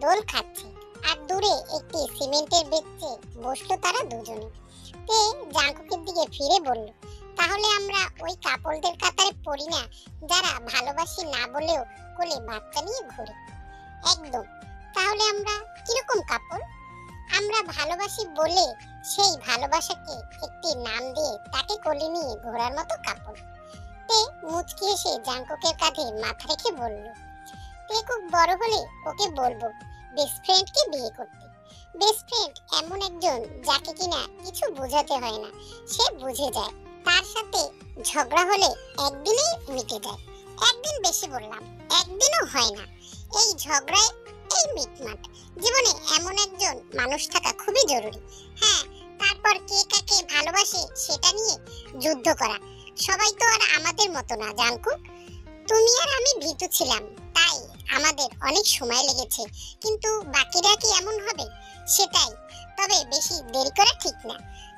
দোল খাচ্ছে, আর দূরে একটি সিমেন্টের বেঞ্চে বসলো তারা দুজনে। তে জাঙ্কুকের দিকে ফিরে বলল, তাহলে আমরা ওই কাপড়দের কাতারে পড়ি না, যারা ভালোবাসি না বলেও কোলে বাচ্চা নিয়ে ঘুরে? একদম। তাহলে আমরা কিরকম কাপড়? আমরা ভালোবাসি বলে সেই ভালোবাসাকে একটি নাম দিয়ে তাকে কোলে নিয়ে ঘোরার মতো কাপড়। তে মুচকি এসে জাঙ্কুকের কাঁধে মাথা রেখে বলল, টেকুক বড় হলে ওকে বলবো বেস্ট ফ্রেন্ডকে বিয়ে করতে। বেস্ট ফ্রেন্ড এমন একজন যাকে কিনা কিছু বোঝাতে হয় না, সে বুঝে যায়। তার সাথে ঝগড়া হলে একদিনেই মিটে যায়। একদিন বেশি বললাম, একদিনও হয় না। এই ঝগড়ায় এই মিটমাট। জীবনে এমন একজন মানুষ থাকা খুবই জরুরি। হ্যাঁ, তারপর কে কাকে ভালোবাসে সেটা নিয়ে যুদ্ধ করা। সবাই তো আর আমাদের মতো না জাঙ্কুক। তুমি আর আমি ভীতু ছিলাম, তাই আমাদের অনেক সময় লেগেছে, কিন্তু বাকিরা কি এমন হবে? সেটাই। তবে বেশি দেরি করা ঠিক না,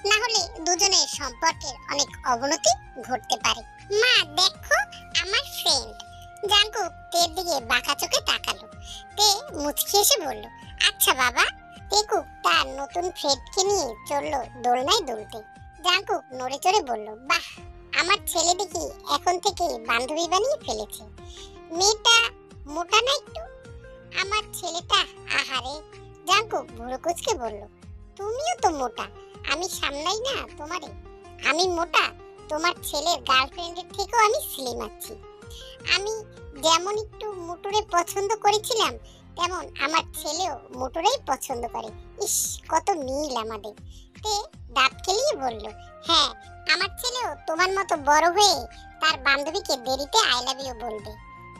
না হলে দুজনের সম্পর্কের অনেক অবনতি ঘটতে পারে। মা দেখো আমার ফ্রেন্ড। জাঙ্কুক তের দিকে বাঁকা চোখে তাকালো। তে মুচকি এসে বলল, আচ্ছা বাবা, টেকু তার নতুন ফ্রেন্ডকে নিয়ে চললো দোলনায় দুলতে। জাংকুক নড়ে চড়ে বলল, বাহ, আমার ছেলে দেখি এখন থেকে বান্ধবী বানিয়ে ফেলেছে। মেয়েটা মোটা না একটু? আমার ছেলেটা, আহারে। জাংকুক ভুরু কুঁচকে বলল, তুমিও তো মোটা, আমি সামলাই না তোমারে। আমি মোটা? তোমার ছেলের গার্লফ্রেন্ডের থেকেও আমি স্লিম আছি। আমি যেমন একটু মোটরে পছন্দ করেছিলাম, তেমন আমার ছেলেও মোটরেই পছন্দ করে। ইস, কত মিল আমাদের। তে দাঁত কেলিয়ে বলল, হ্যাঁ, আমার ছেলেও তোমার মতো বড় হয়ে তার বান্ধবীকে দেরিতে আই লাভ ইউ বলবে।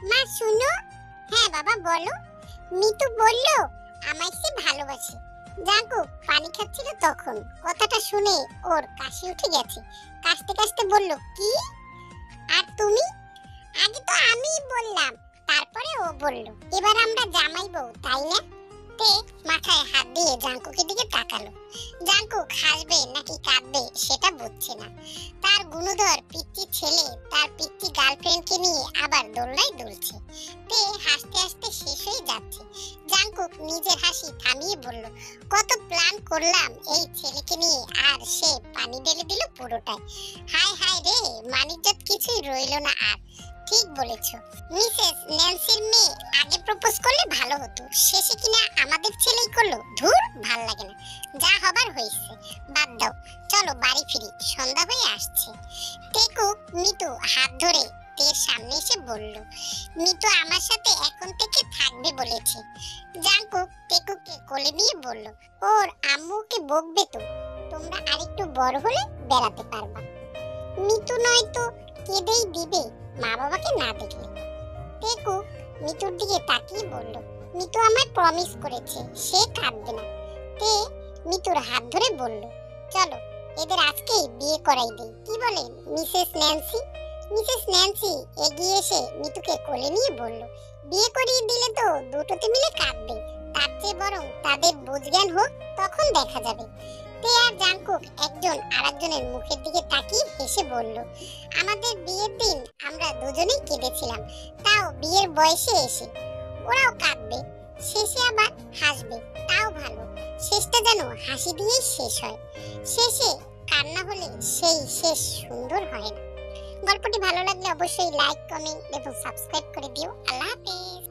মা শুনো। হ্যাঁ বাবা বলো। মিতু বলল আমায় সে ভালোবাসে। জাংকুক পানি খাচ্ছিল তখন। কথাটা শুনে ওর কাশি উঠে গেছে। কাশতে কাশতে বলল, কি? আর তুমি? আগে তো আমিই বললাম, তারপরে ও বলল। এবার আমরা জামাই বউ, তাই না? তে মাথায় হাত দিয়ে জাংকুকের দিকে তাকালো। জাংকুক হাসবে নাকি কাঁদবে সেটা বুঝছে না। তার গুণধর পিচ্চি ছেলে তার পিচ্চি গার্লফ্রেন্ডকে নিয়ে আবার দোলনায় দুলছে। তে হাসতে হাসতে শেষ হয়ে যাচ্ছে। জাংকুক নিজের হাসি থামিয়ে বলল, কত প্ল্যান করলাম এই ছেলেকে নিয়ে, আর সে পানি ঢেলে দিল পুরোটাই। হায় হায় রে, মানিজ্জত কিছুই রইল না আর। ঠিক বলেছ। মিসেস ন্যান্সির মেয়ে আগে প্রপোজ করলে ভালো হতো, শেষে কিনা আমাদের ছেলেই করলো। ধুর, ভাল লাগে না। যা হবার হয়েছে, বাদ দাও, চলো বাড়ি ফিরি, সন্ধ্যা হয়ে আসছে। টেকু মিতু হাত ধরে তের সামনে এসে বলল, মিতু আমার সাথে এখন থেকে থাকবে বলেছে। জাংকুক টেকুকে কোলে নিয়ে বলল, ওর আম্মুকে বকবে তো, তোমরা আরেকটু বড় হলে বেড়াতে পারবা। মিতু নয়তো কেঁদেই দিবে মা বাবাকে না দেখলে। টেকু মিতুর দিকে তাকিয়ে বলল, মিতু আমায় প্রমিস করেছে সে কাঁদবে না। তে মিতুর হাত ধরে বলল, চলো এদের আজকেই বিয়ে করাই দেই, কি বলেন মিসেস ন্যান্সি? মিসেস ন্যান্সি এগিয়ে এসে মিতুকে কোলে নিয়ে বলল, বিয়ে করিয়ে দিলে তো দুটোতে মিলে কাঁদবে, তার চেয়ে বরং তাদের বুঝজ্ঞান হোক, তখন দেখা যাবে। তে আর জাংকুক একজন আরেকজনের মুখের দিকে তাকিয়ে হেসে বলল, আমাদের বিয়ের দিন আমরা দুজনেই কেঁদেছিলাম, তাও বিয়ের বয়সে এসে। ওরাও কাঁদবে, শেষে আবার হাসবে, তাও ভালো। শেষটা যেন হাসি দিয়েই শেষ হয়। শেষে কান্না হলে সেই শেষ সুন্দর হয় না। গল্পটি ভালো লাগলে অবশ্যই লাইক, কমেন্ট এবং সাবস্ক্রাইব করে দিও। আল্লাহ হাফেজ।